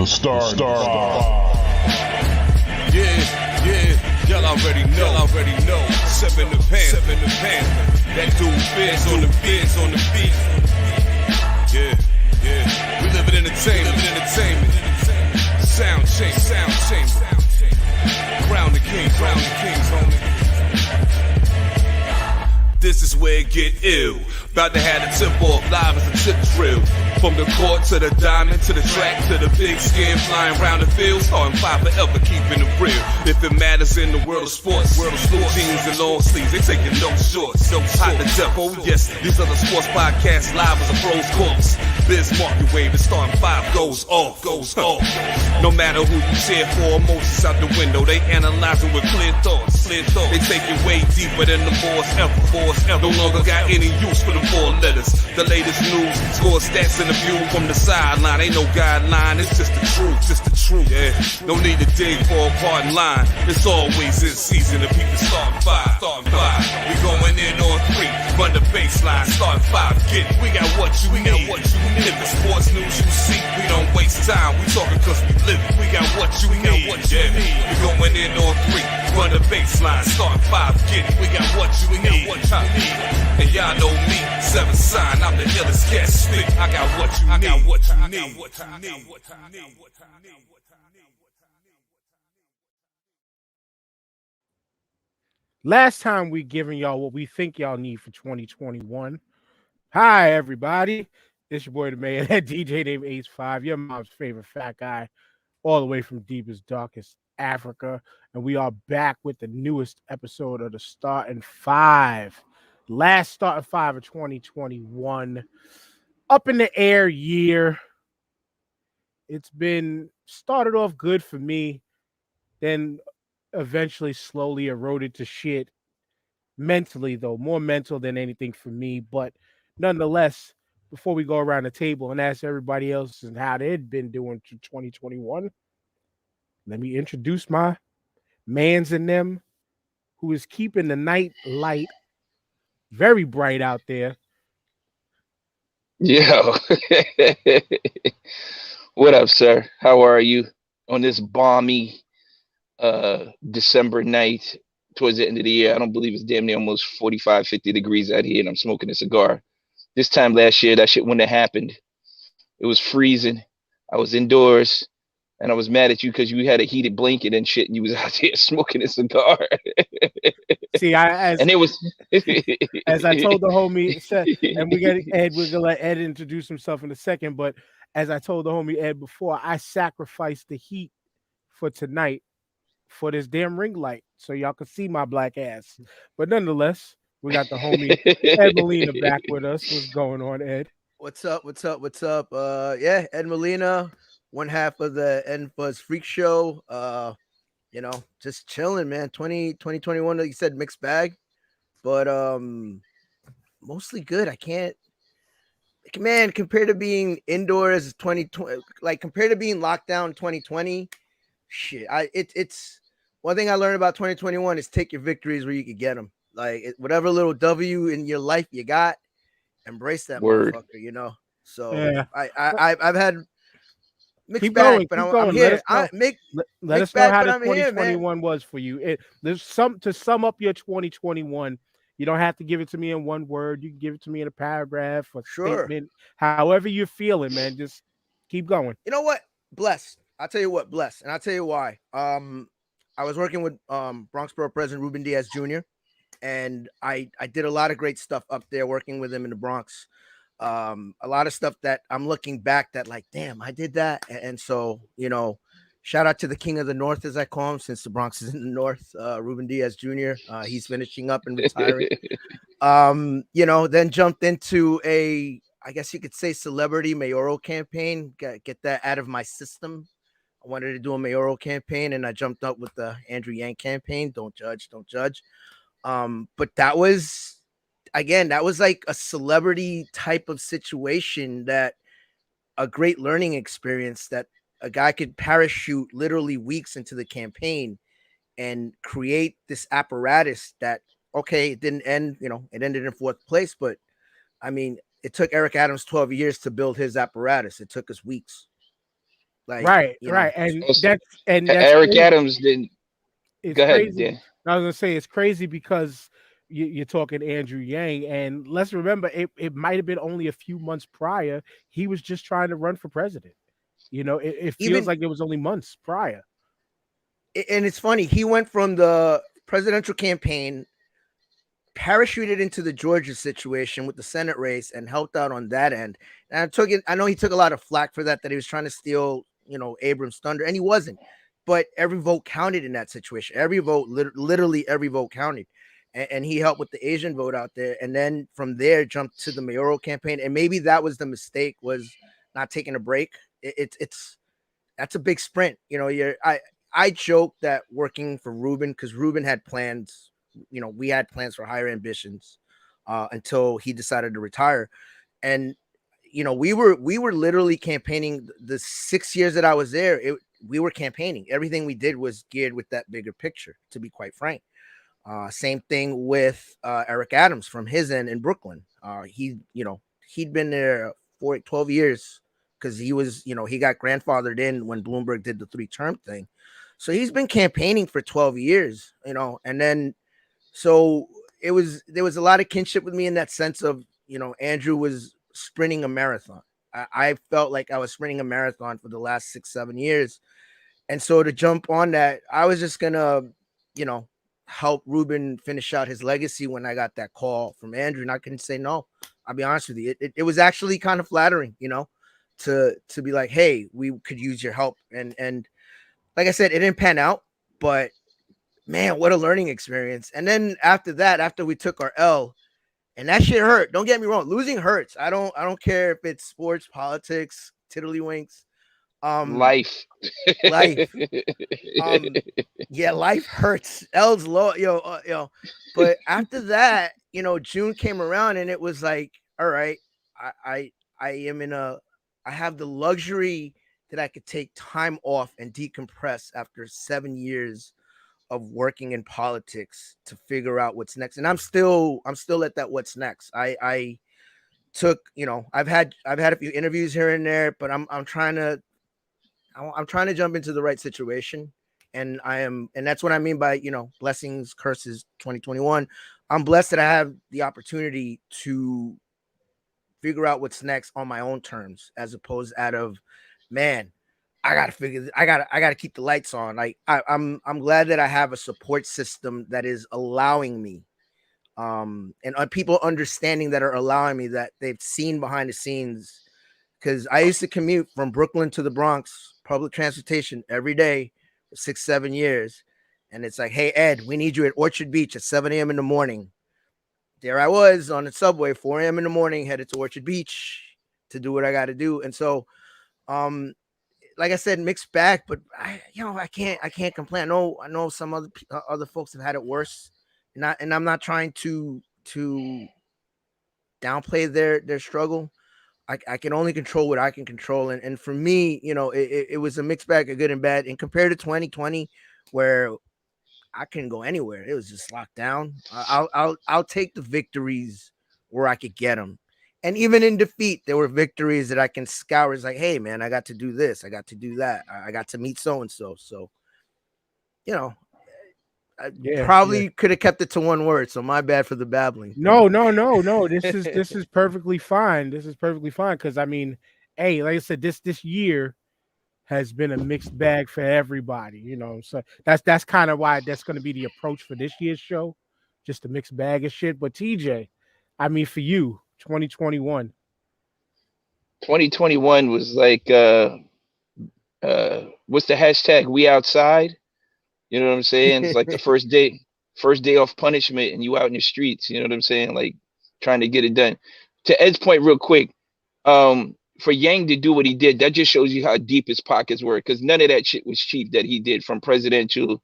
Star. Yeah, y'all already know. Seven the pan. That dude Fizz on the beat. Yeah. We live in entertainment. Sound change. Crown the kings, homie. This is where it get ill. About to have the tip off live as a tip drill. From the court to the diamond, to the track, to the big skin flying round the field. Starting five forever, keeping it real. If it matters in the world of sports, jeans and long sleeves, they taking no shorts. Hot the depot, yes. These other sports podcasts live as a pros course. Biz market wave, it's starting five goes off. No matter who you cheer for, emotions out the window. They analyzing with clear thoughts. They take it way deeper than the force ever. No longer got any use for the four letters. The latest news, score stats and the view from the sideline. Ain't no guideline, it's just the truth. Yeah, no need to dig for a pardon line. It's always in season. The people starting five. We going in on three. Run the baseline, starting five. Get it. We got what you need. If it's sports news you see, we don't waste time. We talking cause we live it. We got what you need. We going in on three. Run the baseline, starting five. Get it. We got what you need. And y'all know me, seven sign. I'm the illest cat stick. I got what you need. Last time we giving y'all what we think y'all need for 2021. Hi, everybody. It's your boy, the man, that DJ Dave Ace 5, your mom's favorite fat guy, all the way from deepest, darkest Africa. And we are back with the newest episode of the Starting Five. Last Starting Five of 2021. Up in the air year. It's been started off good for me, then eventually slowly eroded to shit mentally, though. More mental than anything for me. But nonetheless, before we go around the table and ask everybody else and how they'd been doing to 2021, let me introduce my mans and them who is keeping the night light very bright out there. Yo, what up, sir? How are you on this balmy December night towards the end of the year? I don't believe it's damn near almost 45, 50 degrees out here, and I'm smoking a cigar. This time last year, that shit wouldn't have happened. It was freezing. I was indoors, and I was mad at you because you had a heated blanket and shit, and you was out there smoking a cigar. See, as I told the homie, and we're gonna let Ed introduce himself in a second. But as I told the homie Ed before, I sacrificed the heat for tonight for this damn ring light, so y'all can see my black ass. But nonetheless, we got the homie Ed Molina back with us. What's going on, Ed? What's up? Yeah, Ed Molina, one half of the Ed Buzz Freak Show. Just chilling, man. 2021, like you said, mixed bag, but mostly good. I can't, man, compared to being indoors 2020, like compared to being locked down 2020, shit. It's one thing I learned about 2021 is take your victories where you can get them. Like whatever little W in your life you got, embrace that motherfucker, So yeah. I've had mixed bag, but I'm here. Let us know how the 2021 was for you. There's to sum up your 2021. You don't have to give it to me in one word. You can give it to me in a paragraph or statement. However you're feeling, man. Just keep going. You know what? Blessed. I'll tell you what, blessed. And I'll tell you why. I was working with Bronx Borough President Ruben Diaz Jr. And I did a lot of great stuff up there working with him in the Bronx. A lot of stuff that I'm looking back that like, damn, I did that. And so, shout out to the king of the North, as I call him, since the Bronx is in the North, Ruben Diaz Jr. He's finishing up and retiring. Then jumped into I guess you could say celebrity mayoral campaign, get that out of my system. I wanted to do a mayoral campaign and I jumped up with the Andrew Yang campaign. Don't judge. But that was like a celebrity type of situation, that a great learning experience that a guy could parachute literally weeks into the campaign and create this apparatus that, okay, it didn't end, it ended in fourth place, but I mean, it took Eric Adams 12 years to build his apparatus. It took us weeks. Like, Right, you know, right, and Also, that's Eric crazy. Adams didn't. It's Go ahead, crazy. Dan. I was gonna say it's crazy because you're talking Andrew Yang, and let's remember it might have been only a few months prior. He was just trying to run for president. It feels even like it was only months prior. and it's funny, he went from the presidential campaign, parachuted into the Georgia situation with the Senate race, and helped out on that end. And I know he took a lot of flack for that he was trying to steal, Abrams' thunder, and he wasn't. But every vote counted in that situation. Every vote, literally every vote counted. And he helped with the Asian vote out there. And then from there, jumped to the mayoral campaign. And maybe that was the mistake, was not taking a break. It's that's a big sprint. I joke that working for Ruben, because Ruben had plans, we had plans for higher ambitions until he decided to retire. And we were literally campaigning the 6 years that I was there. We were campaigning. Everything we did was geared with that bigger picture, to be quite frank. Same thing with Eric Adams from his end in Brooklyn. He'd been there for 12 years because he was, he got grandfathered in when Bloomberg did the 3-term thing. So he's been campaigning for 12 years, and then so there was a lot of kinship with me in that sense of, Andrew was sprinting a marathon. I felt like I was sprinting a marathon for the last 6-7 years. And so to jump on that, I was just gonna, help Ruben finish out his legacy when I got that call from Andrew, and I couldn't say no. I'll be honest with you. It was actually kind of flattering, to be like, hey, we could use your help. And like I said, it didn't pan out, but man, what a learning experience. And then after that, after we took our L, and that shit hurt. Don't get me wrong. Losing hurts. I don't care if it's sports, politics, tiddlywinks. Life. Life. Yeah, life hurts. L's low, But after that, June came around, and it was like, all right, I am I have the luxury that I could take time off and decompress after 7 years of working in politics to figure out what's next. And I'm still at that what's next. I took, I've had a few interviews here and there, but I'm trying to jump into the right situation. And that's what I mean by, blessings, curses, 2021. I'm blessed that I have the opportunity to figure out what's next on my own terms, as opposed out of, man, I gotta keep the lights on. Like I'm glad that I have a support system that is allowing me, and people understanding that are allowing me, that they've seen behind the scenes. Because I used to commute from Brooklyn to the Bronx, public transportation every day for 6-7 years. And it's like, hey, Ed, we need you at Orchard Beach at 7 a.m. in the morning. There I was on the subway, 4 a.m. in the morning, headed to Orchard Beach to do what I got to do. And so, like I said, mixed bag, but I can't complain. I know some other folks have had it worse, and I'm not trying to downplay their struggle. I can only control what I can control. And for me, it was a mixed bag of good and bad. And compared to 2020, where I couldn't go anywhere, it was just locked down. I'll take the victories where I could get them. And even in defeat, there were victories that I can scour. It's like, hey, man, I got to do this. I got to do that. I got to meet so-and-so. So, I probably could have kept it to one word. So my bad for the babbling. No. This is perfectly fine. This is perfectly fine. Because I mean, hey, like I said, this year has been a mixed bag for everybody. So that's kind of why that's going to be the approach for this year's show, just a mixed bag of shit. But TJ, I mean, for you, 2021. 2021 was like what's the hashtag? We outside. You know what I'm saying? It's like the first day off punishment, and you out in the streets. You know what I'm saying? Like trying to get it done. To Ed's point, real quick, for Yang to do what he did, that just shows you how deep his pockets were, because none of that shit was cheap that he did, from presidential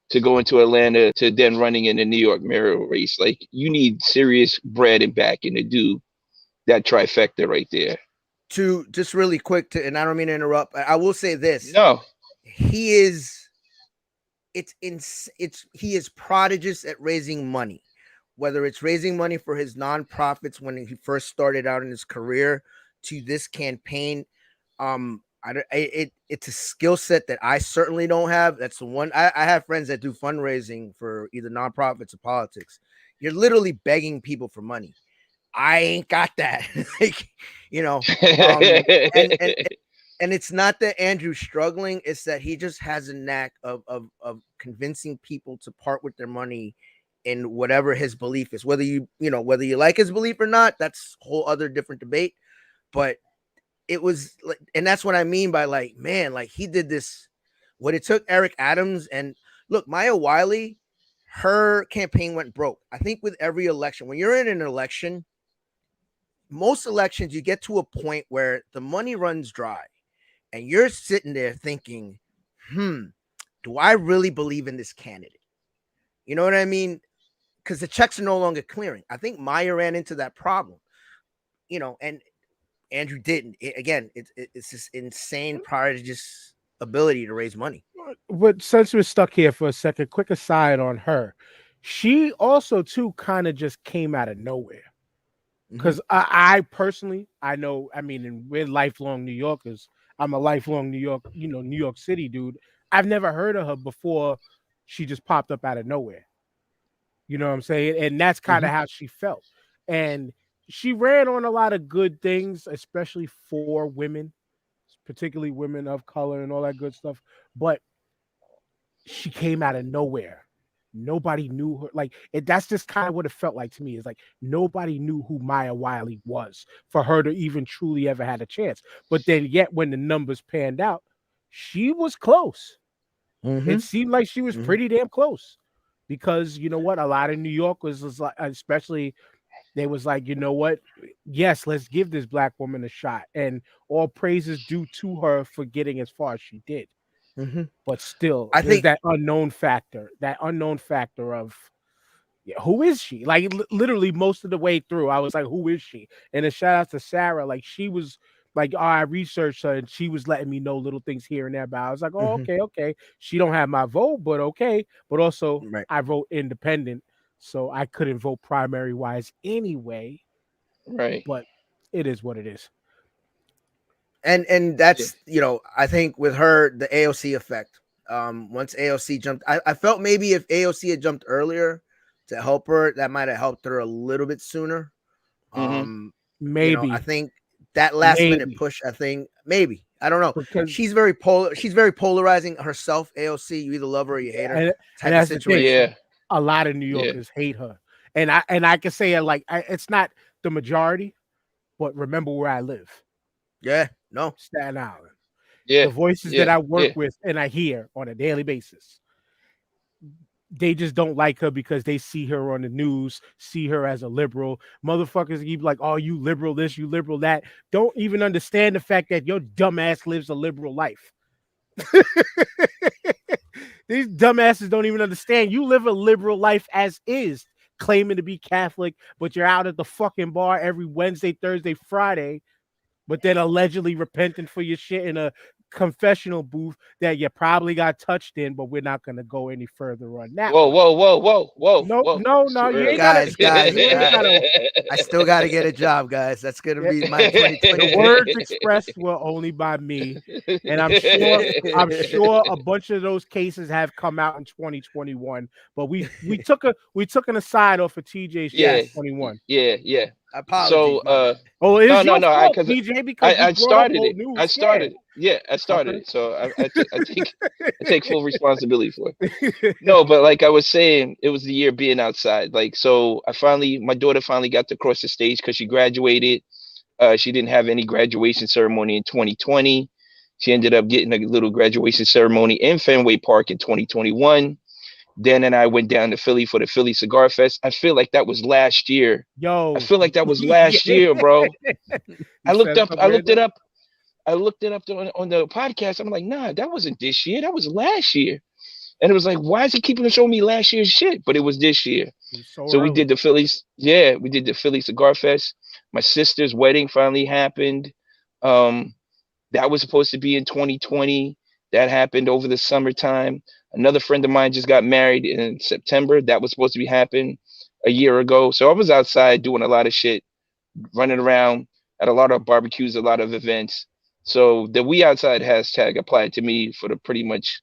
to going to Atlanta to then running in the New York mayoral race. Like, you need serious bread and backing to do that trifecta right there. To just really quick, and I don't mean to interrupt, I will say this. No, he is prodigious at raising money, whether it's raising money for his nonprofits when he first started out in his career to this campaign. It's a skill set that I certainly don't have. That's the one. I have friends that do fundraising for either nonprofits or politics. You're literally begging people for money. I ain't got that. Like, and it's not that Andrew's struggling, it's that he just has a knack of convincing people to part with their money in whatever his belief is. Whether you like his belief or not, that's a whole other different debate. But it was like, and that's what I mean by like, man, like he did this, what it took Eric Adams. And look, Maya Wiley, her campaign went broke. I think with every election, when you're in an election, most elections, you get to a point where the money runs dry and you're sitting there thinking, do I really believe in this candidate? You know what I mean? Because the checks are no longer clearing. I think Maya ran into that problem, and Andrew didn't. It's this insane just ability to raise money. But since we're stuck here for a second, quick aside on her. She also, too, kind of just came out of nowhere. Because I personally, I know, I mean, and we're lifelong New Yorkers. I'm a lifelong New York City dude. I've never heard of her before she just popped up out of nowhere. You know what I'm saying? And that's kind of how she felt. And she ran on a lot of good things, especially for women, particularly women of color and all that good stuff. But she came out of nowhere. Nobody knew her. Like, that's just kind of what it felt like to me. Is like nobody knew who Maya Wiley was for her to even truly ever had a chance. But then yet when the numbers panned out, she was close. It seemed like she was pretty damn close. Because you know what? A lot of New Yorkers was like, especially they was like, you know what? Yes, let's give this black woman a shot. And all praises due to her for getting as far as she did. But still, I think that unknown factor of who is she? Like literally most of the way through, I was like, who is she? And a shout out to Sarah. Like she was like, I researched her and she was letting me know little things here and there about. I was like, oh, okay. She don't have my vote, but okay. But also I vote independent, so I couldn't vote primary wise anyway. Right. But it is what it is. And that's, I think with her, the AOC effect, once AOC jumped, I felt maybe if AOC had jumped earlier to help her, that might have helped her a little bit sooner. Maybe. I think that last minute push, maybe, I don't know. Because she's very polarizing herself, AOC. You either love her or you hate her. And that's situation. A lot of New Yorkers hate her. And I can say it like, it's not the majority, but remember where I live. Yeah, no. Staten Island. Yeah. The voices that I work with and I hear on a daily basis, they just don't like her because they see her on the news, see her as a liberal. Motherfuckers keep like, oh, you liberal this, you liberal that. Don't even understand the fact that your dumbass lives a liberal life. These dumbasses don't even understand. You live a liberal life as is, claiming to be Catholic, but you're out at the fucking bar every Wednesday, Thursday, Friday, but then allegedly repenting for your shit in a confessional booth that you probably got touched in, but we're not going to go any further on that. Whoa. No, you ain't got it. Guys, I still got to get a job, guys. That's going to be my 2020. The words expressed were only by me, and I'm sure a bunch of those cases have come out in 2021, but we took an aside off of TJ's 21. Yeah. Apologies. So, no, TJ, because I started it. I started it. Yeah, I started it. So I take full responsibility for it. No, but like I was saying, it was the year being outside. Like, so my daughter finally got to cross the stage because she graduated. She didn't have any graduation ceremony in 2020. She ended up getting a little graduation ceremony in Fenway Park in 2021. Dan and I went down to Philly for the Philly Cigar Fest. I feel like that was last year. I feel like that was last year, bro. I looked it up on the podcast. I'm like, nah, that wasn't this year. That was last year. And it was like, why is he keeping showing me last year's shit? But it was this year. So we did the Phillies. Yeah, we did the Philly Cigar Fest. My sister's wedding finally happened. That was supposed to be in 2020. That happened over the summertime. Another friend of mine just got married in September. That was supposed to be happening a year ago. So I was outside doing a lot of shit, running around at a lot of barbecues, a lot of events. So the we outside hashtag applied to me for the pretty much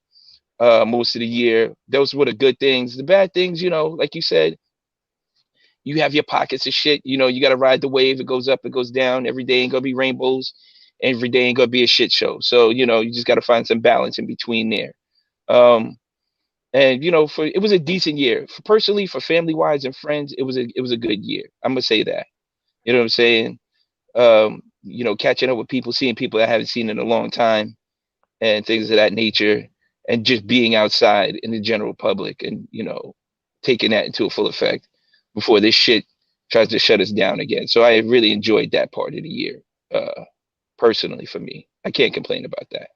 most of the year. Those were the good things. The bad things, like you said, you have your pockets of shit. You got to ride the wave. It goes up, it goes down. Every day ain't gonna be rainbows. Every day ain't gonna be a shit show. So you just got to find some balance in between there. Um, and for it was a decent year. Personally, for family wise and friends, it was a good year. I'm gonna say that. You know what I'm saying? Catching up with people, seeing people I haven't seen in a long time, and things of that nature, and just being outside in the general public, and taking that into a full effect before this shit tries to shut us down again. So I really enjoyed that part of the year. Personally, for me, I can't complain about that.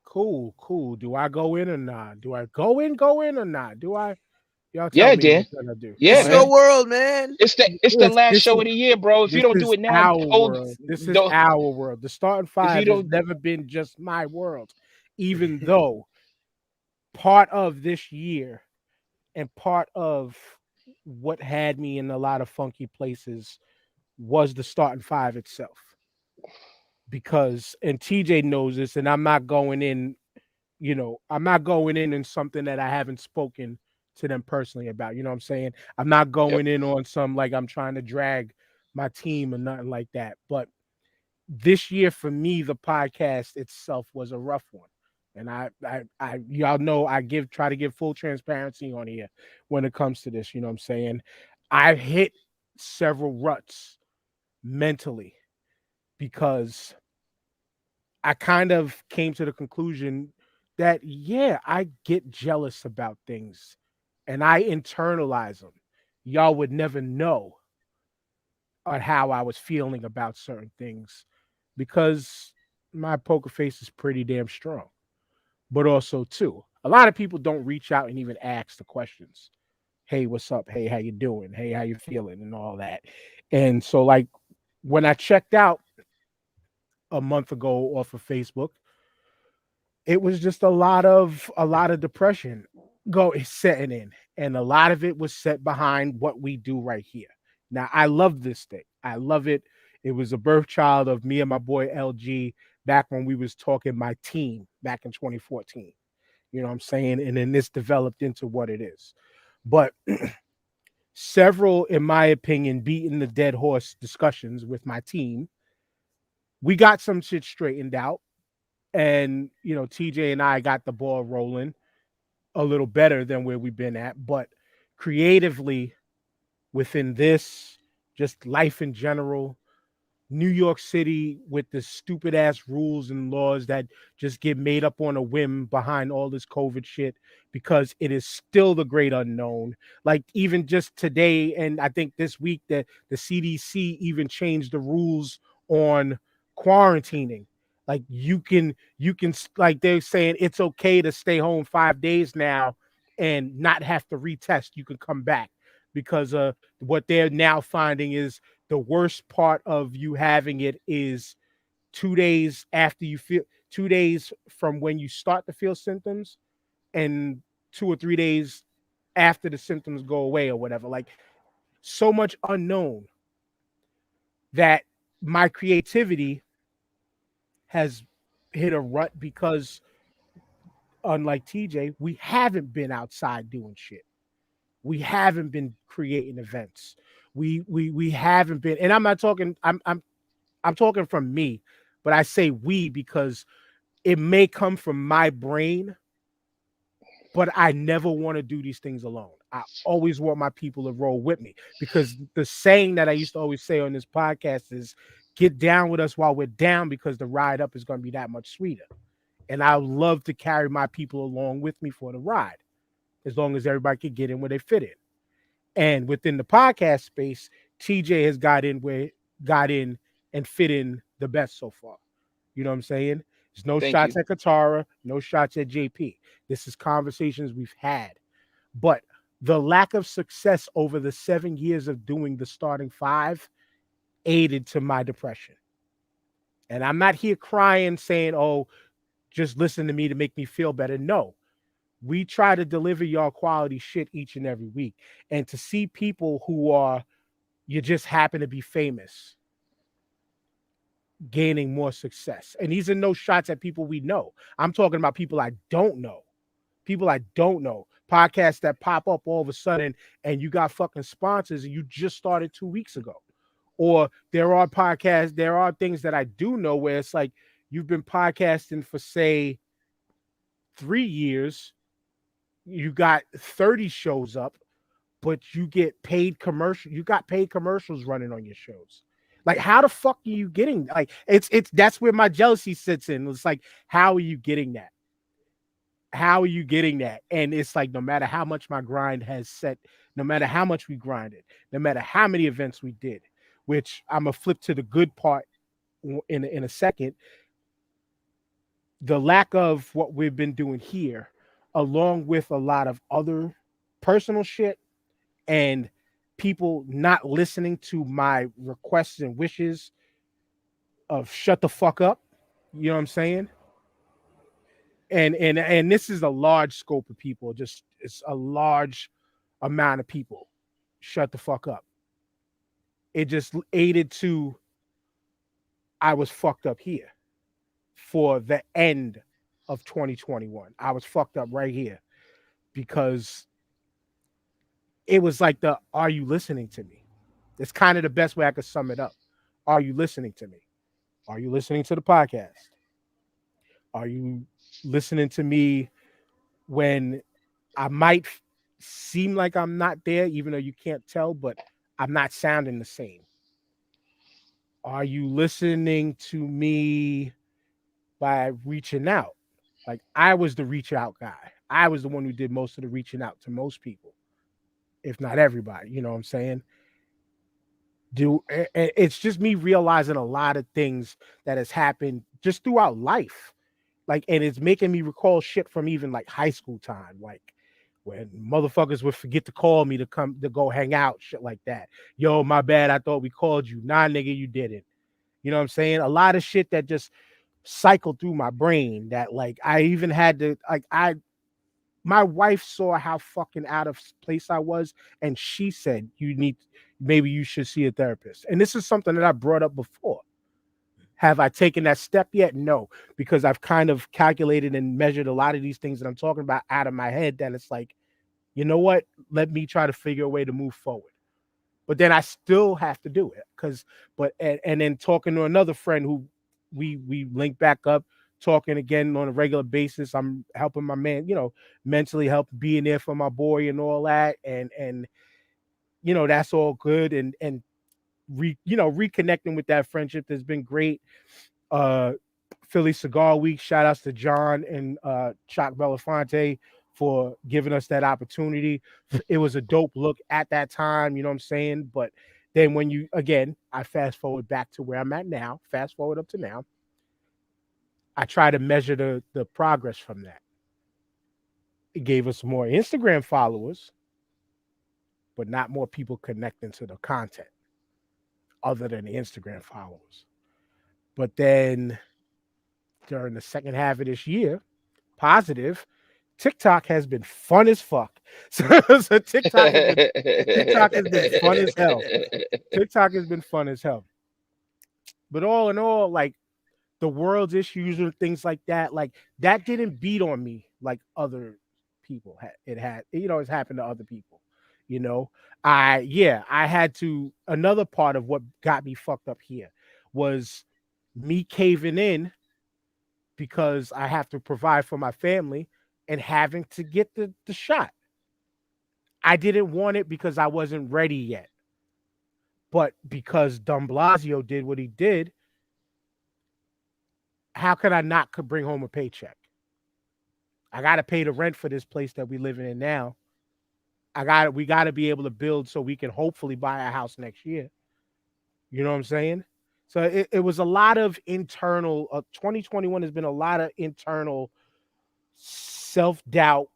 Cool. Do I go in or not? Do I go in or not? Do I? Y'all tell Yeah, me Dan. what should I do. Yeah, It's Go your ahead. man. world, man. It's the last This show of the year, bro. If you don't do is it now, our hold. world. This is Don't. our world. The starting If you five has don't, never been just my world, even though part of this year and part of what had me in a lot of funky places was the starting five itself. Because, and TJ knows this, and I'm not going in, I'm not going in something that I haven't spoken to them personally about. You know what I'm saying? I'm not yep. going in on some like I'm trying to drag my team or nothing like that. But this year for me, the podcast itself was a rough one. And y'all know I try to give full transparency on here when it comes to this. You know what I'm saying? I've hit several ruts mentally because I kind of came to the conclusion that, yeah, I get jealous about things and I internalize them. Y'all would never know on how I was feeling about certain things because my poker face is pretty damn strong. But also, too, a lot of people don't reach out and even ask the questions. Hey, what's up? Hey, how you doing? Hey, how you feeling? And all that. And so, like, when I checked out a month ago off of Facebook, it was just a lot of depression setting in, and a lot of it was set behind what we do right here. Now I love this thing, I love it. It was a birth child of me and my boy LG back when we was talking my team back in 2014. You know what I'm saying? And then this developed into what it is. But several, in my opinion, beating the dead horse discussions with my team, we got some shit straightened out. And TJ and I got the ball rolling a little better than where we've been at, but creatively within this, just life in general, New York City with the stupid ass rules and laws that just get made up on a whim behind all this COVID shit because it is still the great unknown. Like even just today, and I think this week that the CDC even changed the rules on quarantining. Like you can like they're saying it's okay to stay home 5 days now and not have to retest. You can come back because what they're now finding is the worst part of you having it is 2 days after you feel 2 days from when you start to feel symptoms and 2 or 3 days after the symptoms go away or whatever. Like so much unknown that my creativity has hit a rut because unlike TJ, we haven't been outside doing shit. We haven't been creating events. We haven't been, and I'm not talking. I'm talking from me, but I say we because it may come from my brain, but I never want to do these things alone. I always want my people to roll with me because the saying that I used to always say on this podcast is get down with us while we're down because the ride up is going to be that much sweeter. And I love to carry my people along with me for the ride as long as everybody can get in where they fit in. And within the podcast space, TJ has got in and fit in the best so far. You know what I'm saying? There's no Thank shots you. at Katara, no shots at JP. This is conversations we've had. But the lack of success over the 7 years of doing the starting five aided to my depression. And I'm not here crying saying, oh, just listen to me to make me feel better. No, we try to deliver y'all quality shit each and every week. And to see people who are, you just happen to be famous gaining more success. And these are no shots at people we know. I'm talking about people I don't know. People I don't know. Podcasts that pop up all of a sudden and you got fucking sponsors and you just started 2 weeks ago. Or there are podcasts, there are things that I do know where it's like you've been podcasting for, say, 3 years, you got 30 shows up, but you get paid commercial. You got paid commercials running on your shows. Like, how the fuck are you getting? Like, it's that's where my jealousy sits in. It's like, how are you getting that? How are you getting that? And it's like, no matter how much my grind has set, no matter how much we grinded, no matter how many events we did, which I'm gonna flip to the good part in a second. The lack of what we've been doing here, along with a lot of other personal shit and people not listening to my requests and wishes of shut the fuck up. You know what I'm saying? And this is a large scope of people. Just it's a large amount of people. Shut the fuck up. It just aided to I was fucked up here for the end of 2021. I was fucked up right here because it was like are you listening to me? It's kind of the best way I could sum it up. Are you listening to me? Are you listening to the podcast? Are you listening to me when I might seem like I'm not there, even though you can't tell, but I'm not sounding the same? Are you listening to me by reaching out? Like, I was the reach out guy. I was the one who did most of the reaching out to most people, if not everybody. You know what I'm saying? It's just me realizing a lot of things that has happened just throughout life. Like, and it's making me recall shit from even like high school time, like when motherfuckers would forget to call me to come to go hang out, shit like that. Yo, my bad, I thought we called you. Nah, nigga, you didn't. You know what I'm saying? A lot of shit that just cycled through my brain that like I even had to my wife saw how fucking out of place I was, and she said, maybe you should see a therapist. And this is something that I brought up before. Have I taken that step yet? No, because I've kind of calculated and measured a lot of these things that I'm talking about out of my head. That it's like, you know what? Let me try to figure a way to move forward. But then I still have to do it and then talking to another friend who we link back up, talking again on a regular basis. I'm helping my man, mentally help being there for my boy and all that. And that's all good. And reconnecting with that friendship has been great. Philly Cigar Week, shout outs to John and Chuck Belafonte for giving us that opportunity. It was a dope look at that time, you know what I'm saying? But then I fast forward back to where I'm at now, fast forward up to now. I try to measure the progress from that. It gave us more Instagram followers, but not more people connecting to the content other than the Instagram followers. But then during the second half of this year, positive, TikTok has been fun as fuck. So TikTok has been fun as hell. TikTok has been fun as hell. But all in all, like the world's issues and things like that, like that didn't beat on me like other people it's happened to other people. I had to. Another part of what got me fucked up here was me caving in because I have to provide for my family and having to get the shot. I didn't want it because I wasn't ready yet. But because Don Blasio did what he did, how could I not could bring home a paycheck? I got to pay the rent for this place that we living in now. We got to be able to build so we can hopefully buy a house next year. You know what I'm saying? So it was a lot of internal. 2021 has been a lot of internal self-doubt,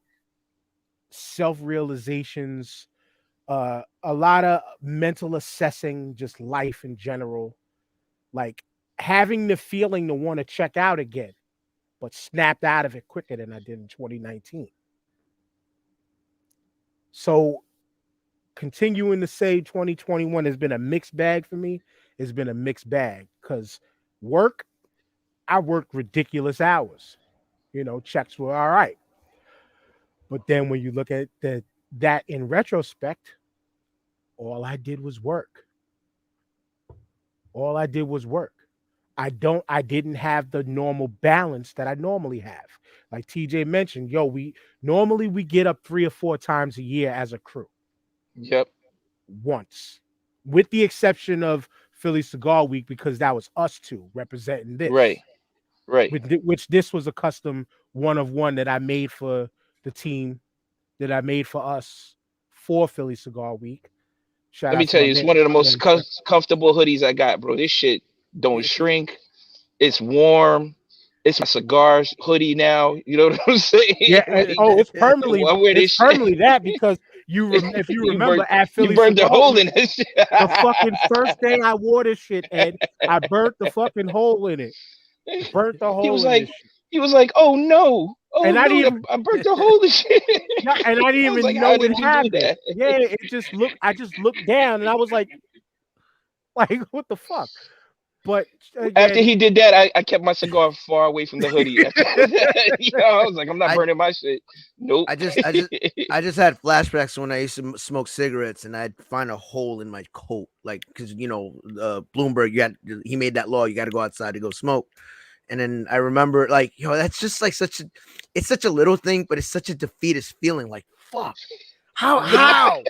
self-realizations, a lot of mental assessing, just life in general, like having the feeling to want to check out again, but snapped out of it quicker than I did in 2019. So continuing to say 2021 has been a mixed bag for me. It's been a mixed bag because Work, I worked ridiculous hours. Checks were all right. But then when you look at that in retrospect, all I did was work. All I did was work. I didn't have the normal balance that I normally have. Like TJ mentioned, we normally get up 3 or 4 times a year as a crew. Yep. Once. With the exception of Philly Cigar Week, because that was us two representing this. Right. Which this was a custom one-of-one that I made for the team, that I made for us for Philly Cigar Week. Let me tell you, it's one of the most comfortable hoodies I got, bro. This shit don't shrink. It's warm. It's my cigars hoodie now. You know what I'm saying? Yeah. It's permanently. It's permanently that, because if you remember at Philly, you burned the hole in it. The fucking first day I wore this shit, and I burnt the fucking hole in it. Burnt the hole. He was like, "Oh no." Oh, and no, I burnt the hole in shit. Yeah, and I didn't even know it happened. Yeah, it just looked. I just looked down, and I was like, what the fuck? But again, after he did that, I kept my cigar far away from the hoodie. I was like, I'm not burning my shit. Nope. I just had flashbacks when I used to smoke cigarettes, and I'd find a hole in my coat, like, because Bloomberg, he made that law, you got to go outside to go smoke. And then I remember, like, that's just like it's such a little thing, but it's such a defeatist feeling. Like, fuck, how?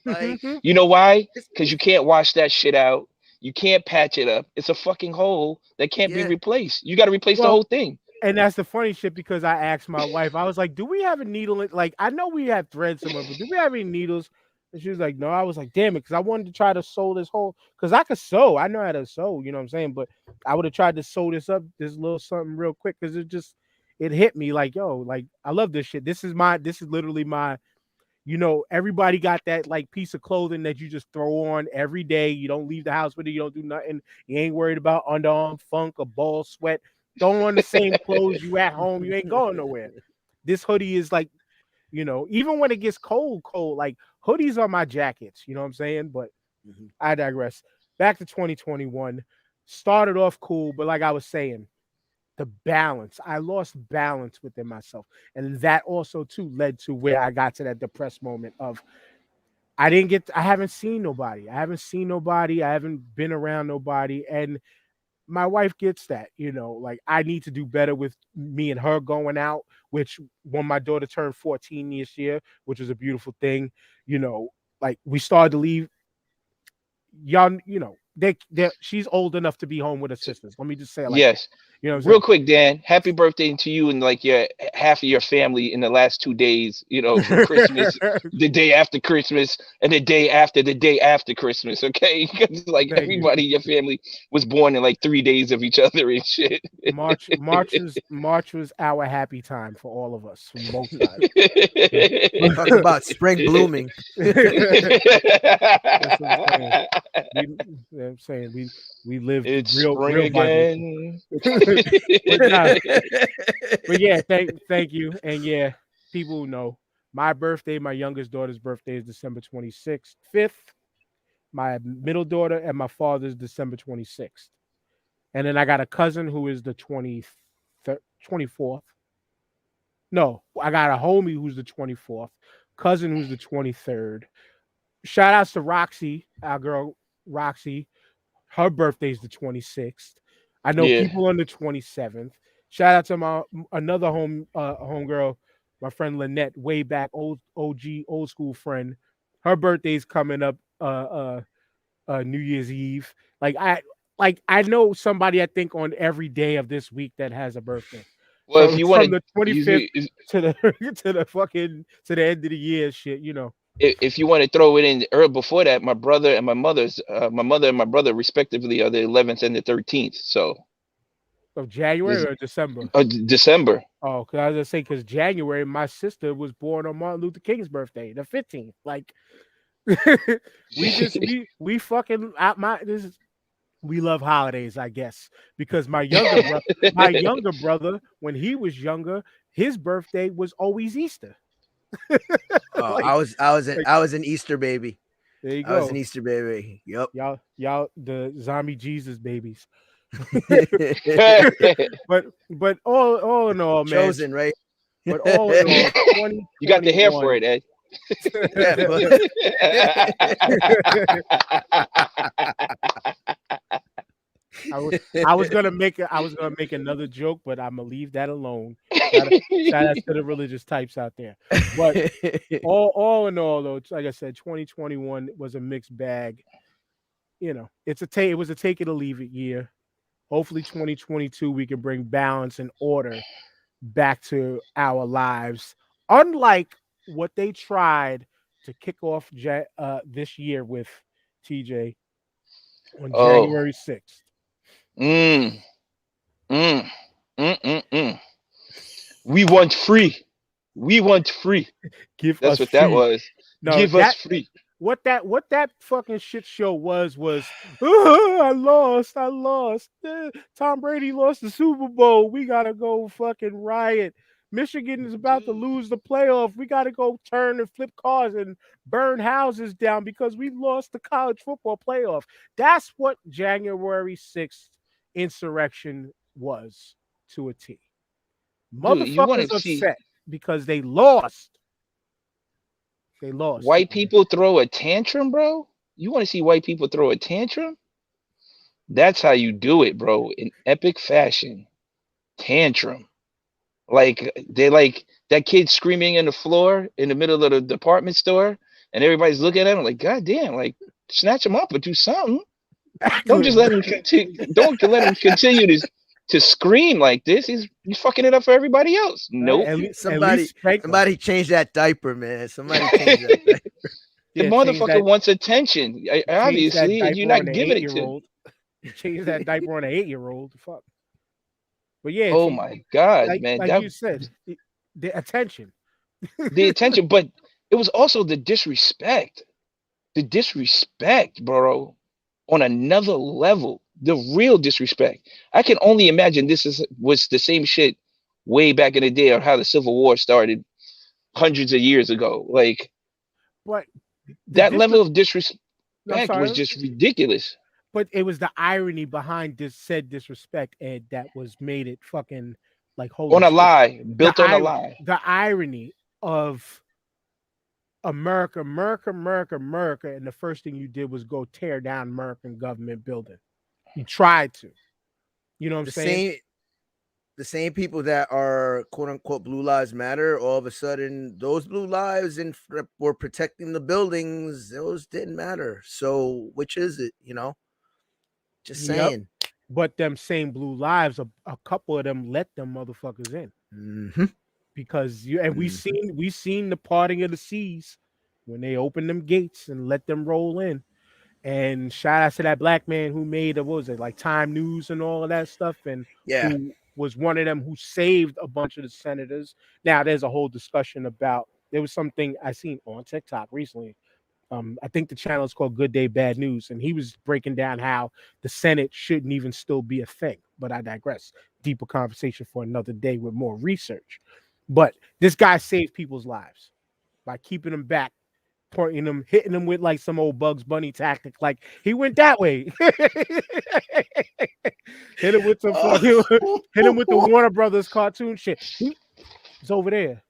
Like, you know why? Because you can't wash that shit out. You can't patch it up. It's a fucking hole that can't be replaced. You got to replace the whole thing. And that's the funny shit, because I asked my wife, I was like, do we have a needle? Like, I know we have thread somewhere, but do we have any needles? And she was like, no. I was like, damn it, because I wanted to try to sew this hole, because I could sew. I know how to sew, you know what I'm saying? But I would have tried to sew this little something real quick, because it hit me like, like, I love this shit. This is literally my, everybody got that like piece of clothing that you just throw on every day. You don't leave the house with it. You don't do nothing. You ain't worried about underarm funk or ball sweat. Don't on the same clothes you at home. You ain't going nowhere. This hoodie is like, even when it gets cold, like, hoodies are my jackets. You know what I'm saying? But I digress. Back to 2021. Started off cool, but like I was saying, the balance. I lost balance within myself. And that also too led to where I got to that depressed moment of I haven't seen nobody. I haven't been around nobody. And my wife gets that, like, I need to do better with me and her going out, which when my daughter turned 14 this year, which was a beautiful thing, like, we started to leave. Y'all, she's old enough to be home with her sisters. Let me just say it like yes. That. Real quick, Dan, happy birthday to you and like half of your family in the last 2 days, for Christmas, the day after Christmas, and the day after Christmas. Okay. Because like everybody in your family was born in like 3 days of each other and shit. March was our happy time for all of us from both sides. Talk about spring blooming. That's what I'm saying. We lived it's real again. But yeah, thank you. And yeah, people know my youngest daughter's birthday is December 26th, 5th. My middle daughter and my father's December 26th. And then I got a cousin who is the 24th. No, I got a homie who's the 24th, cousin who's the 23rd. Shout outs to Roxy, our girl Roxy. Her birthday's the 26th. I know people on the 27th. Shout out to another homegirl, my friend Lynette, way back, old school friend. Her birthday's coming up New Year's Eve. I know somebody, I think, on every day of this week that has a birthday. Well, if you want from the 25th to the end of the year, shit, If you want to throw it in early before that, my brother and my mother and my brother respectively are the 11th and the 13th. So of January or December? December. Oh, because I was gonna say, because January, my sister was born on Martin Luther King's birthday, the 15th. Like, we love holidays, I guess, because my younger brother, when he was younger, his birthday was always Easter. I was an Easter baby. There you go. I was an Easter baby. Yep. Y'all the zombie Jesus babies. but all in all, man. Chosen, right? But all in all, 2021. You got the hair for it, Ed. I was gonna make another joke, but I'm gonna leave that alone. Shout out to the religious types out there. But all in all, though, like I said, 2021 was a mixed bag. You know, it was a take it or leave it year. Hopefully, 2022 we can bring balance and order back to our lives, unlike what they tried to kick off this year with TJ on January 6th. We want free. We want free. That's what that was. No, give us free. What that fucking shit show was I lost. Tom Brady lost the Super Bowl. We gotta go fucking riot. Michigan is about to lose the playoff. We gotta go turn and flip cars and burn houses down because we lost the college football playoff. That's what January 6th insurrection was to a T. Motherfuckers upset because they lost. They lost. White people throw a tantrum, bro? You want to see white people throw a tantrum? That's how you do it, bro. In epic fashion. Tantrum. Like, they like that kid screaming in the floor in the middle of the department store, and everybody's looking at him like, God damn, like, snatch him up or do something. Don't just let him continue. Don't let him continue to scream like this. He's fucking it up for everybody else. Nope. Somebody change that diaper, man. Somebody change that diaper. The motherfucker wants attention, obviously, and you're not giving it to him. Change that diaper on an 8-year-old. Fuck. But yeah. Oh my God, man. Like you said, the attention. The attention, but it was also the disrespect. The disrespect, bro, on another level. The real disrespect. I can only imagine this was the same shit way back in the day, or how the Civil War started hundreds of years ago. Like, but that level of disrespect was just ridiculous. But it was the irony behind this said disrespect, Ed, that was made it fucking like holy on a shit. Lie, built on a lie. The irony of America, and the first thing you did was go tear down American government building. You tried to. You know what I'm saying? The same people that are quote unquote Blue Lives Matter, all of a sudden those blue lives were protecting the buildings. Those didn't matter. So which is it? You know, just saying. Yep. But them same blue lives, a couple of them let them motherfuckers in. Mm-hmm. Because we seen the parting of the seas when they opened them gates and let them roll in. And shout out to that black man who made like Time News and all of that stuff, and who was one of them who saved a bunch of the senators. Now there's a whole discussion about, there was something I seen on TikTok recently. I think the channel is called Good Day Bad News, and he was breaking down how the Senate shouldn't even still be a thing. But I digress. Deeper conversation for another day with more research. But this guy saved people's lives by keeping them back, pointing them, hitting them with like some old Bugs Bunny tactic. Like he went that way. Hit him with some hit him with the Warner Brothers cartoon shit. It's over there.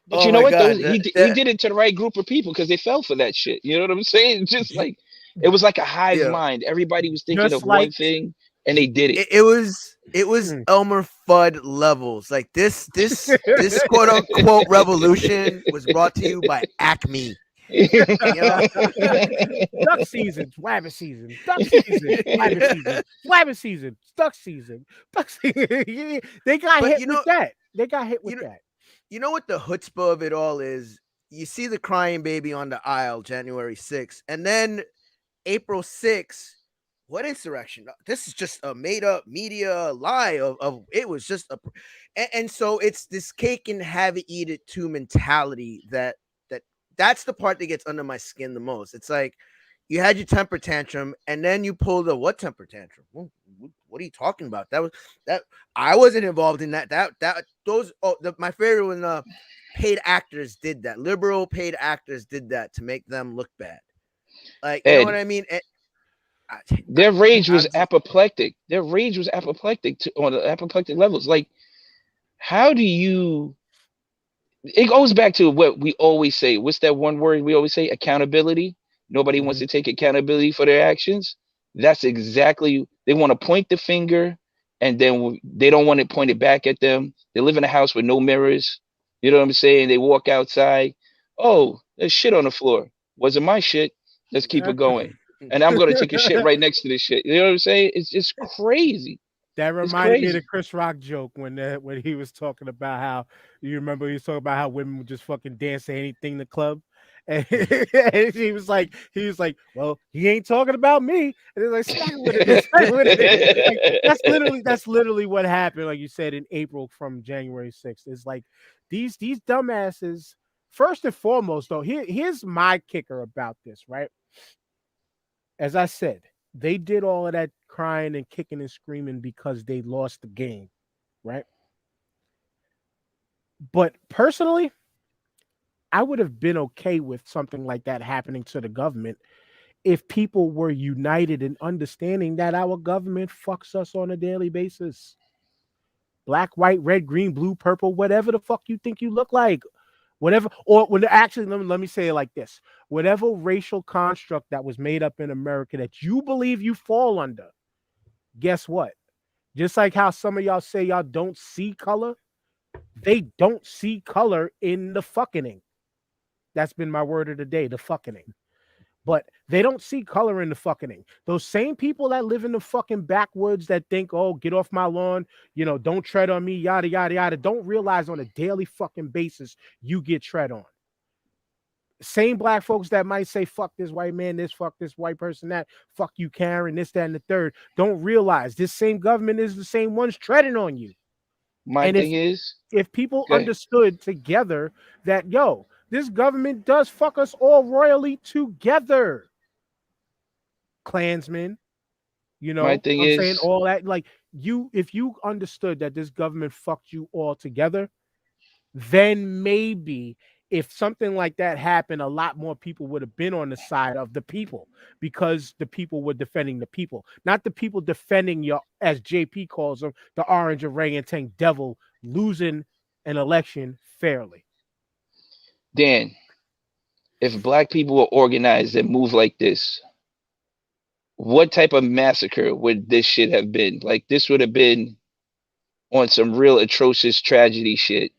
But you know what? He did it to the right group of people because they fell for that shit. You know what I'm saying? Just like it was like a hive mind. Everybody was thinking of one thing, and they did it. It was Elmer Fudd levels. Like this quote unquote revolution was brought to you by Acme. You know? Duck season, rabbit season, duck season, rabbit season, rabbit season, duck season, duck season. They got hit with that. They got hit with that. You know what the chutzpah of it all is? You see the crying baby on the aisle January 6th, and then April 6th. What insurrection? This is just a made up media lie of it was just and so it's this cake and have it eat it too mentality that's the part that gets under my skin the most. It's like you had your temper tantrum and then you pulled a what temper tantrum? What are you talking about? That I wasn't involved in that. My favorite when paid actors did that. Liberal paid actors did that to make them look bad. Like, you know what I mean? Their rage was apoplectic. Their rage was apoplectic on the apoplectic levels. Like, how do you? It goes back to what we always say. What's that one word we always say? Accountability. Nobody wants to take accountability for their actions. That's exactly, they want to point the finger, and then they don't want to point it back at them. They live in a house with no mirrors. You know what I'm saying? They walk outside. Oh, there's shit on the floor. Wasn't my shit. Let's keep it going. And I'm gonna take a shit right next to this shit. You know what I'm saying? It's just crazy. That reminded me of the Chris Rock joke when he was talking about how, you remember he was talking about how women would just fucking dance to anything in the club. And, and he was like, well, he ain't talking about me. And they're like, smack with it. Like, that's literally what happened, like you said, in April from January 6th. It's like these dumbasses. First and foremost, though, here's my kicker about this, right? As I said, they did all of that crying and kicking and screaming because they lost the game, right? But personally, I would have been okay with something like that happening to the government if people were united in understanding that our government fucks us on a daily basis. Black, white, red, green, blue, purple, whatever the fuck you think you look like. Whatever, or when actually, let me say it like this: whatever racial construct that was made up in America that you believe you fall under, guess what? Just like how some of y'all say y'all don't see color, they don't see color in the fucking. That's been my word of the day, the fucking. But they don't see color in the fucking. Those same people that live in the fucking backwoods that think, oh, get off my lawn, don't tread on me, yada, yada, yada, don't realize on a daily fucking basis you get tread on. Same black folks that might say, fuck this white man, this, fuck this white person, that, fuck you, Karen, this, that, and the third, don't realize this same government is the same ones treading on you. My thing is, if people understood together that, this government does fuck us all royally together. Klansmen, my thing is, saying all that, like if you understood that this government fucked you all together, then maybe if something like that happened, a lot more people would have been on the side of the people because the people were defending the people, not the people defending your, as JP calls them, the orange orangutan devil losing an election fairly. Dan, if black people were organized and move like this, what type of massacre would this shit have been? Like, this would have been on some real atrocious tragedy shit.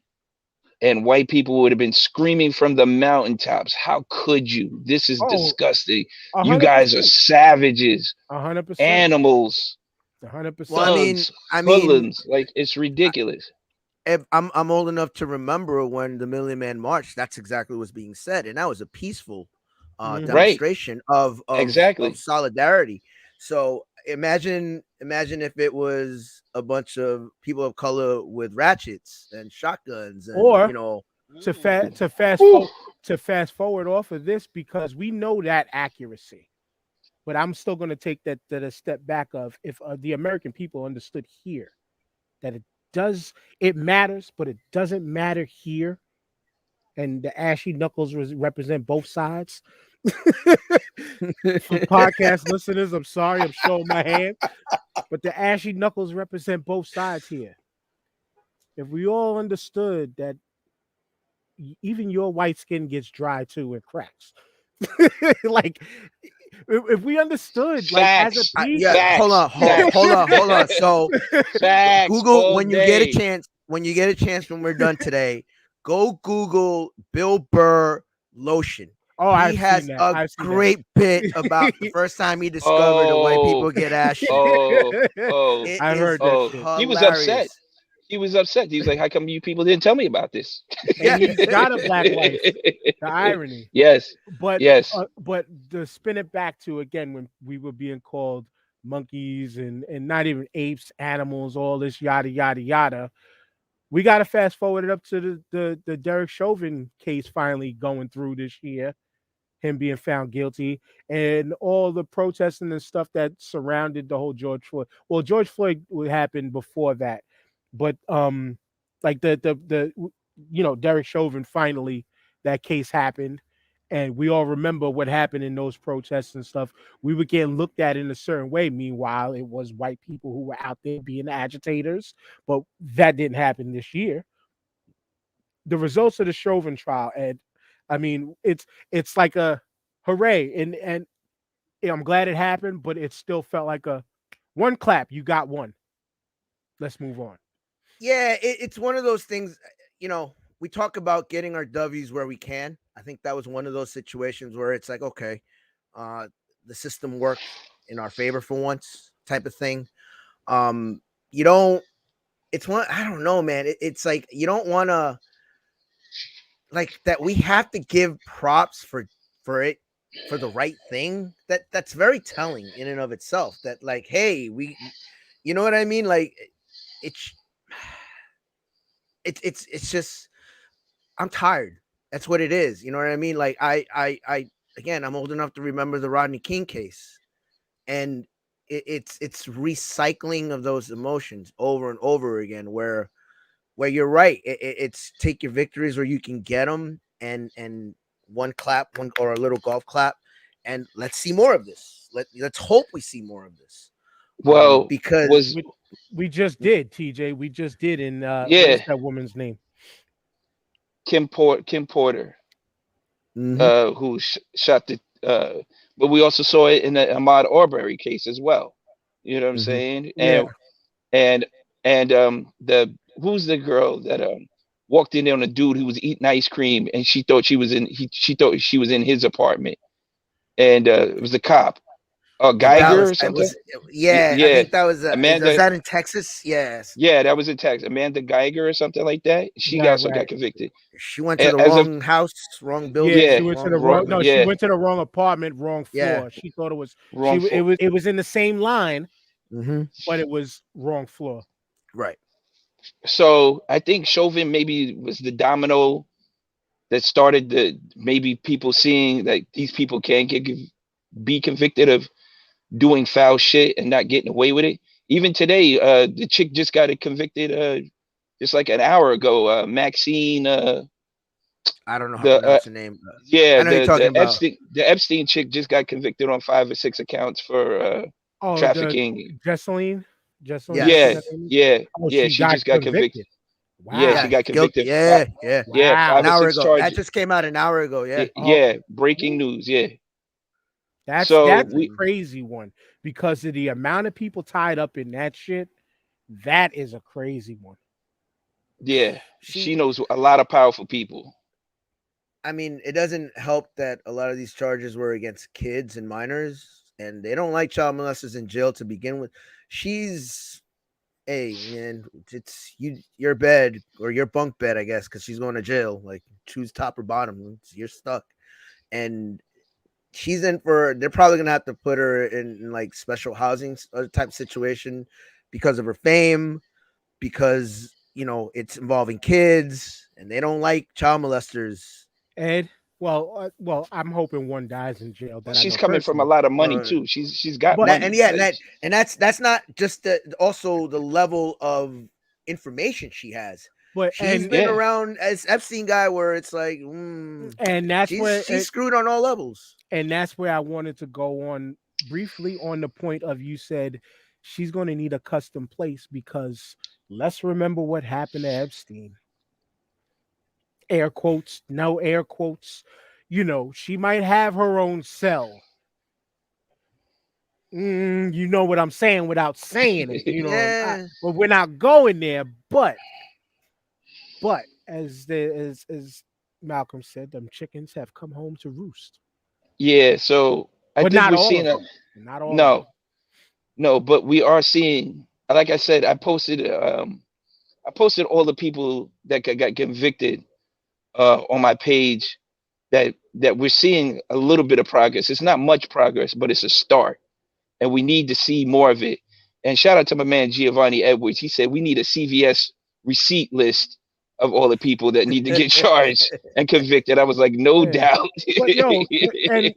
And white people would have been screaming from the mountaintops, how could you? This is disgusting. 100%. You guys are savages. 100%. Animals. 100%. Well, I mean, like, it's ridiculous. I'm old enough to remember when the Million Man March, that's exactly what's being said. And that was a peaceful demonstration of solidarity. So imagine if it was a bunch of people of color with ratchets and shotguns, and, or to fast forward off of this, because we know that accuracy. But I'm still going to take that a step back of if the American people understood here that it matters, but it doesn't matter here. And the ashy knuckles represent both sides. For podcast listeners, I'm sorry, I'm showing my hand, but the ashy knuckles represent both sides here. If we all understood that even your white skin gets dry too and cracks, like if we understood, facts. Like as a people, hold on. So facts, Google when you get a chance. When you get a chance, when we're done today, go Google Bill Burr lotion. Oh, he has a great bit about the first time he discovered that white people get ashy. I heard that shit. He was upset. He was like, how come you people didn't tell me about this? Yeah, he's got a black wife. The irony. Yes. But to spin it back to, again, when we were being called monkeys and not even apes, animals, all this yada, yada, yada. We got to fast forward it up to the Derek Chauvin case finally going through this year, him being found guilty, and all the protesting and stuff that surrounded the whole George Floyd. Well, George Floyd would happen before that, but like the Derek Chauvin, finally that case happened, and we all remember what happened in those protests and stuff. We were getting looked at in a certain way. Meanwhile, it was white people who were out there being agitators, but that didn't happen this year. The results of the Chauvin trial, Ed, I mean, it's like a hooray, and I'm glad it happened, but it still felt like a one clap. You got one. Let's move on. Yeah, it's one of those things. We talk about getting our W's where we can. I think that was one of those situations where it's like, okay, the system worked in our favor for once, type of thing. You don't. It's one. I don't know, man. It's like you don't want to like that. We have to give props for it for the right thing. That's very telling in and of itself. That like, hey, you know what I mean? Like, it's just I'm tired. That's what it is. You know what I mean? Like I again, I'm old enough to remember the Rodney King case, and it's recycling of those emotions over and over again. Where you're right. It's take your victories where you can get them, and one clap, one or a little golf clap, and let's see more of this. Let's hope we see more of this. Well, Because we just did, TJ. We just did in yeah, what's that woman's name? Kim Porter, who shot the. But we also saw it in the Ahmaud Arbery case as well. You know what I'm saying? Yeah. And the who's the girl that walked in there on a dude who was eating ice cream, and she thought she was in his apartment, and it was the cop, Geiger or something. I think that was Amanda. Is that in Texas? Yes. Yeah, that was in Texas. Amanda Geiger or something like that. She also got convicted. She went to the wrong house, wrong building. Yeah, she went to the wrong. No, she went to the wrong apartment, wrong floor. Yeah. She thought it was wrong. It was in the same line, but it was wrong floor. Right. So I think Chauvin maybe was the domino that started the maybe people seeing that these people can't be convicted of doing foul shit and not getting away with it. Even today, the chick just got convicted just like an hour ago. Maxine. I don't know how to pronounce her name. Yeah, I know you're talking about. The Epstein chick just got convicted on 5 or 6 accounts for trafficking. Jesseline. Yeah. Oh, she just got convicted. Wow. Yeah, she got convicted. Yeah. Yeah, an hour ago. charges. That just came out an hour ago. Yeah. Yeah, breaking news. Yeah. That's a crazy one because of the amount of people tied up in that shit. That is a crazy one. Yeah, she knows a lot of powerful people. I mean, it doesn't help that a lot of these charges were against kids and minors, and they don't like child molesters in jail to begin with. Hey, man, it's your bed or your bunk bed, I guess, because she's going to jail. Like, choose top or bottom. You're stuck. And she's in for, they're probably going to have to put her in like special housing type situation because of her fame, because, it's involving kids and they don't like child molesters. Ed, well, I'm hoping one dies in jail. She's coming from a lot of money too. She's got money, and that's not just also the level of information she has. But she's been around as Epstein guy, where it's like, and that's where she's screwed on all levels. And that's where I wanted to go on briefly on the point of you said she's going to need a custom place because let's remember what happened to Epstein. Air quotes, no air quotes. She might have her own cell. You know what I'm saying without saying it. But we're not going there. But as Malcolm said, them chickens have come home to roost. Yeah, so I think we're seeing not all. No, but we are seeing. Like I said, I posted all the people that got convicted on my page. That we're seeing a little bit of progress. It's not much progress, but it's a start, and we need to see more of it. And shout out to my man Giovanni Edwards. He said we need a CVS receipt list of all the people that need to get charged and convicted. I was like, no doubt. And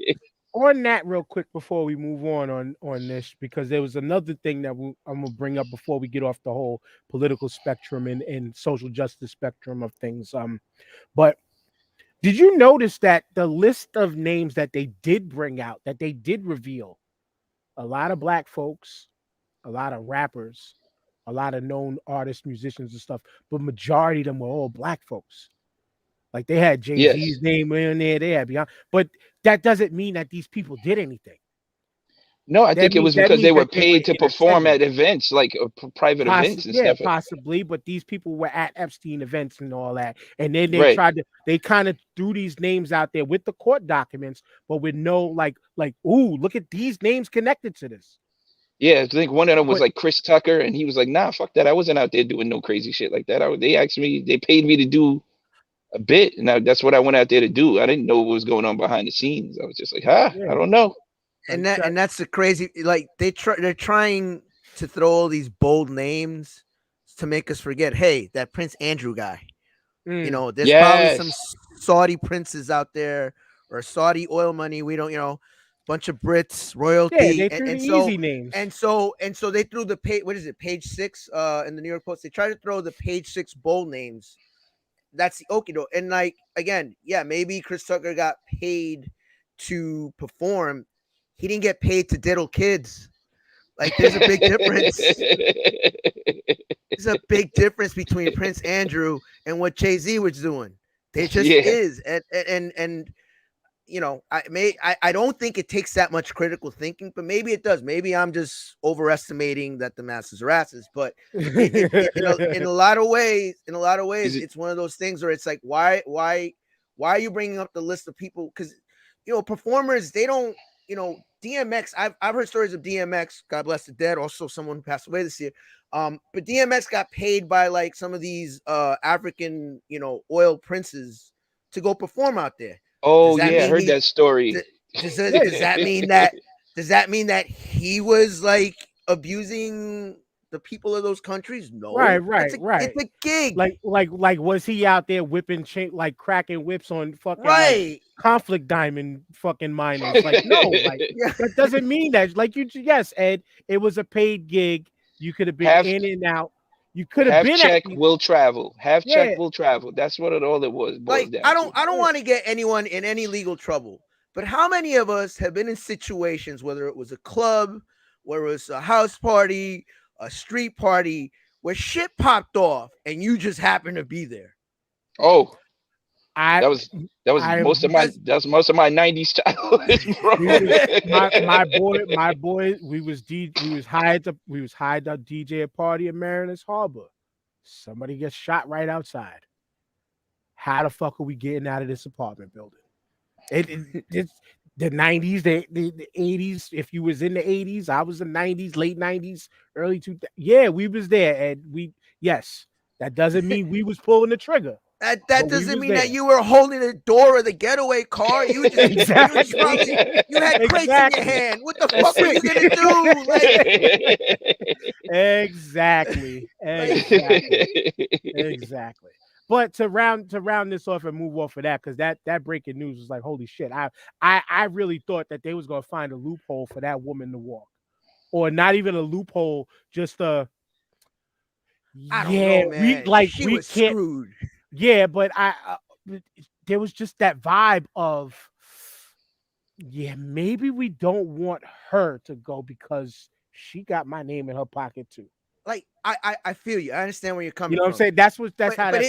on that real quick before we move on this, because there was another thing that I'm gonna bring up before we get off the whole political spectrum and social justice spectrum of things. But Did you notice that the list of names that they did bring out, that they did reveal, a lot of black folks, a lot of rappers, a lot of known artists, musicians, and stuff, but majority of them were all black folks. Like they had Jay-Z's Yes. name in there, they had Beyonce, but that doesn't mean that these people did anything. No, I think it was because they were that they were paid to in perform at attendance. events, like private events and stuff. Possibly, but these people were at Epstein events and all that, and then Right. they kind of threw these names out there with the court documents, but with no like, ooh, look at these names connected to this. Yeah, I think one of them was But like Chris Tucker, and he was like, "Nah, fuck that. I wasn't out there doing no crazy shit like that. They asked me, they paid me to do a bit, and that's what I went out there to do. I didn't know what was going on behind the scenes. I was just like, I yeah, don't know." And that's the crazy, like they're trying to throw all these bold names to make us forget, hey, that Prince Andrew guy. You know, there's probably some Yes. Saudi princes out there or Saudi oil money. We don't, bunch of Brits, yeah, royalty, they threw and the so easy names. and so they threw the page 6 in the New York Post. They tried to throw the page 6 bold names. That's the okie doke. And like again, yeah, maybe Chris Tucker got paid to perform. He didn't get paid to diddle kids. Like there's a big difference. There's a big difference between Prince Andrew and what Jay-Z was doing. There just is. And I don't think it takes that much critical thinking, but maybe it does. Maybe I'm just overestimating that the masses are asses. But in a lot of ways, it's one of those things where it's like, why are you bringing up the list of people? Because performers, they don't. DMX. I've heard stories of DMX. God bless the dead. Also, someone who passed away this year. But DMX got paid by like some of these African, oil princes to go perform out there. Oh yeah, I heard that story. Does that mean that he was like abusing the people of those countries? No, right. It's a gig. Like was he out there whipping like cracking whips on fucking right conflict diamond fucking miners? Like no, like that doesn't mean that. Like yes, Ed, it was a paid gig. You could have been in and out. You could have been check will travel. Check will travel. That's what all it was. Like I don't want to get anyone in any legal trouble. But how many of us have been in situations, whether it was a club, where it was a house party, a street party, where shit popped off and you just happened to be there? Oh, that was most of my 90s childhood, bro. my boy, we was hired to DJ a party at Mariners Harbor. Somebody gets shot right outside. How the fuck are we getting out of this apartment building? It's the 90s, the 80s. If you was in the 80s, I was in the 90s, late 90s, early 2000s. Yeah, we was there, and that doesn't mean we was pulling the trigger. That doesn't mean that you were holding the door of the getaway car. You just you had crates in your hand. What the fuck are you gonna do? Exactly. But to round this off and move off of that, because that breaking news was like, holy shit! I really thought that they was gonna find a loophole for that woman to walk, or not even a loophole, just a. I don't know, man. She was screwed. Yeah, but there was just that vibe of, maybe we don't want her to go because she got my name in her pocket too. Like I feel you. I understand where you're coming from. You know what I'm saying? That's how. But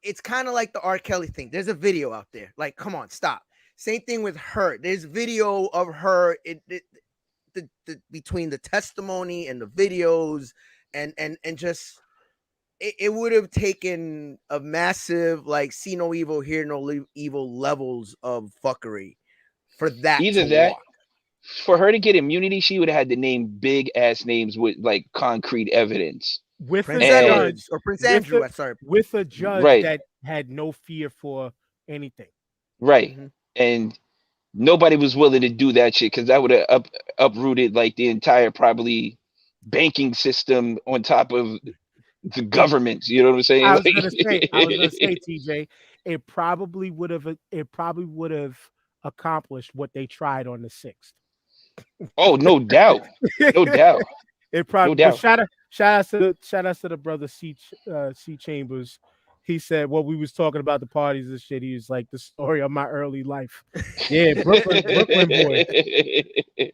it's kind of like the R. Kelly thing. There's a video out there. Like, come on, stop. Same thing with her. There's video of her. Between the testimony and the videos, and just. It would have taken a massive, like, see no evil, hear no evil levels of fuckery for that. Either that, walk. For her to get immunity, she would have had to name big ass names with like concrete evidence. With Prince Edward or Prince Andrew, with a judge that had no fear for anything. Right. Mm-hmm. And nobody was willing to do that shit because that would have uprooted like the entire probably banking system on top of the government. You know what I'm saying? I was gonna say, TJ, it probably would have accomplished what they tried on the 6th. Oh, no doubt. No doubt. It probably. No doubt. Shout out to the brother C Chambers. he said, well, we was talking about the parties and shit. He was like, the story of my early life. Yeah, Brooklyn boy.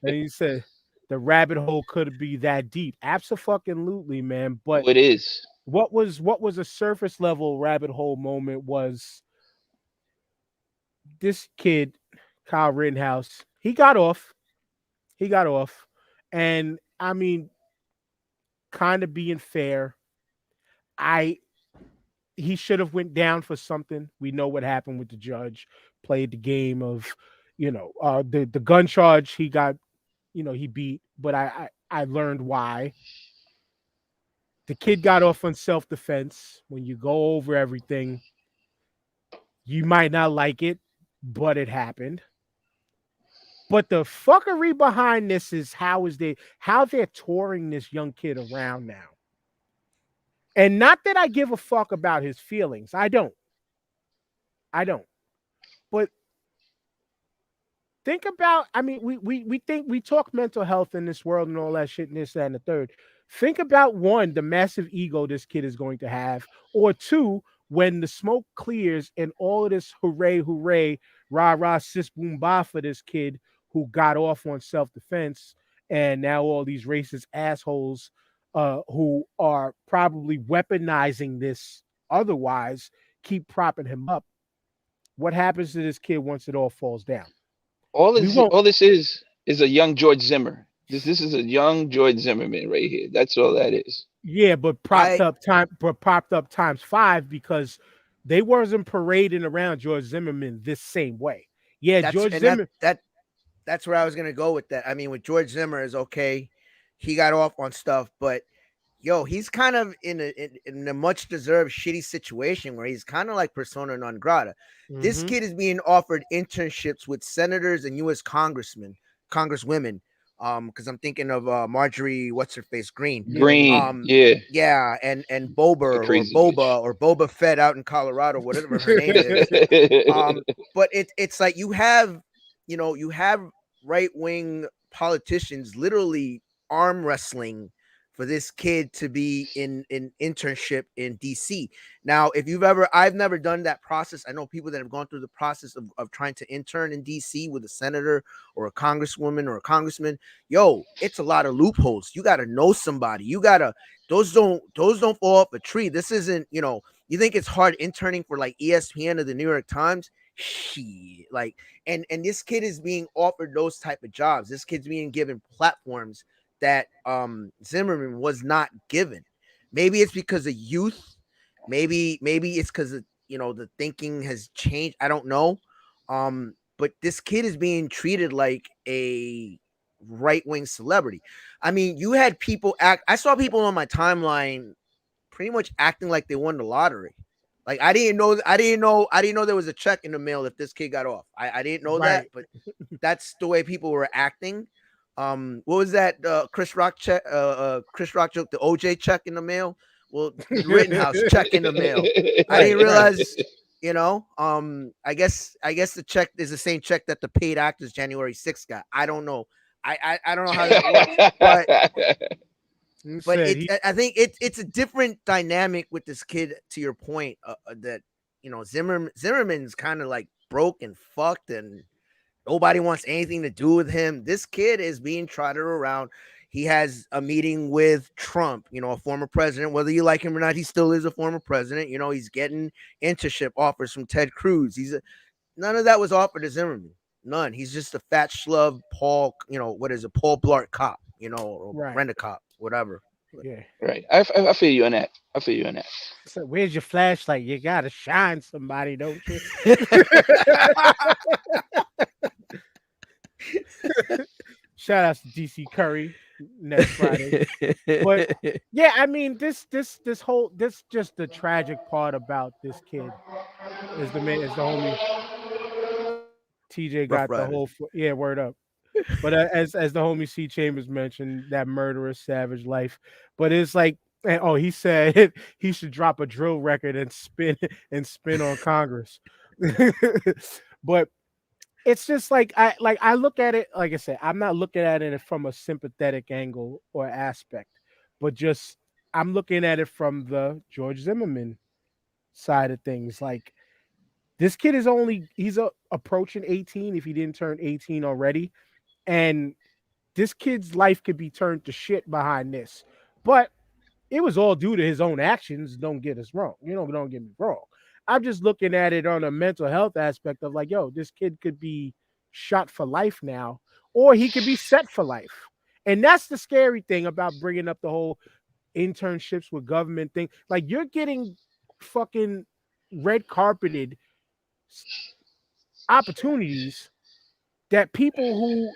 And he said, the rabbit hole could be that deep. Absolutely, man. But Oh, it is. what was a surface level rabbit hole moment was this kid, Kyle Rittenhouse. He got off. And I mean, kind of being fair, he should have went down for something. We know what happened with the judge. Played the game of, the gun charge he got, he beat. But I learned why. The kid got off on self-defense. When you go over everything, you might not like it, but it happened. But the fuckery behind this is how they're touring this young kid around now. And not that I give a fuck about his feelings. I don't. But think about, I mean, we talk mental health in this world and all that shit and this, that, and the third. Think about one, the massive ego this kid is going to have, or two, when the smoke clears and all of this hooray, rah, rah, sis, boom, bah for this kid who got off on self-defense, and now all these racist assholes who are probably weaponizing this otherwise keep propping him up. What happens to this kid once it all falls down? All this is a young George Zimmer. This is a young George Zimmerman right here. That's all that is. Yeah, but propped up times 5 because they wasn't parading around George Zimmerman this same way. Yeah, George Zimmerman. That's where I was gonna go with that. I mean, with George Zimmer is okay. He got off on stuff, but he's kind of in a much deserved shitty situation where he's kind of like persona non grata. Mm-hmm. This kid is being offered internships with senators and U.S. congresswomen. Because I'm thinking of Marjorie, what's her face, Green, yeah, and Boba or Boba Fett out in Colorado, whatever her name is. But it's like you have right wing politicians literally arm wrestling for this kid to be in internship in DC. Now, I've never done that process. I know people that have gone through the process of trying to intern in DC with a senator or a congresswoman or a congressman. It's a lot of loopholes. You got to know somebody. Those don't fall off a tree. This isn't, you think it's hard interning for like ESPN or the New York Times. And this kid is being offered those type of jobs. This kid's being given platforms that Zimmerman was not given. Maybe it's because of youth. Maybe it's because of the thinking has changed. I don't know. But this kid is being treated like a right-wing celebrity. I mean, you had people I saw people on my timeline pretty much acting like they won the lottery. Like I didn't know there was a check in the mail if this kid got off. I didn't know that, but that's the way people were acting. What was that Chris Rock check? Chris Rock joke, the OJ check in the mail. Well, Rittenhouse check in the mail. I didn't realize, I guess the check is the same check that the paid actors January 6th got. I don't know. I don't know how that works, but I think it's a different dynamic with this kid. To your point, that Zimmerman's kind of like broke and fucked and nobody wants anything to do with him. This kid is being trotted around. He has a meeting with Trump, a former president. Whether you like him or not, he still is a former president. He's getting internship offers from Ted Cruz. None of that was offered to Zimmerman. None. He's just a fat schlub, Paul. What is it, Paul Blart cop? Or rent a cop, whatever. Yeah. Right. I feel you on that. So where's your flashlight? You gotta shine somebody, don't you? Shout out to DC Curry next Friday. But yeah, I mean, this just the tragic part about this kid is the homie TJ got the whole word up. But as the homie C Chambers mentioned, that murderous savage life. But it's like, he said he should drop a drill record and spin on Congress. But it's just like I look at it, like I said, I'm not looking at it from a sympathetic angle or aspect, but just I'm looking at it from the George Zimmerman side of things. Like this kid is he's approaching 18 if he didn't turn 18 already, and this kid's life could be turned to shit behind this. But it was all due to his own actions. Don't get us wrong. Don't get me wrong. I'm just looking at it on a mental health aspect of like, yo, this kid could be shot for life now, or he could be set for life. And that's the scary thing about bringing up the whole internships with government thing. Like you're getting fucking red carpeted opportunities that people who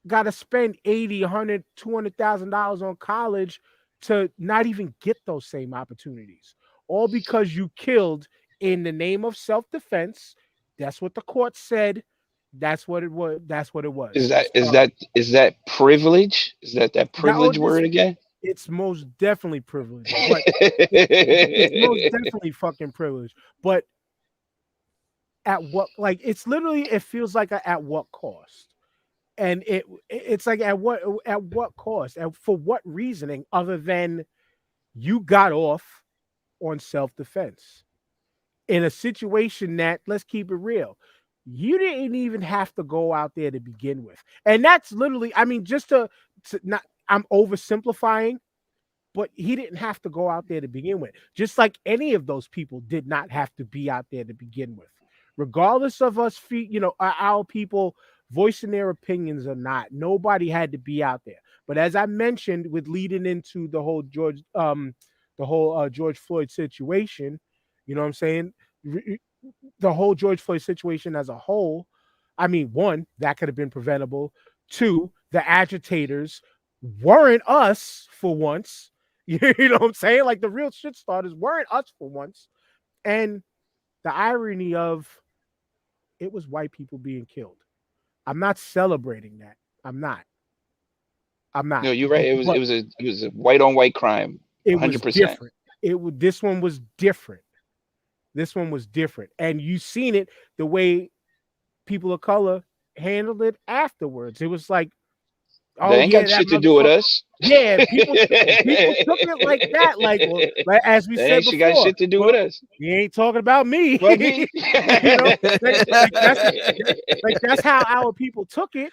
got to spend 80, 100, $200,000 on college to not even get those same opportunities, all because you killed in the name of self-defense. That's what the court said. That's what it was. That's what it was. Is that privilege? Is that privilege word again? It's most definitely privilege, but it's most definitely fucking privilege. But at what, like, it's literally, it feels like at what cost? And it's like at what cost? And for what reasoning other than you got off on self-defense in a situation that, let's keep it real, you didn't even have to go out there to begin with. And that's literally, I mean, just to not, I'm oversimplifying, but he didn't have to go out there to begin with. Just like any of those people did not have to be out there to begin with. Regardless of us, our people voicing their opinions or not, nobody had to be out there. But as I mentioned, with leading into the whole George Floyd situation, you know what I'm saying? The whole George Floyd situation as a whole, I mean, one, that could have been preventable. Two, the agitators weren't us for once. You know what I'm saying? Like the real shit starters weren't us for once. And the irony of it was white people being killed. I'm not celebrating that. I'm not. No, you're right. It was a white on white crime. 100%. It was different. This one was different. This one was different. And you seen it the way people of color handled it afterwards. It was like, oh, they ain't got shit to do with us. Yeah, people took it like that. Like as we said before, she got shit to do with us. He ain't talking about me. Well, me. That's how our people took it.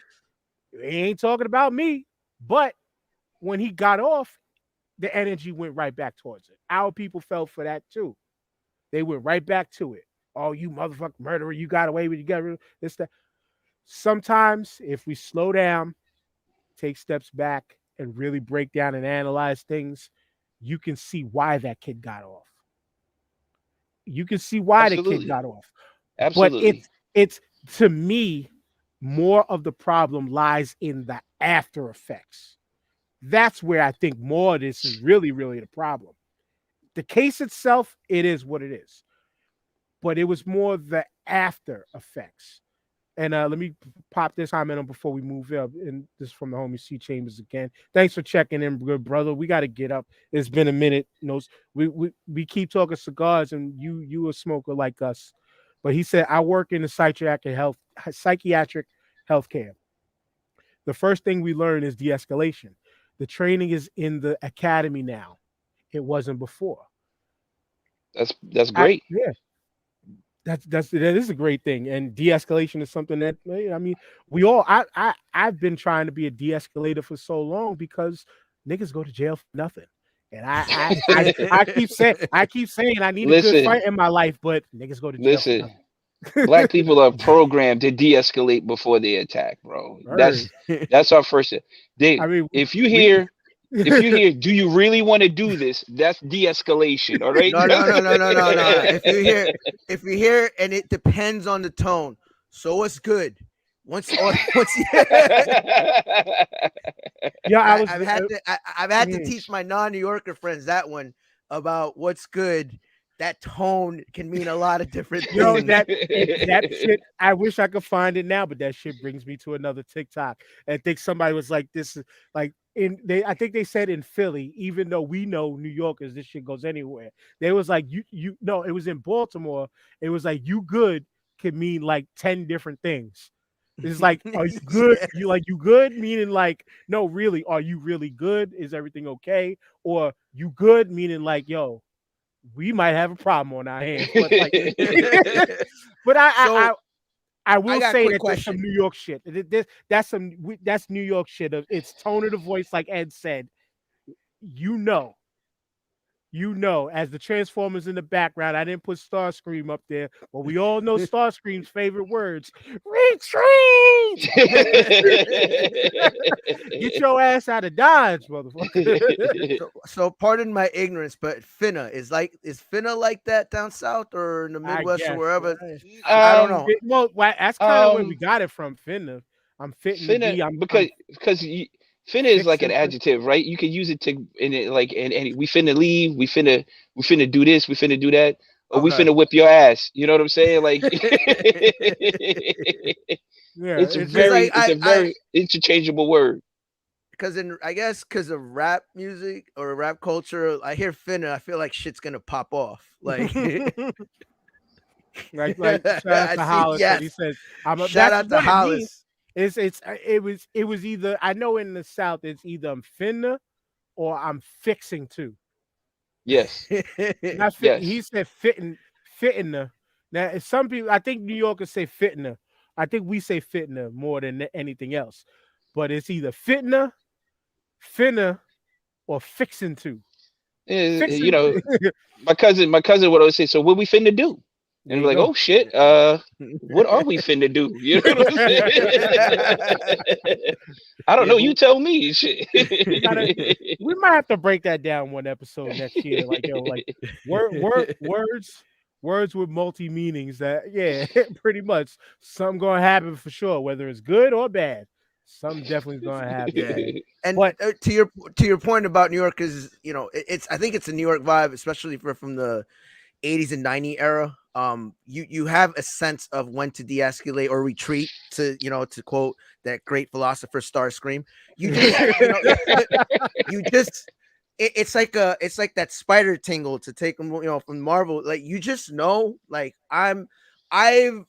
He ain't talking about me. But when he got off, the energy went right back towards it. Our people fell for that too. They went right back to it. Oh, you motherfucking murderer! You got away with it. You got this, that. Sometimes, if we slow down, take steps back, and really break down and analyze things, you can see why that kid got off. You can see why the kid got off. Absolutely. But it's to me, more of the problem lies in the after effects. That's where I think more of this is really, really the problem. The case itself, it is what it is. But it was more the after effects. And let me pop this comment on before we move up. And this is from the homie C Chambers again. Thanks for checking in, good brother. We got to get up. It's been a minute. We keep talking cigars, and you a smoker like us. But he said, I work in the psychiatric healthcare. The first thing we learn is de-escalation. The training is in the academy now. It wasn't before. That's great. Yeah. That is a great thing, and de-escalation is something that, I mean, I've been trying to be a de-escalator for so long because niggas go to jail for nothing, and I keep saying I need a good fight in my life, but niggas go to jail for nothing. Black people are programmed to de-escalate before they attack, bro. That's our first. Dave, if you hear, do you really want to do this? That's de-escalation, all right? No. If you hear, and it depends on the tone. So it's good. Once yeah, I've had to teach my non-New Yorker friends that one about what's good. That tone can mean a lot of different things. Yo, that shit, I wish I could find it now, but that shit brings me to another TikTok. I think somebody was like, this is like I think they said in Philly, even though we know New Yorkers, this shit goes anywhere. They was like, it was in Baltimore. It was like, you good could mean like 10 different things. It's like, are you good? You good? Meaning like, no, really, are you really good? Is everything okay? Or you good? Meaning like, yo, we might have a problem on our hands. But like, but So I I will got a say quick that there's some question. New York shit. That's New York shit. It's tone of the voice, like Ed said. You know, as the Transformers in the background, I didn't put Starscream up there, but we all know Starscream's favorite words: retreat. Get your ass out of Dodge, motherfucker. So pardon my ignorance, but is Finna like that down south or in the I Midwest or guess. wherever? I don't um, know. Well, that's kind of where we um, got it from, Finna. I'm fitting to finna be. because I'm finna is like an fixing to. adjective, right? You can use it to in it like and we finna leave, we finna do this, we finna do that, or we Okay. finna whip your ass. You know what I'm saying? Like Yeah, it's Because just it's a very interchangeable word. because I guess because of rap music or rap culture, I hear Finna, I feel like shit's gonna pop off. Like like shout out I to see. Hollis that he Yes, says I'm a, shout that's out to what it means. Hollis. It was either, I know in the South it's either I'm finna or I'm fixing to. Yes, Not fit. yes. He said fitting. Now some people, I think New Yorkers say fitna. I think we say fitna more than anything else. But it's either fitna, finna, or fixing to. You Fixing. know, my cousin would always say, "So what we finna do?" There And you we're like, go. "Oh shit, what are we finna do?" You know what I'm saying? I don't Yeah, know. but You tell me. Shit. we gotta. We might have to break that down one episode next year. Like yo, like words with multi meanings. That yeah, pretty much something gonna happen for sure, whether it's good or bad. Something definitely is gonna happen, yeah. man. And But to your point about New York is, it's I think it's a New York vibe, especially from the 80s and 90s era. You have a sense of when to de-escalate or retreat, to quote that great philosopher Starscream. You just you just it's like that spider tingle to take them, from Marvel. Like you just know, like I've I've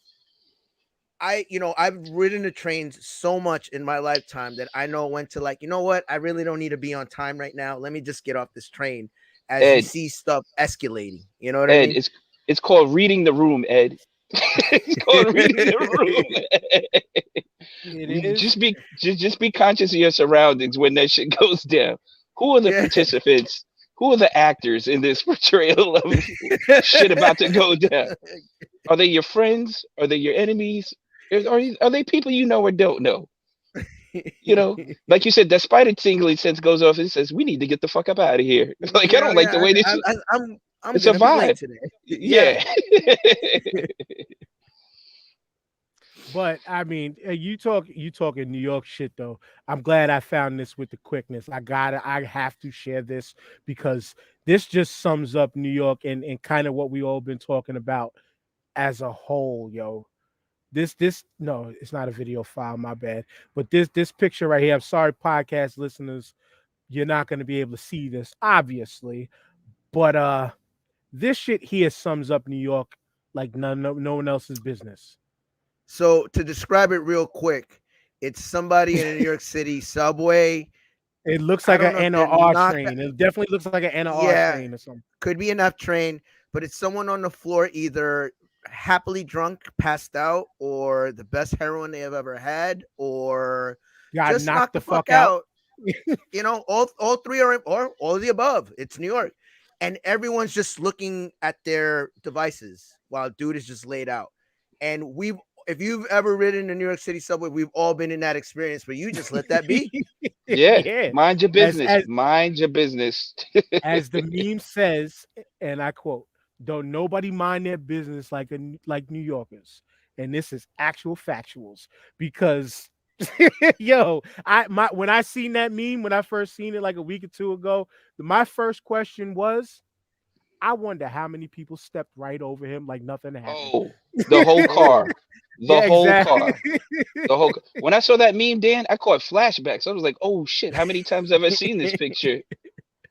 ridden the trains so much in my lifetime that I know when to, like, you know what, I really don't need to be on time right now. Let me just get off this train as you Ed, see stuff escalating. You know what I Ed, mean? it's called reading the room, Ed. It's called reading the room. it is. Just be conscious of your surroundings when that shit goes down. Who are the Yeah. participants? Who are the actors in this portrayal of shit about to go down? Are they your friends? Are they your enemies? Are they people you know or don't know? You know, like you said, that spider tingling sense goes off and says, "We need to get the fuck up out of here." Like I don't like the Yeah, way this. I'm It's a gonna be late vibe. today. Yeah. Yeah. But I mean, you talking New York shit though. I'm glad I found this with the quickness. I have to share this because this just sums up New York and kind of what we all been talking about as a whole, yo. This no, it's not a video file, my bad. But this picture right here, I'm sorry, podcast listeners, you're not gonna be able to see this, obviously. But this shit here sums up New York like no one else's business. So to describe it real quick, it's somebody in a New York City subway. It looks I like don't an know if they're NR not. train. It definitely looks like an NR Yeah, train or something. could be an F train, but it's someone on the floor either happily drunk, passed out, or the best heroin they have ever had, or Got just knocked knocked the the fuck fuck out. out. All three are, or all of the above. It's New York, and everyone's just looking at their devices while dude is just laid out. And if you've ever ridden the New York City subway, we've all been in that experience, but you just let that be. Yeah. Yeah. Mind your As business. as Mind your business. as the meme says, and I quote, "Don't nobody mind their business like New Yorkers." And this is actual factuals because yo, when I seen that meme, when I first seen it like a week or two ago, my first question was, I wonder how many people stepped right over him like nothing happened. Oh, the whole Oh, car. The Yeah, whole exactly. car. When I saw that meme, Dan, I caught flashbacks. I was like, oh shit, how many times have I seen this picture?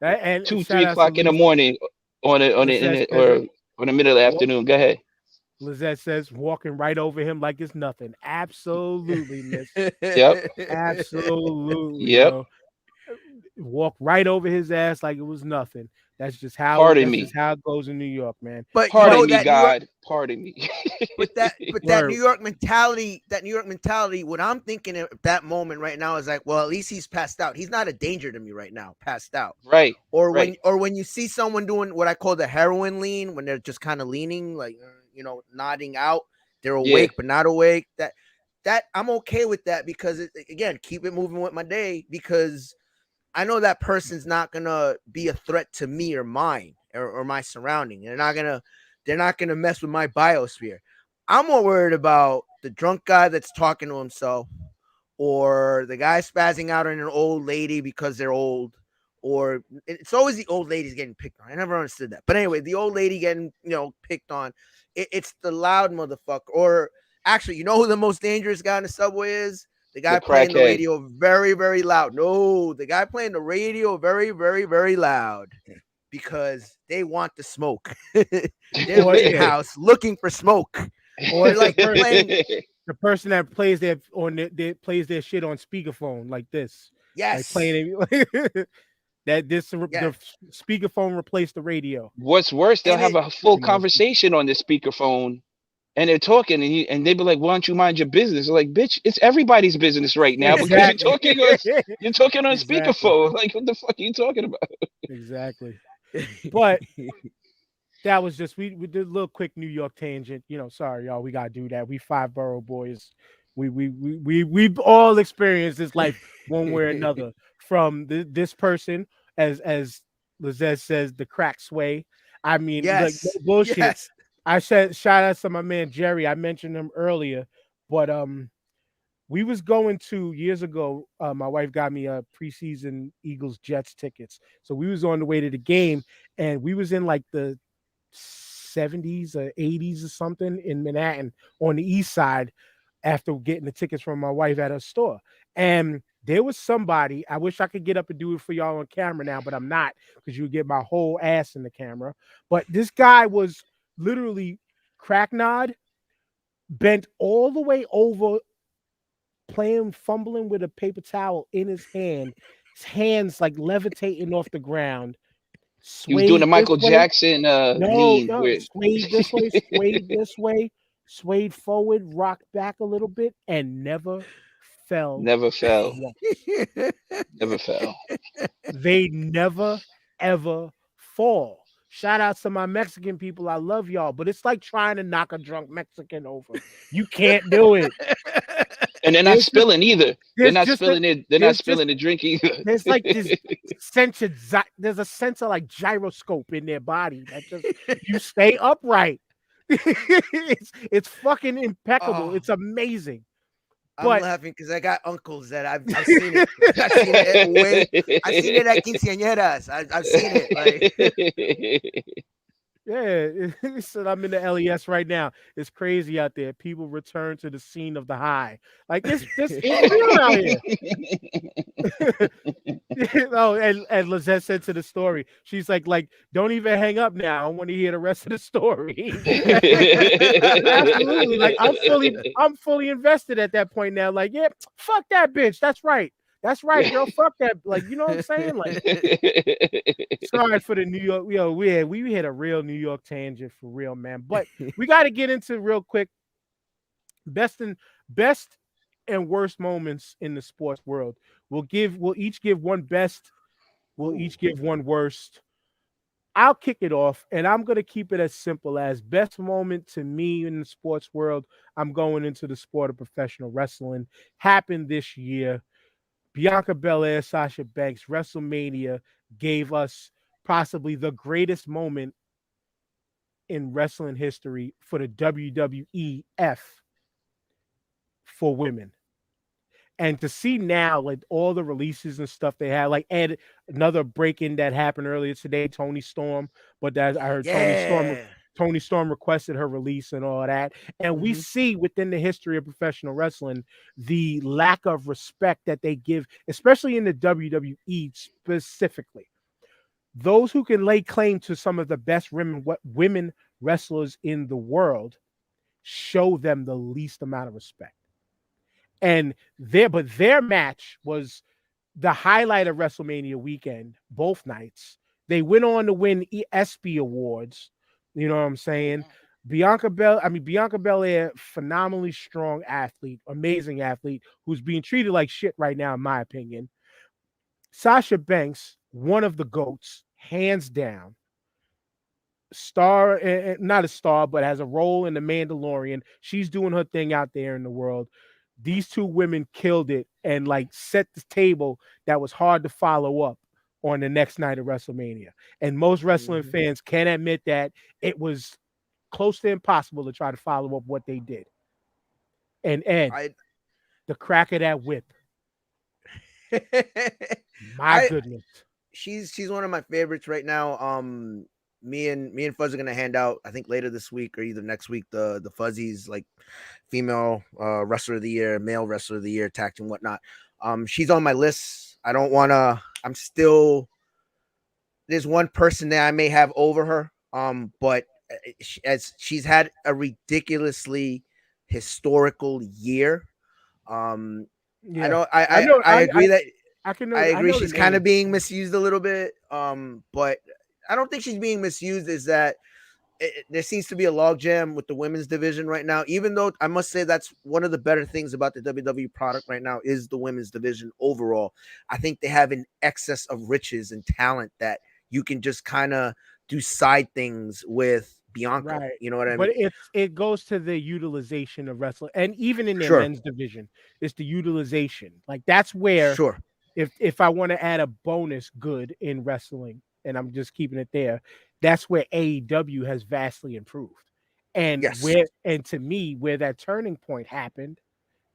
And Two, shout three out to o'clock in the morning Lizette says, or on the middle of the walk, afternoon. Go ahead. Lizette says, walking right over him like it's nothing. Absolutely, miss. Yep. Absolutely, Yep. yo. Walk right over his ass like it was nothing. That's just how Pardon me. just how it goes in New York, man. But you Pardon know me, that New York, God. Pardon me. that Word. New York mentality, what I'm thinking at that moment right now is like, well, at least he's passed out. He's not a danger to me right now, passed out. Right. Or right. when you see someone doing what I call the heroin lean, when they're just kind of leaning, like nodding out, they're awake but not awake. That I'm okay with that because again, keep it moving with my day, because I know that person's not gonna be a threat to me or mine or my surrounding. They're not gonna mess with my biosphere. I'm more worried about the drunk guy that's talking to himself, or the guy spazzing out on an old lady because they're old, or it's always the old ladies getting picked on. I never understood that. But anyway, the old lady getting picked on. It's the loud motherfucker. Or actually, you know who the most dangerous guy in the subway is? The guy playing the radio very, very loud. No, the guy playing the radio very, very, very loud because they want the smoke. They're in house looking for smoke. Or like playing the person that plays their shit on speakerphone like this. Yes. Like playing it the speakerphone replaced the radio. What's worse, they'll have a full conversation on the speakerphone. And they're talking, and they be like, "Why don't you mind your business?" They're like, "Bitch, it's everybody's business right now because you're talking on speakerphone. Like, what the fuck are you talking about?" Exactly. But that was just we did a little quick New York tangent. Sorry, y'all, we gotta do that. We 5 borough boys. We've all experienced this life one way or another. From this person, as Lizette says, the crack sway. I mean, like, no bullshit. Yes. I said shout out to my man Jerry. I mentioned him earlier, but we was going to years ago. My wife got me a preseason Eagles Jets tickets, so we was on the way to the game, and we was in like the 70s or 80s or something in Manhattan on the east side after getting the tickets from my wife at her store. And there was somebody, I wish I could get up and do it for y'all on camera now, but I'm not, because you would get my whole ass in the camera. But this guy was literally cracknod, bent all the way over, fumbling with a paper towel in his hand, his hands like levitating off the ground. He was doing a Michael Jackson lean. Swayed this way, swayed this way, swayed forward, rocked back a little bit, and never fell. Never fell. Never fell. They never, ever fall. Shout out to my Mexican people. I love y'all, but it's like trying to knock a drunk Mexican over. You can't do it. And they're not spilling either. They're not spilling it. They're not spilling the drink either. There's like this sense of there's a sense of like gyroscope in their body that just you stay upright. it's fucking impeccable. It's amazing. I'm laughing because I got uncles that I've seen it. I've seen it at quinceañeras. I've seen it. Like. Yeah, so I'm in the LES right now. It's crazy out there. People return to the scene of the high. Like it's real out here. Oh, and Lizette said to the story, she's like, don't even hang up now. I want to hear the rest of the story. Absolutely. Like I'm fully invested at that point now. Like, yeah, fuck that bitch. That's right. That's right, girl. Fuck that. Like, you know what I'm saying? Like, sorry for the New York. We had a real New York tangent for real, man. But we got to get into real quick best and worst moments in the sports world. We'll each give one best. We'll each give one worst. I'll kick it off, and I'm gonna keep it as simple as best moment to me in the sports world. I'm going into the sport of professional wrestling. Happened this year. Bianca Belair, Sasha Banks, WrestleMania gave us possibly the greatest moment in wrestling history for the WWEF for women. And to see now, like all the releases and stuff they had, like and another break-in that happened earlier today, Toni Storm. But that I heard Toni Storm requested her release and all that. And we see within the history of professional wrestling the lack of respect that they give, especially in the WWE specifically. Those who can lay claim to some of the best women wrestlers in the world show them the least amount of respect. And their match was the highlight of WrestleMania weekend, both nights. They went on to win ESPY awards. You know what I'm saying? Bianca Belair, phenomenally strong athlete, amazing athlete, who's being treated like shit right now, in my opinion. Sasha Banks, one of the GOATs, hands down. Star, not a star, but has a role in The Mandalorian. She's doing her thing out there in the world. These two women killed it and like set the table that was hard to follow up on the next night of WrestleMania. And most wrestling fans can admit that it was close to impossible to try to follow up what they did. And Ed, the crack of that whip. My goodness. She's one of my favorites right now. Me and Fuzz are gonna hand out, I think later this week or either next week, the Fuzzies like female wrestler of the year, male wrestler of the year, tag team, whatnot. She's on my list. I don't wanna. I'm still. There's one person that I may have over her. But as she's had a ridiculously historical year. Yeah. I agree that I agree she's kind of being misused a little bit. But I don't think she's being misused. Is that there seems to be a logjam with the women's division right now, even though I must say that's one of the better things about the WWE product right now is the women's division overall. I think they have an excess of riches and talent that you can just kind of do side things with Bianca. Right. You know what I mean? But it goes to the utilization of wrestling, and even in their men's division, it's the utilization. Like that's where if I want to add a bonus good in wrestling, and I'm just keeping it there, that's where AEW has vastly improved. And to me, where that turning point happened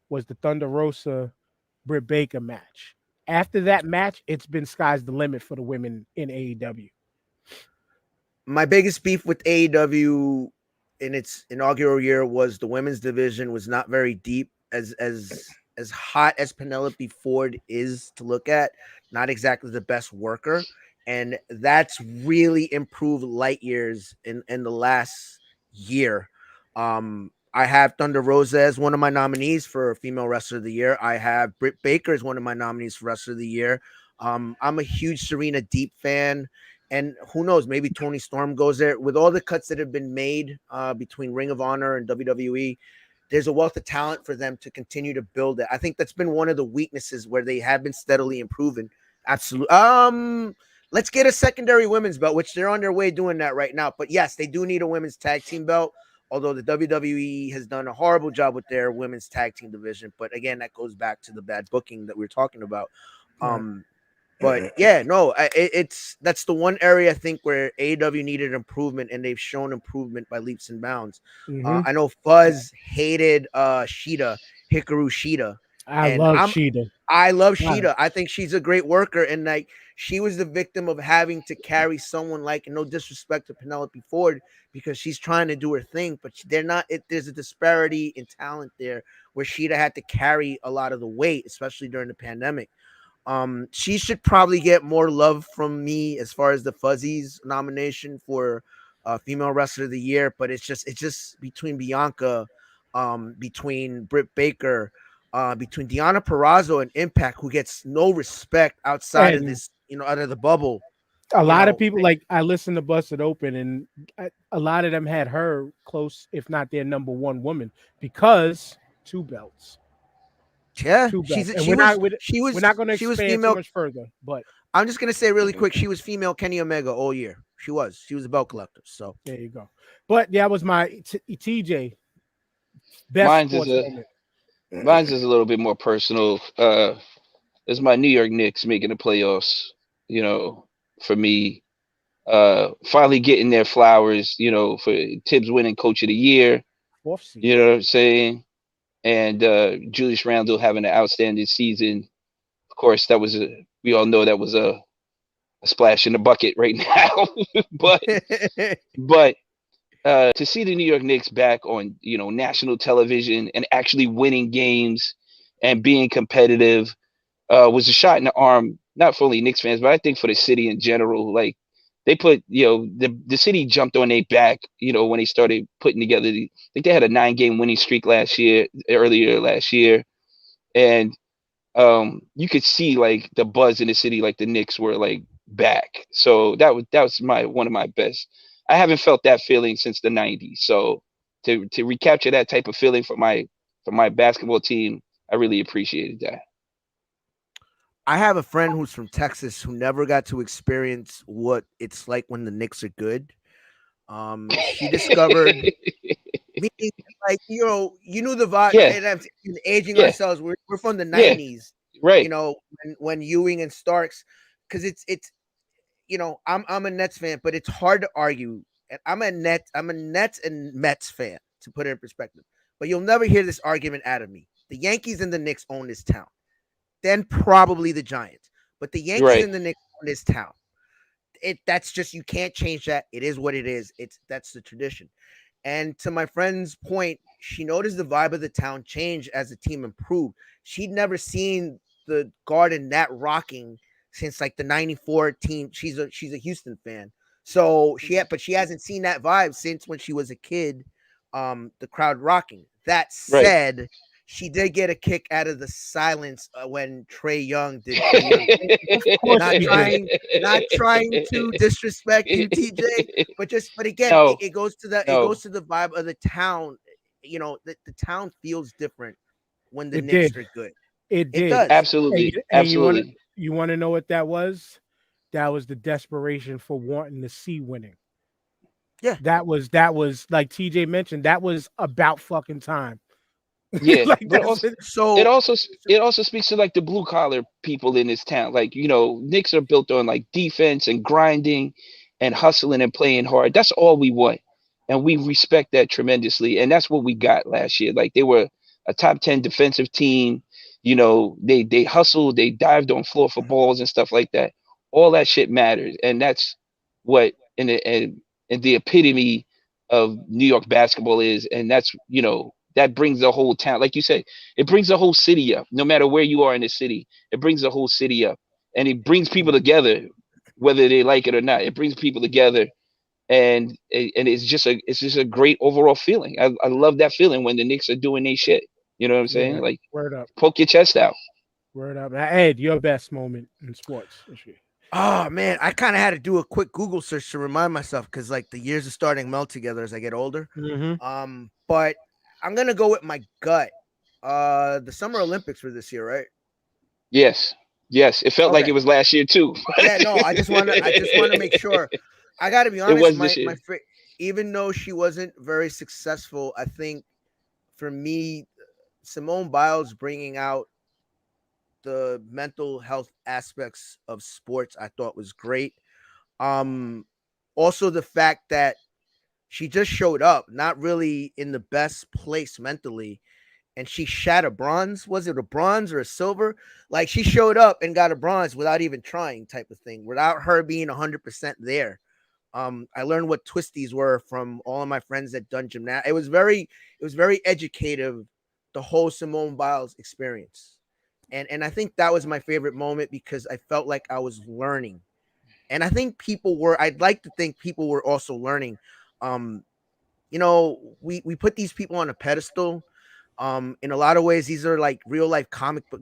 was the Thunder Rosa Britt Baker match. After that match, it's been sky's the limit for the women in AEW. My biggest beef with AEW in its inaugural year was the women's division was not very deep. As hot as Penelope Ford is to look at, not exactly the best worker. And that's really improved light years in the last year. I have Thunder Rosa as one of my nominees for Female Wrestler of the Year. I have Britt Baker as one of my nominees for Wrestler of the Year. I'm a huge Serena Deep fan. And who knows, maybe Toni Storm goes there. With all the cuts that have been made between Ring of Honor and WWE, there's a wealth of talent for them to continue to build it. I think that's been one of the weaknesses where they have been steadily improving. Absolutely. Let's get a secondary women's belt, which they're on their way doing that right now. But yes, they do need a women's tag team belt, although the WWE has done a horrible job with their women's tag team division. But again, that goes back to the bad booking that we're talking about. But yeah, no, that's the one area I think where AEW needed improvement, and they've shown improvement by leaps and bounds. I know Fuzz hated Hikaru Shida. I love Shida. I think she's a great worker, and like she was the victim of having to carry someone like, no disrespect to Penelope Ford, because she's trying to do her thing, but they're not. There's a disparity in talent there where Shida had to carry a lot of the weight, especially during the pandemic. She should probably get more love from me as far as the Fuzzies nomination for Female Wrestler of the Year, but it's just between Bianca, between Britt Baker, between Deonna Purrazzo and Impact, who gets no respect outside of this, out of the bubble. A lot of people, like I listened to Busted Open, and a lot of them had her close, if not their number one woman, because 2 belts. Yeah, we're not going to expand female, too much further, but I'm just going to say really quick, she was female Kenny Omega all year. She was a belt collector. So there you go. But that was my TJ. Mine's is a little bit more personal. It's my New York Knicks making the playoffs. For me, finally getting their flowers. For Tibbs winning Coach of the Year. You know what I'm saying? And Julius Randle having an outstanding season. Of course, we all know that was a splash in the bucket right now. but to see the New York Knicks back on national television and actually winning games and being competitive was a shot in the arm, not for only Knicks fans, but I think for the city in general. Like they put, the city jumped on their back, when they started putting together. I think they had a 9-game winning streak earlier last year. And you could see like the buzz in the city, like the Knicks were like back. So that was my one of my best. I haven't felt that feeling since the '90s. So to recapture that type of feeling for my basketball team, I really appreciated that. I have a friend who's from Texas who never got to experience what it's like when the Knicks are good. She discovered meaning like you knew the vibe, Yeah, and I'm aging yeah, ourselves. We're from the yeah, '90s, right, when Ewing and Starks, because it's I'm a Nets fan, but it's hard to argue. And I'm a Nets and Mets fan, to put it in perspective. But you'll never hear this argument out of me. The Yankees and the Knicks own this town. Then probably the Giants. But the Yankees right, and the Knicks own this town. That's just, you can't change that. It is what it is. That's the tradition. And to my friend's point, she noticed the vibe of the town change as the team improved. She'd never seen the Garden that rocking since like the '94 team. She's a Houston fan. So but she hasn't seen that vibe since when she was a kid. The crowd rocking. That right. said, she did get a kick out of the silence when Trey Young did Trey Young. Of course Not we did. trying to disrespect you, TJ, but again, No, it goes to no. the vibe of the town. The town feels different when the It Knicks did. are good. It It did. does. Absolutely, And absolutely. you want to know what that was? That was the desperation for wanting to see winning. Yeah. That was like TJ mentioned. That was about fucking time. Yeah, Like but that's also it. it So also it also speaks to like the blue collar people in this town. Like, Knicks are built on like defense and grinding and hustling and playing hard. That's all we want. And we respect that tremendously. And that's what we got last year. Like they were a top 10 defensive team. They hustled, they dived on floor for balls and stuff like that. All that shit matters. And that's what in the epitome of New York basketball is. And that brings the whole town, like you said, it brings the whole city up. No matter where you are in the city, it brings the whole city up, and it brings people together, whether they like it or not. It brings people together, and it's just a great overall feeling. I love that feeling when the Knicks are doing their shit. You know what I'm saying? Yeah. Like Word up. poke your chest out. Word up. Now, Ed, your best moment in sports this year. oh man, I kind of had to do a quick Google search to remind myself, because like the years are starting to melt together as I get older. Mm-hmm. But I'm gonna go with my gut. The Summer Olympics were this year, right? Yes, yes. It felt like Okay. it was last year too. Yeah, no, I just want to make sure. I got to be It honest, was this year. even though she wasn't very successful, I think for me, Simone Biles bringing out the mental health aspects of sports, I thought was great. Um, Also the fact that she just showed up, not really in the best place mentally, and she shat a bronze. Was it a bronze or a silver? Like she showed up and got a bronze without even trying, type of thing, without her being 100% there. I learned what twisties were from all of my friends that done gymnastics. It was very educative, the whole Simone Biles experience. And I think that was my favorite moment because I felt like I was learning. And I think I'd like to think people were also learning. Um, we put these people on a pedestal. In a lot of ways, these are like real life comic book,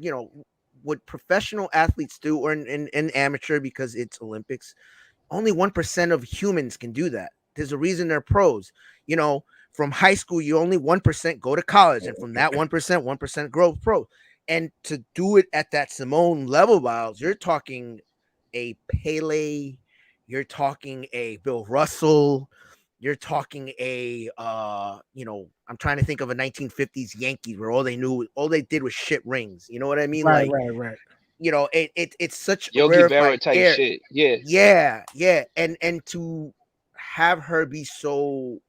what professional athletes do, or in amateur, because it's Olympics. Only 1% of humans can do that. There's a reason they're pros. From high school, you only 1% go to college, and from that 1% grow pro. And to do it at that Simone level, Biles, you're talking a Pele, you're talking a Bill Russell, you're talking I'm trying to think of a 1950s Yankees where all they did was shit rings. You know what I mean? Right, Like, right. it's such a Yogi rarefied Berra type air. shit. Yeah. Yeah, yeah. And to have her be so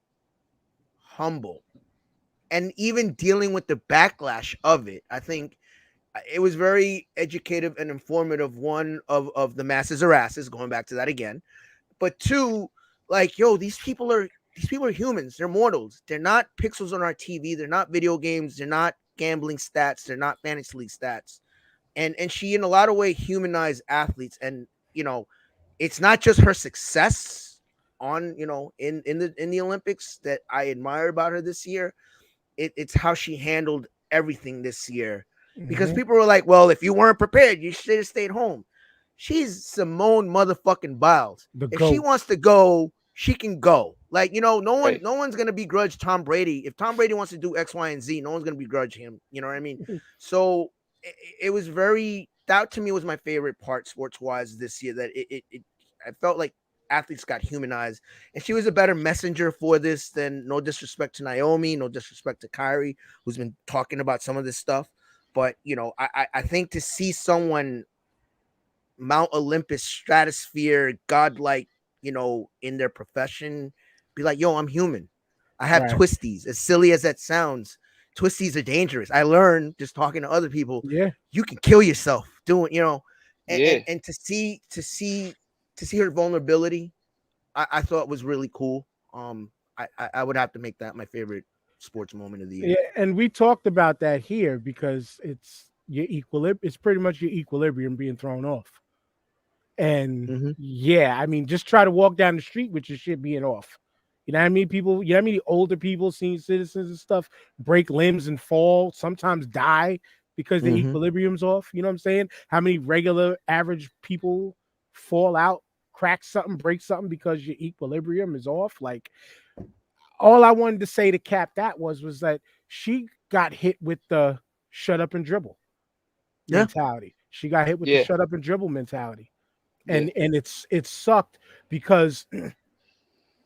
humble and even dealing with the backlash of it, I think it was very educative and informative. One, of the masses are asses, going back to that again. But two, like, yo, these people are humans. They're mortals. They're not pixels on our TV. They're not video games. They're not gambling stats. They're not fantasy league stats. And she, in a lot of ways, humanized athletes. And it's not just her success on in the Olympics that I admire about her this year. It's how she handled everything this year. because Mhm. people were like, well, if you weren't prepared, you should have stayed home. She's Simone motherfucking Biles. The If she GOAT. wants to go, she can go. Like, no Right. one's gonna begrudge Tom Brady. If Tom Brady wants to do X, Y, and Z, no one's gonna begrudge him. You know what I mean? So it was that to me was my favorite part sports wise this year. That I felt like athletes got humanized, and she was a better messenger for this than, no disrespect to Naomi, no disrespect to Kyrie, who's been talking about some of this stuff. But I think to see someone Mount Olympus, stratosphere, godlike, in their profession, be like, yo, I'm human. I have Right. twisties. As silly as that sounds, twisties are dangerous. I learned just talking to other people, Yeah. you can kill yourself doing, and Yeah. and to see her vulnerability, I thought was really cool. I would have to make that my favorite sports moment of the year. Yeah, and we talked about that here because it's your equilibrium. It's pretty much your equilibrium being thrown off. And Mm-hmm. yeah, I mean, just try to walk down the street with your shit being off. You know what I mean? People, you know how many older people, senior citizens and stuff, break limbs and fall, sometimes die because the Mm-hmm. equilibrium's off. You know what I'm saying? How many regular average people fall out, crack something, break something because your equilibrium is off? Like, all I wanted to say to cap that was that she got hit with the shut up and dribble Yeah. mentality. She got hit with the Yeah. shut up and dribble mentality. Yeah. And it sucked because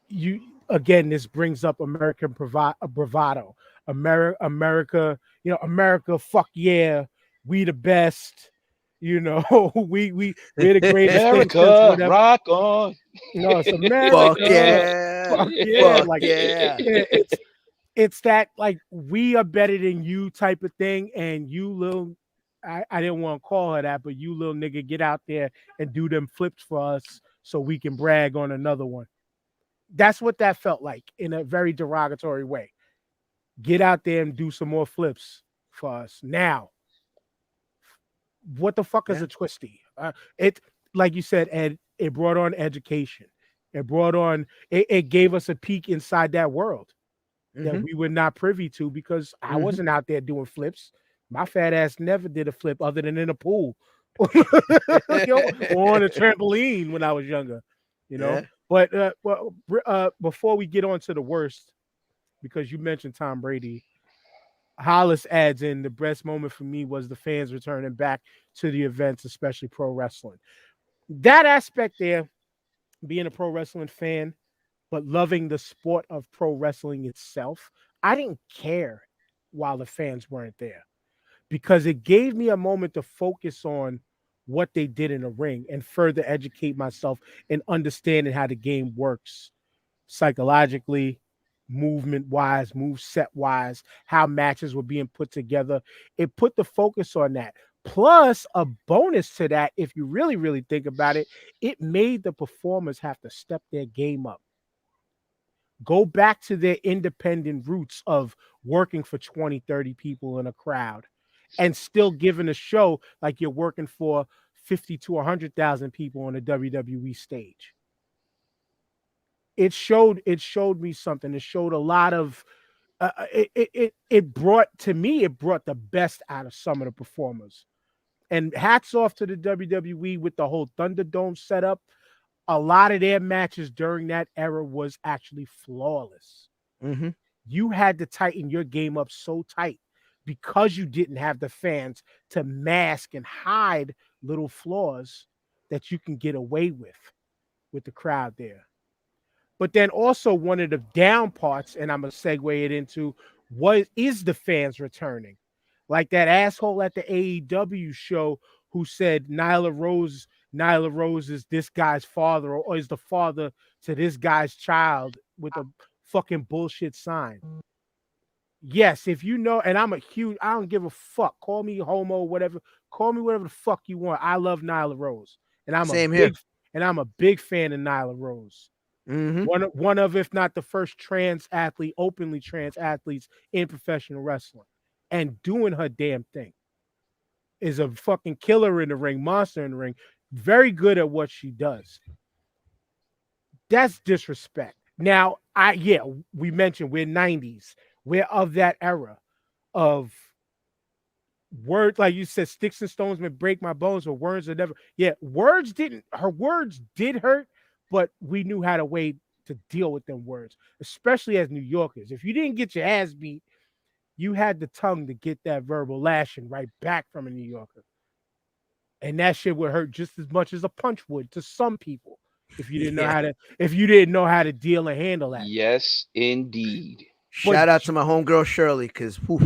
you again, this brings up American bravado. America, America, fuck yeah, we the best. We're the greatest thing since America, whatever. rock on. No, it's Fuck America. yeah. Fuck yeah. Fuck Like yeah. it's that like we are better than you type of thing, and you little I didn't want to call her that, but you little nigga get out there and do them flips for us so we can brag on another one. That's what that felt like in a very derogatory way. Get out there and do some more flips for us. Now, what the fuck is Yeah. a twisty? It like you said, Ed, it brought on education. It gave us a peek inside that world that Mm-hmm. we were not privy to because I Mm-hmm. wasn't out there doing flips. My fat ass never did a flip other than in a pool, or on a trampoline when I was younger. You know, Yeah. but before we get on to the worst, because you mentioned Tom Brady, Hollis adds in the best moment for me was the fans returning back to the events, especially pro wrestling. That aspect there, being a pro wrestling fan, but loving the sport of pro wrestling itself, I didn't care while the fans weren't there because it gave me a moment to focus on what they did in the ring and further educate myself in understanding how the game works psychologically, movement wise, move set wise, how matches were being put together. It put the focus on that. Plus, a bonus to that, if you really, really think about it, it made the performers have to step their game up, go back to their independent roots of working for 20, 30 people in a crowd and still giving a show like you're working for 50 to 100,000 people on a WWE stage. It showed me something. It showed a lot of it brought to me, it brought the best out of some of the performers. And hats off to the WWE with the whole Thunderdome setup. A lot of their matches during that era was actually flawless. Mm-hmm. You had to tighten your game up so tight because you didn't have the fans to mask and hide little flaws that you can get away with the crowd there. But then also one of the down parts, and I'm gonna segue it into what is the fans returning? Like that asshole at the AEW show who said Nyla Rose is this guy's father or is the father to this guy's child with a fucking bullshit sign. Yes, if you know, and I don't give a fuck. Call me homo, whatever. Call me whatever the fuck you want. I love Nyla Rose, and Same here. I'm a big fan of Nyla Rose. Mm-hmm. One of, if not the first openly trans athletes in professional wrestling, and doing her damn thing. Is a fucking killer in the ring, monster in the ring, very good at what she does. That's disrespect. Now, we mentioned we're 90s. We're of that era of Words, like you said, sticks and stones may break my bones, but words are never. Yeah, words didn't. Her words did hurt, but we knew how to way to deal with them words, especially as New Yorkers. If you didn't get your ass beat, you had the tongue to get that verbal lashing right back from a New Yorker, and that shit would hurt just as much as a punch would to some people if you didn't know how to. If you didn't know how to deal and handle that. Yes, indeed. Shout out to my homegirl Shirley, because Was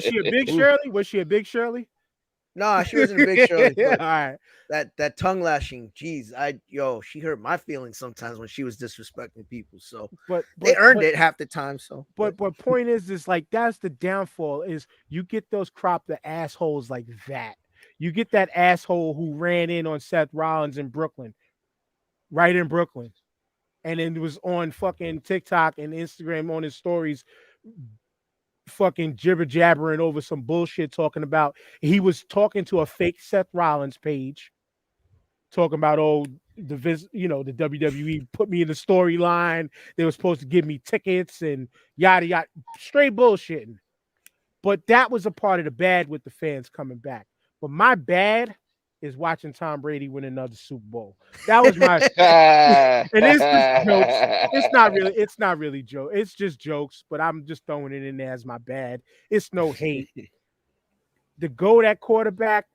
she a big Shirley? Was she a big Shirley? No, she wasn't a big Shirley. All But right. that tongue lashing, geez, she hurt my feelings sometimes when she was disrespecting people. So But they earned it half the time. So But point is like that's the downfall is you get those crop the assholes like that. You get that asshole who ran in on Seth Rollins in Brooklyn, right in Brooklyn, and then was on fucking TikTok and Instagram on his stories, fucking jibber jabbering over some bullshit, talking about he was talking to a fake Seth Rollins page, talking about the WWE put me in the storyline. They were supposed to give me tickets and yada yada, straight bullshitting. But that was a part of the bad with the fans coming back. But my bad is watching Tom Brady win another Super Bowl. That was my and it's just jokes. It's not really joke. It's just jokes, but I'm just throwing it in there as my bad. It's no hate. The GOAT at quarterback,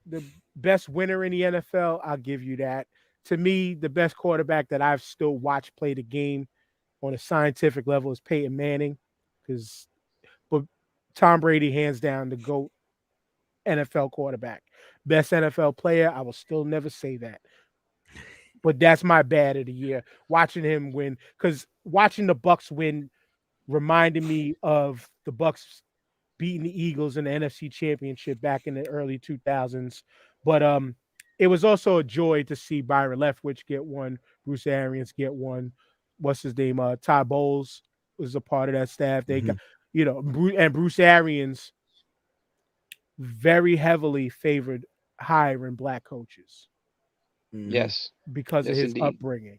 the best winner in the NFL, I'll give you that. To me, the best quarterback that I've still watched play the game on a scientific level is Peyton Manning. But Tom Brady, hands down, the GOAT NFL quarterback. Best NFL player, I will still never say that. But that's my bad of the year. Watching him win, because watching the Bucs win reminded me of the Bucs beating the Eagles in the NFC Championship back in the early 2000s. But it was also a joy to see Byron Leftwich get one, Bruce Arians get one. What's his name? Todd Bowles was a part of that staff. They got, and Bruce Arians very heavily favored hiring black coaches. Yes, because of his indeed. upbringing.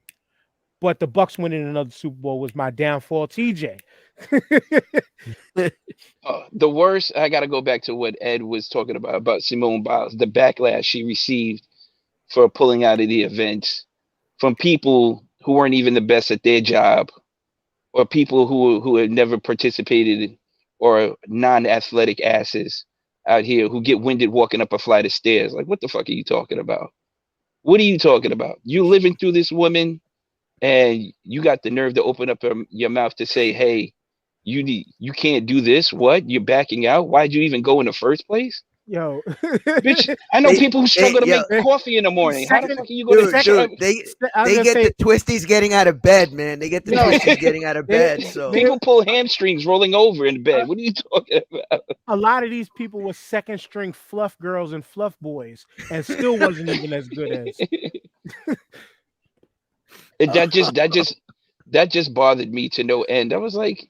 But the Bucs winning another Super Bowl was my downfall. TJ. The worst, I got to go back to what Ed was talking about Simone Biles, the backlash she received for pulling out of the event from people who weren't even the best at their job, or people who had never participated, or non-athletic asses out here who get winded walking up a flight of stairs. Like, what the fuck are you talking about? What are you talking about? You living through this woman, and you got the nerve to open up your mouth to say, hey, you can't do this. What? You're backing out? Why'd you even go in the first place? Yo, bitch, I know people who struggle to make coffee in the morning. How the fuck are you going to they get the twisties getting out of bed, man. They get the twisties getting out of bed. So people pull hamstrings rolling over in bed. What are you talking about? A lot of these people were second string fluff girls and fluff boys, and still wasn't even as good as. that just bothered me to no end. I was like,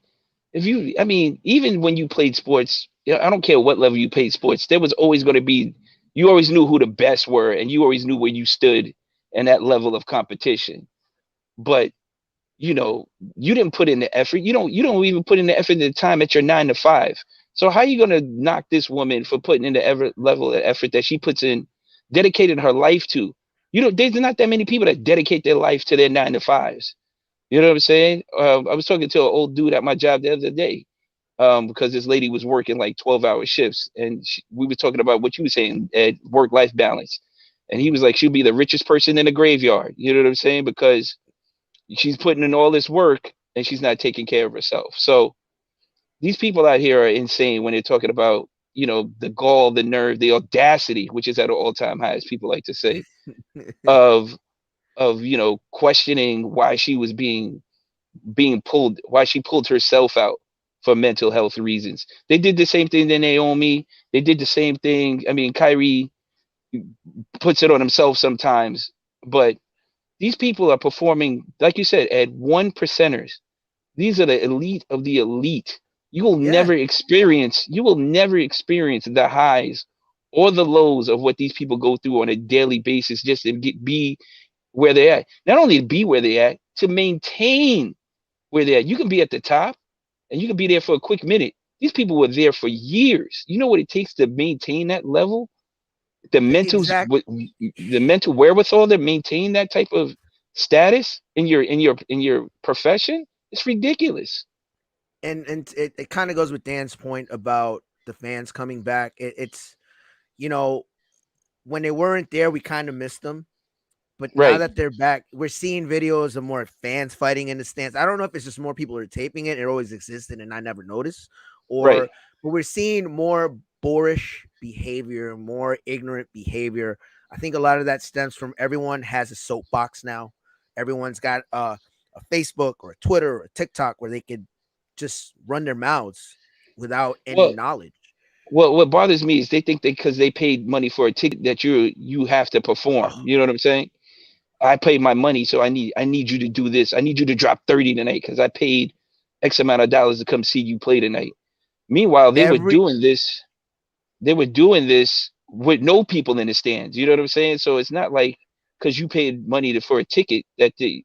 even when you played sports, I don't care what level you played sports, there was always going to be, you always knew who the best were, and you always knew where you stood in that level of competition. But you didn't put in the effort. You don't even put in the effort at the time at your 9 to 5. So how are you going to knock this woman for putting in the level of effort that she puts in, dedicated her life to? There's not that many people that dedicate their life to their 9 to 5s. You know what I'm saying? I was talking to an old dude at my job the other day, because this lady was working like 12-hour shifts, and we were talking about what you were saying, work-life balance. And he was like, she'll be the richest person in the graveyard. You know what I'm saying? Because she's putting in all this work and she's not taking care of herself. So these people out here are insane when they're talking about, the gall, the nerve, the audacity, which is at an all-time high, as people like to say, of questioning why she was being pulled, why she pulled herself out for mental health reasons. They did the same thing to Naomi. They did the same thing. I mean, Kyrie puts it on himself sometimes, but these people are performing, like you said, at 1%ers. These are the elite of the elite. You will never experience the highs or the lows of what these people go through on a daily basis just to be where they're at. Not only to be where they're at, to maintain where they're at. You can be at the top and you can be there for a quick minute. These people were there for years. You know what it takes to maintain that level? The Exactly. the mental wherewithal to maintain that type of status in your profession. It's ridiculous. And it kind of goes with Dan's point about the fans coming back. It's, you know, when they weren't there, we kind of missed them. But now Right, that they're back, we're seeing videos of more fans fighting in the stands. I don't know if it's just more people are taping it. It always existed and I never noticed. right. But we're seeing more boorish behavior, more ignorant behavior. I think a lot of that stems from everyone has a soapbox now. Everyone's got a Facebook or a Twitter or a TikTok where they could just run their mouths without any Well, knowledge. what bothers me is they think because they paid money for a ticket that you have to perform. Oh, You know what I'm saying? I paid my money, so I need you to do this. I need you to drop 30 tonight because I paid X amount of dollars to come see you play tonight. Meanwhile, every they were doing this with no people in the stands. You know what I'm saying? So it's not like because you paid money for a ticket that they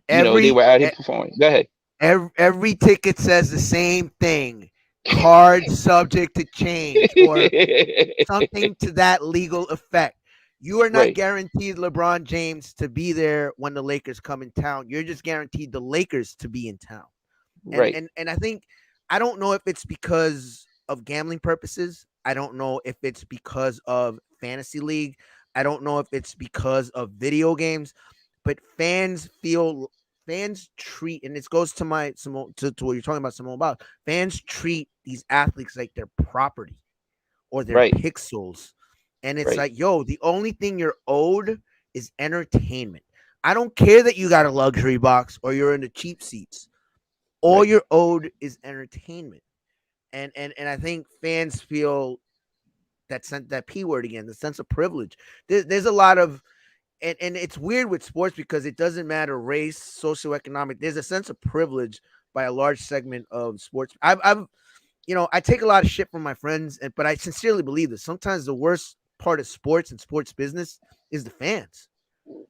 every were out here performing. Go ahead. every ticket says the same thing. Card subject to change or something to that legal effect. You are not Right, guaranteed LeBron James to be there when the Lakers come in town. You're just guaranteed the Lakers to be in town. And right, and and I think I don't know if it's because of gambling purposes. I don't know if it's because of fantasy league. I don't know if it's because of video games, but fans treat, and this goes to my to what you're talking about, Simone, about fans treat these athletes like their property or their right, pixels. And it's right, like, yo, the only thing you're owed is entertainment. I don't care that you got a luxury box or you're in the cheap seats. All right. you're owed is entertainment. And I think fans feel that P word again, the sense of privilege. There's a lot of and it's weird with sports because it doesn't matter race, socioeconomic. There's a sense of privilege by a large segment of sports. I've I take a lot of shit from my friends, but I sincerely believe this. Sometimes the worst part of sports and sports business is the fans.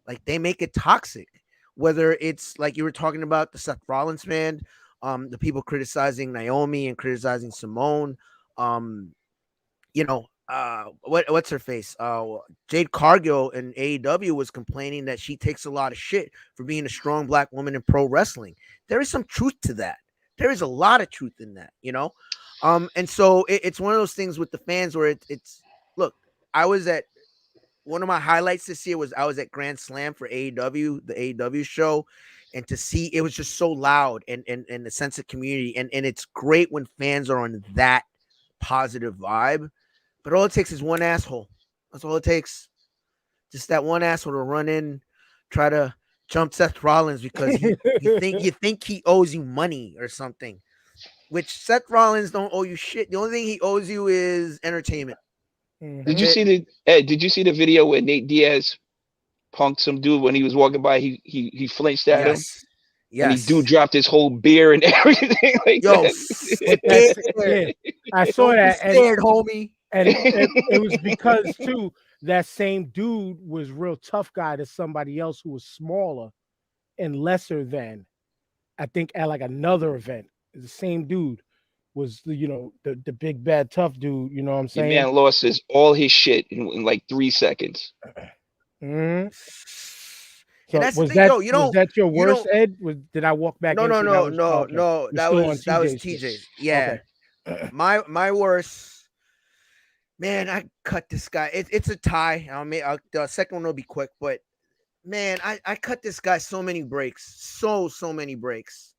Like they make it toxic. Whether it's like you were talking about the Seth Rollins fan, the people criticizing Naomi and criticizing Simone, um, what's her face? Jade Cargill in AEW was complaining that she takes a lot of shit for being a strong black woman in pro wrestling. There is some truth to that. There is a lot of truth in that. And so it's one of those things with the fans where it's look. I was at one of my highlights this year was I was at Grand Slam for AEW, the AEW show, and to see it was just so loud and the sense of community. And it's great when fans are on that positive vibe. But all it takes is one asshole. That's all it takes. Just that one asshole to run in, try to jump Seth Rollins because you think he owes you money or something. Which Seth Rollins don't owe you shit. The only thing he owes you is entertainment. Did That's Mhm. you it. see did you see the video where Nate Diaz punked some dude when he was walking by? He flinched at him, Yes. and he dude Yes. dropped his whole beer and everything like Yo, that. But that's scared. yeah, I saw Don't be that, and scared, homie. it was because too that same dude was real tough guy to somebody else who was smaller and lesser than. I think at like another event, the same dude was the big bad tough dude. You know what I'm Your saying? man lost all his shit in like 3 seconds. Mhm. And So that's the thing, yo. was that your You worst, don't. Ed? Did I walk back No, no, into that? no, Was oh, no, okay? no. We're That still on was TJ shit. TJ's. Yeah, Okay. my worst. Man, I cut this guy. It's a tie. The second one will be quick, but man, I cut this guy so many breaks, so many breaks.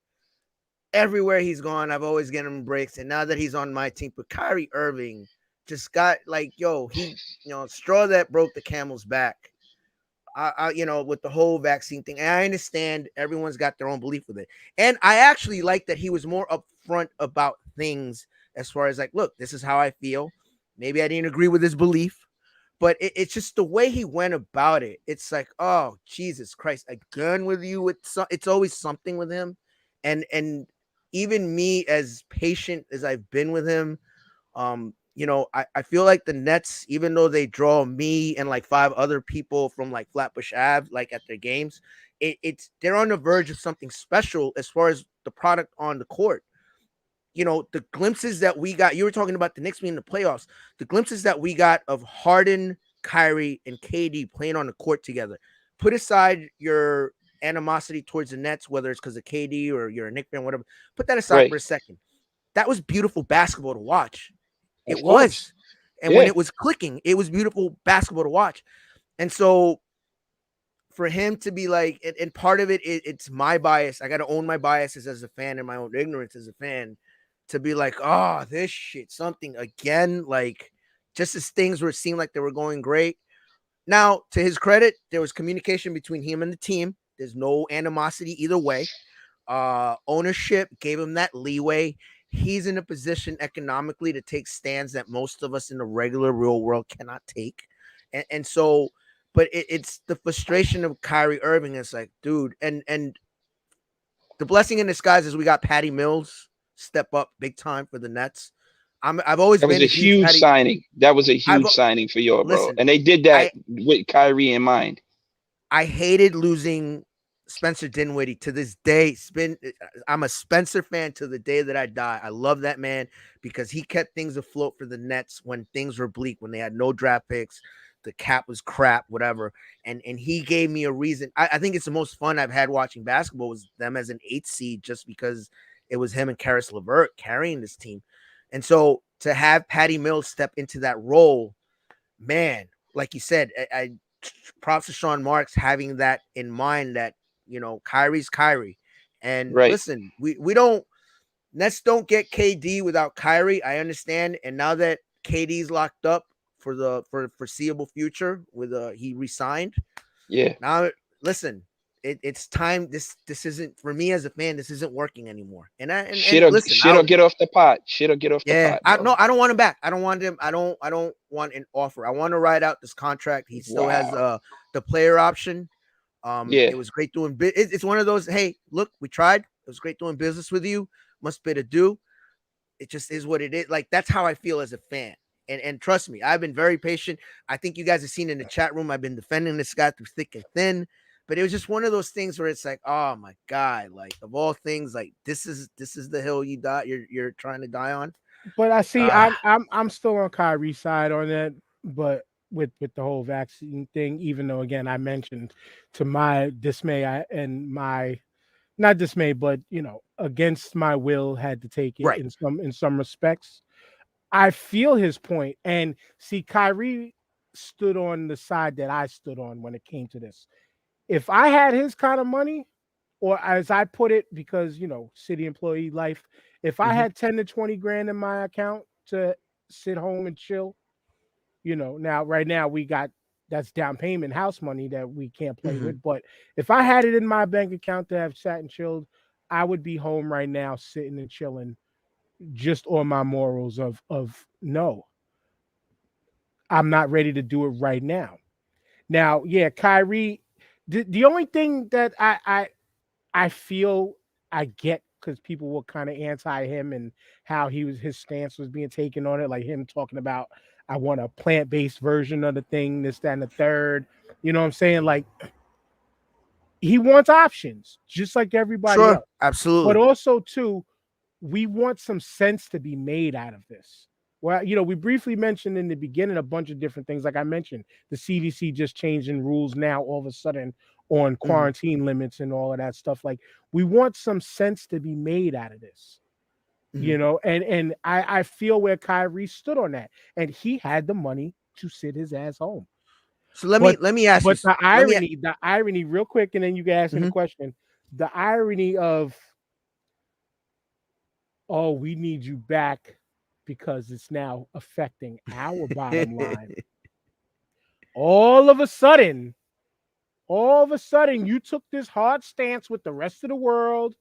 Everywhere he's gone, I've always given him breaks, and now that he's on my team, but Kyrie Irving just got like, yo, straw that broke the camel's back. With the whole vaccine thing, and I understand everyone's got their own belief with it, and I actually like that he was more upfront about things as far as like, look, this is how I feel. Maybe I didn't agree with his belief, but it's just the way he went about it. It's like, oh Jesus Christ, again with you. It's always something with him, and even me, as patient as I've been with him, I feel like the Nets, even though they draw me and like 5 other people from like Flatbush Ave, like at their games, they're on the verge of something special as far as the product on the court. the glimpses that we got, you were talking about the Knicks being in the playoffs, the glimpses that we got of Harden, Kyrie, and KD playing on the court together. Put aside your animosity towards the Nets, whether it's because of KD or you're a Knicks fan, whatever. Put that aside Right. for a second. That was beautiful basketball to watch. It Of course. was. And when Yeah. it was clicking, it was beautiful basketball to watch. And so for him to be like, and part of it's my bias. I got to own my biases as a fan and my own ignorance as a fan to be like, oh, this shit, something again, like just as things were seemed like they were going great. Now, to his credit, there was communication between him and the team. There's no animosity either way. Ownership gave him that leeway. He's in a position economically to take stands that most of us in the regular real world cannot take. And so, but it's the frustration of Kyrie Irving. It's like, dude, and the blessing in disguise is we got Patty Mills step up big time for the Nets. I've always That was been a a huge huge Patty. signing. That was a I've huge signing for y'all, bro. listen. And they did that with Kyrie in mind. I hated losing Spencer Dinwiddie to this day. I'm a Spencer fan to the day that I die. I love that man because he kept things afloat for the Nets when things were bleak, when they had no draft picks, the cap was crap, whatever. And he gave me a reason. I think it's the most fun I've had watching basketball was them as an 8th seed, just because it was him and Karis LeVert carrying this team. And so to have Patty Mills step into that role, man, like you said, I props to Sean Marks having that in mind that, Kyrie's Kyrie. And Right. listen, Nets don't get KD without Kyrie. I understand. And now that KD's locked up for the foreseeable future with he resigned. Yeah. Now listen, it's time. This isn't, for me as a fan, this isn't working anymore. And Shit'll get off the pot. Shit'll get off the pot. I don't want him back. I don't want him. I don't want an offer. I want to ride out this contract. He still has the player option. It was great doing it's one of those, hey, look, we tried. It was great doing business with you. Must be to do. It just is what it is. Like, that's how I feel as a fan. And trust me, I've been very patient. I think you guys have seen in the chat room, I've been defending this guy through thick and thin. But it was just one of those things where it's like, oh my God, like of all things, like this is the hill you're trying to die on. But I see, I'm still on Kyrie's side on that, but with the whole vaccine thing, even though again I mentioned to my dismay, not dismay, but against my will had to take it right. in some respects. I feel his point, and see, Kyrie stood on the side that I stood on when it came to this. If I had his kind of money, or as I put it, because city employee life, if I had 10 to 20 grand in my account to sit home and chill, now right now we got that's down payment house money that we can't play with. But if I had it in my bank account to have sat and chilled, I would be home right now sitting and chilling, just on my morals of no, I'm not ready to do it right now. Now, yeah, Kyrie. The only thing that I feel I get, because people were kind of anti him and how his stance was being taken on it, like him talking about, I want a plant-based version of the thing, this, that, and the third. You know what I'm saying? Like, he wants options, just like everybody else. Absolutely. But also, too, we want some sense to be made out of this. Well, we briefly mentioned in the beginning a bunch of different things. Like I mentioned, the CDC just changing rules now all of a sudden on quarantine limits and all of that stuff. Like, we want some sense to be made out of this, and I feel where Kyrie stood on that, and he had the money to sit his ass home. So let me ask you. But the irony, real quick, and then you can ask me the question. The irony of, oh, we need you back because it's now affecting our bottom line. All of a sudden, you took this hard stance with the rest of the world.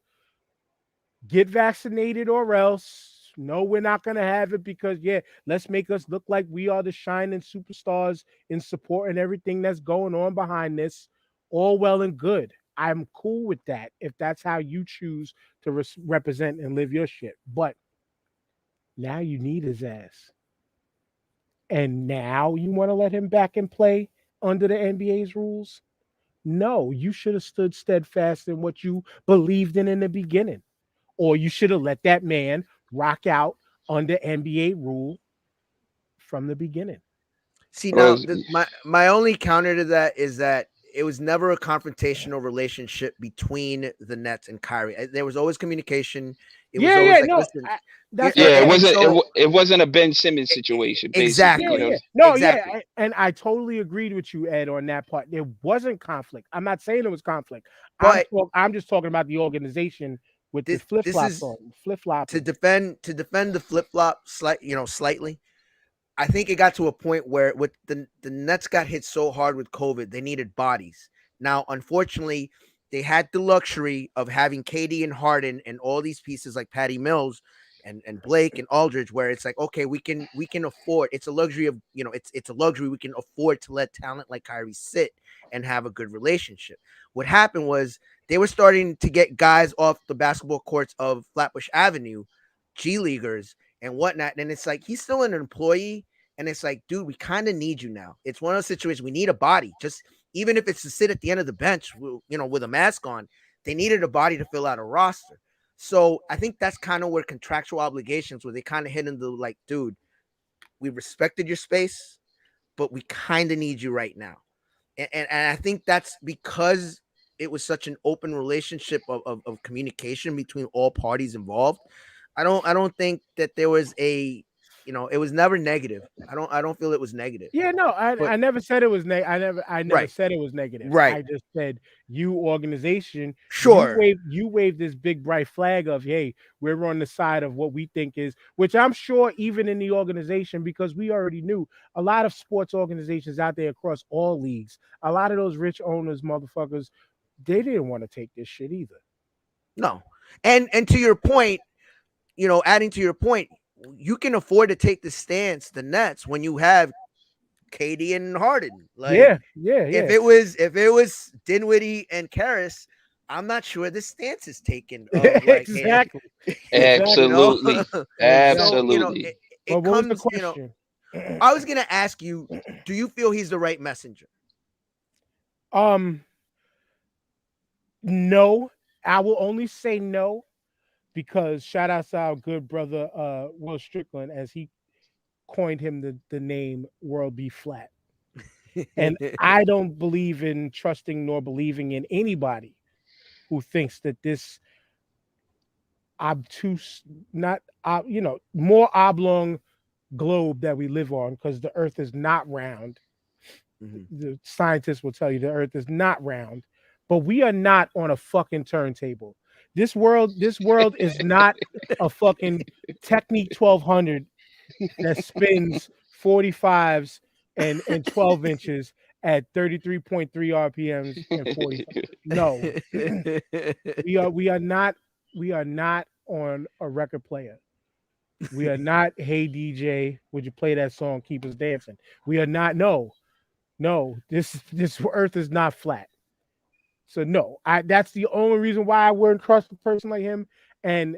Get vaccinated or else. No, we're not going to have it because, let's make us look like we are the shining superstars in support and everything that's going on behind this. All well and good. I'm cool with that if that's how you choose to represent and live your shit. But now you need his ass. And now you want to let him back and play under the NBA's rules? No, you should have stood steadfast in what you believed in the beginning. Or you should have let that man rock out under NBA rule from the beginning. See, now Was my only counter to that is that it was never a confrontational relationship between the Nets and Kyrie. There was always communication. It was always like, No, listen, that's yeah, what. it and wasn't so it wasn't a Ben Simmons situation, basically. You know, exactly, No, exactly. and I totally agreed with you, Ed, on that part. There wasn't conflict. I'm not saying it was conflict. But I'm just talking about the organization with the flip this flops is on, flip flopping. to defend the flip flop slightly. I think it got to a point where with the Nets got hit so hard with COVID, they needed bodies. Now, unfortunately, they had the luxury of having Katie and Harden and all these pieces like Patty Mills and Blake and Aldridge, where it's like, okay, we can afford. It's a luxury of it's a luxury we can afford to let talent like Kyrie sit and have a good relationship. What happened was they were starting to get guys off the basketball courts of Flatbush Avenue, G leaguers and whatnot, and it's like he's still an employee. And it's like, dude, we kind of need you now. It's one of those situations we need a body. Just even if it's to sit at the end of the bench, with a mask on, they needed a body to fill out a roster. So I think that's kind of where contractual obligations, where they kind of hit into like, dude, we respected your space, but we kind of need you right now. And I think that's because it was such an open relationship of communication between all parties involved. I don't think that there was it was never negative. I don't feel it was negative. Yeah, no, But I never said it was I never right, said it was negative. right, I just said you organization, sure. you wave this big bright flag of, hey, we're on the side of what we think is, which I'm sure even in the organization, because we already knew a lot of sports organizations out there across all leagues, a lot of those rich owners, motherfuckers, they didn't want to take this shit either. No. And to your point, adding to your point, you can afford to take the stance, the Nets, when you have Katie and Harden. Like Yeah. if it was Dinwiddie and Karras, I'm not sure the stance is taken of like, hey, Exactly. absolutely, So, absolutely. But it what was the comes, question? I was gonna ask you, do you feel he's the right messenger? No, I will only say no because shout out to our good brother Will Strickland as he coined him the name World Be Flat. And I don't believe in trusting nor believing in anybody who thinks that this obtuse, not more oblong globe that we live on, because the earth is not round. The scientists will tell you the earth is not round, but we are not on a fucking turntable. This world is not a fucking Technique 1200 that spins 45s and 12 inches at 33.3 RPMs and 40. No, we are not on a record player. We are not, hey DJ, would you play that song, Keep Us Dancing? We are not, no, this earth is not flat. So no, that's the only reason why I wouldn't trust a person like him. And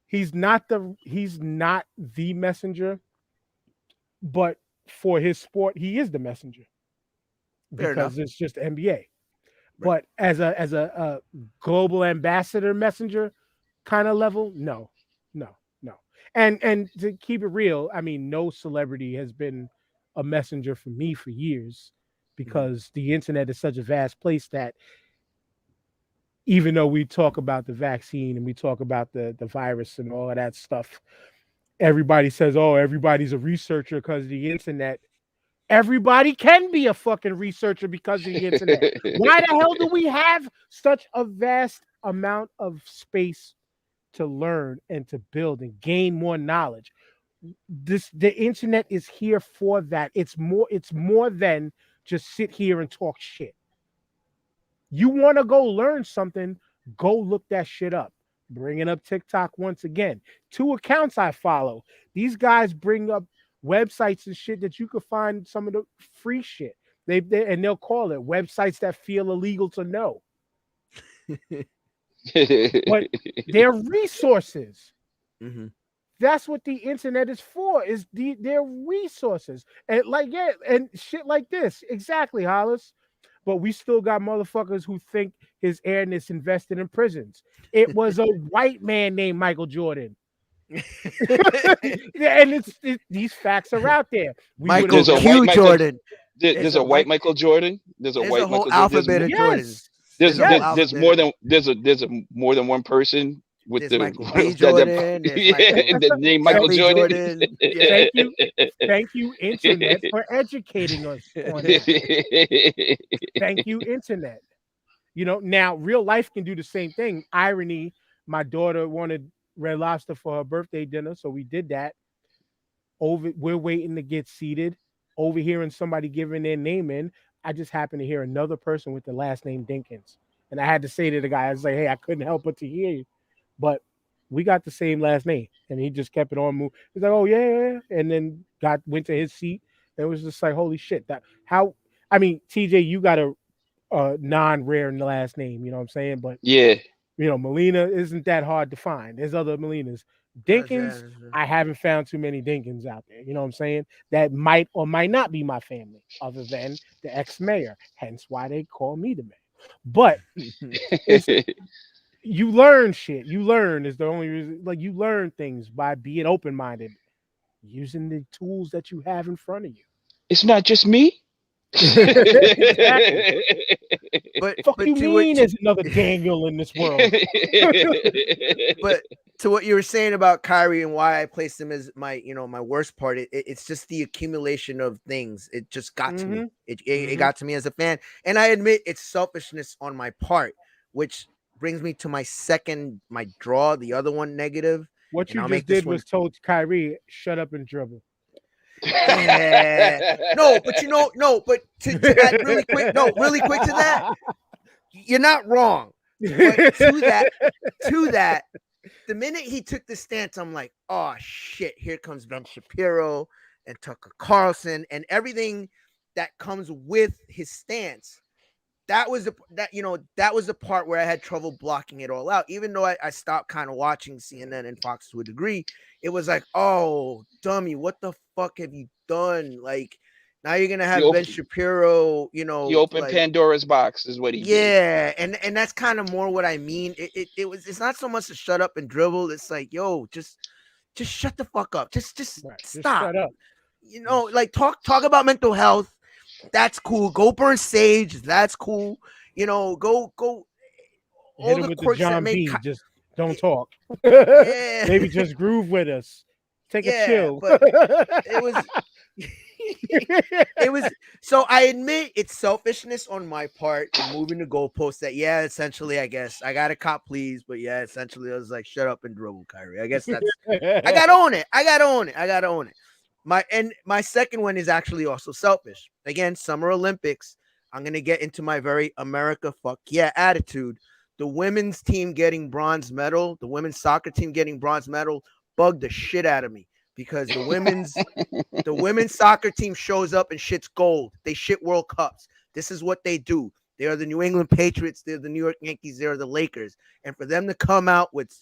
he's not the messenger, but for his sport, he is the messenger Fair enough. because it's just NBA. But as a global ambassador messenger kind of level, no. And to keep it real, I mean, no celebrity has been a messenger for me for years because the internet is such a vast place that even though we talk about the vaccine and we talk about the virus and all of that stuff, everybody says, oh, everybody's a researcher because of the internet. Everybody can be a fucking researcher because of the internet. Why the hell do we have such a vast amount of space to learn and to build and gain more knowledge? The internet is here for that. It's more than just sit here and talk shit. You want to go learn something, go look that shit up. Bringing up TikTok once again. 2 accounts I follow. These guys bring up websites and shit that you could find some of the free shit. And they'll call it websites that feel illegal to know. But they're resources. That's what the internet is for, is their resources. And and shit like this. Exactly, Hollis. But we still got motherfuckers who think his airness invested in prisons. It was a white man named Michael Jordan. Yeah, and these facts are out there. We would Michael There's a have white Q Michael. Jordan. There's a white Michael Jordan. There's a There's white a whole Michael Jordan. alphabet of Jordans. yes, There's a whole There's alphabet. more than there's a more than one person with There's the Michael B. Jordan. There's Michael the name Michael Kelly Jordan. Jordan. Yeah. thank you, internet, for educating us on that. Thank you, internet. Now real life can do the same thing. Irony, my daughter wanted Red Lobster for her birthday dinner, so we did that. We're waiting to get seated, overhearing somebody giving their name in. I just happened to hear another person with the last name Dinkins. And I had to say to the guy, I was like, hey, I couldn't help but to hear you. But we got the same last name. And he just kept it on move. He's like, oh, yeah. And then went to his seat. And it was just like, holy shit. TJ, you got a non-rare last name, you know what I'm saying? But Yeah. Molina isn't that hard to find. There's other Molinas. Dinkins, I haven't found too many Dinkins out there. You know what I'm saying? That might or might not be my family, other than the ex-mayor. Hence why they call me the mayor. But you learn shit. You learn is the only reason. Like, you learn things by being open-minded, using the tools that you have in front of you. It's not just me. Exactly. But you mean there's another Daniel in this world? But to what you were saying about Kyrie and why I placed him as my worst part, it's just the accumulation of things. It just got to me. It got to me as a fan, and I admit it's selfishness on my part, which brings me to my draw, the other one negative. What you just did was told Kyrie, shut up and dribble. Yeah. No, but to that really quick to that, you're not wrong. But to that, the minute he took the stance, I'm like, oh shit, here comes Ben Shapiro and Tucker Carlson and everything that comes with his stance. That was the part where I had trouble blocking it all out. Even though I stopped kind of watching CNN and Fox to a degree, it was like, oh, dummy, what the fuck have you done? Like, now you're gonna have Ben Shapiro, He opened Pandora's box, is what he did. Yeah, and that's kind of more what I mean. It's not so much to shut up and dribble. It's like, yo, just shut the fuck up. Just stop. Just shut up. Like talk about mental health. That's cool. Go burn sage. That's cool. Go. Hit him with the John B. Just don't talk. Yeah. Maybe just groove with us. Take a chill. But it was. So I admit it's selfishness on my part in moving the goalpost. That essentially, I guess I got a cop, please. But essentially, I was like, shut up and dribble, Kyrie. I guess that's. I gotta own it. My second one is actually also selfish. Again, Summer Olympics. I'm gonna get into my very America fuck yeah attitude. The women's team getting bronze medal, the women's soccer team getting bronze medal, bugged the shit out of me because the women's soccer team shows up and shits gold. They shit World Cups. This is what they do. They are the New England Patriots. They're the New York Yankees. They're the Lakers. And for them to come out with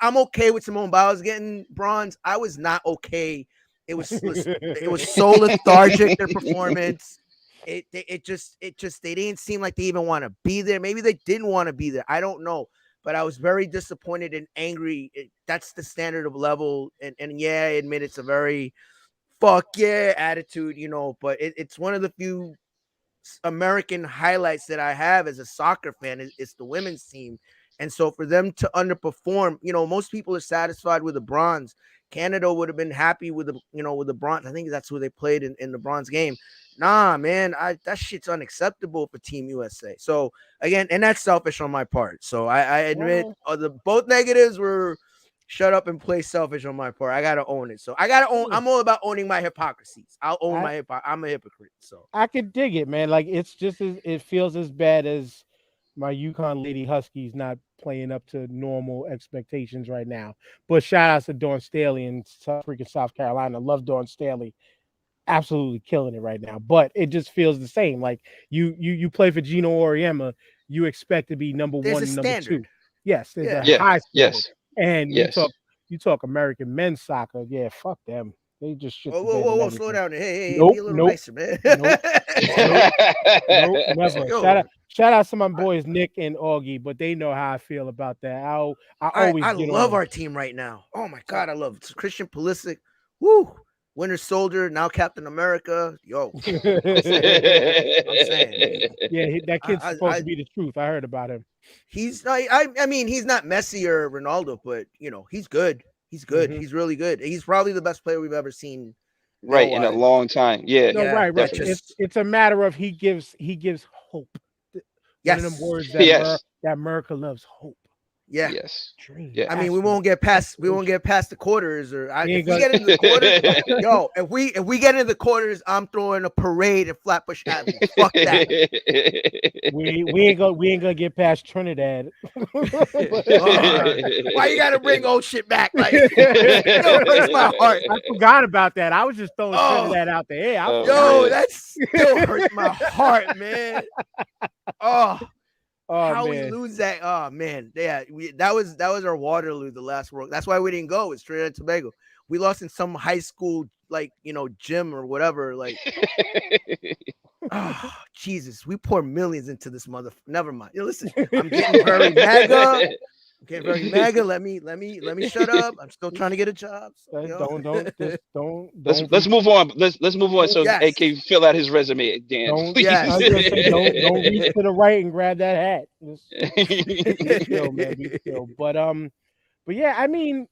I'm okay with Simone Biles getting bronze. I was not okay. It was so lethargic, their performance. It just they didn't seem like they even want to be there. Maybe they didn't want to be there. I don't know. But I was very disappointed and angry. That's the standard of level. And I admit it's a very fuck yeah attitude, but it's one of the few American highlights that I have as a soccer fan. It's the women's team. And so for them to underperform, most people are satisfied with the bronze. Canada would have been happy with the bronze. I think that's who they played in the bronze game. Nah, man, that shit's unacceptable for Team USA. So again, and that's selfish on my part. So I admit both negatives were shut up and play selfish on my part. I gotta own it. So I gotta own. I'm all about owning my hypocrisies. I'll own my hypocrisy. I'm a hypocrite. So I could dig it, man. Like it feels as bad as my Yukon Lady Huskies not playing up to normal expectations right now. But shout out to Dawn Staley in South Carolina. Love Dawn Staley. Absolutely killing it right now. But it just feels the same. Like you play for Gino Auriemma, you expect to be number one, number two. Yes, there's a high standard. Yes. And you talk American men's soccer. Yeah, fuck them. They just shit. Whoa, slow down. Hey, nope, be a little nicer, man. Nope, never. Shout out to my boys Nick and Augie, but they know how I feel about that. I always I get on love them. our team right now. Oh my god, I love Christian Pulisic. Woo! Winter Soldier, now Captain America. Yo, I'm saying. Yeah, that kid's supposed I to be the truth. I heard about him. he's I mean he's not Messi or Ronaldo, but he's good. He's good. Mhm. He's really good. He's probably the best player we've ever seen. Right, in a wise. long time. Yeah, No, Yeah, right. definitely. It's a matter of he gives hope. One of them Yes. words Yes. that America loves, hope. Yeah. Yes. Dream. Yeah. I mean, we won't get past the quarters, or We if ain't we gonna- get into the quarters, yo, if we get into the quarters, I'm throwing a parade at Flatbush Avenue. Fuck that. We ain't gonna get past Trinidad. Why you gotta bring old shit back? Like, it hurts my heart. I forgot about that. I was just throwing Oh. Trinidad out there. Yeah, I Oh, forgot. Yo, man. that still hurts my heart, man. Oh, Oh how we man. lose that? Oh man, yeah, that was our Waterloo, the last World. That's why we didn't go. It's Trinidad and Tobago. We lost in some high school, like gym or whatever. Like, oh Jesus, we pour millions into this mother. Never mind. Listen, I'm getting very mega. Let me shut up. I'm still trying to get a job. So, Let's move on. Let's move on. So Yes. AK fill out his resume, Dan. Don't, Please. Yes. I was gonna say, don't reach to the right and grab that hat. Be chill, man. Be chill. But yeah, I mean,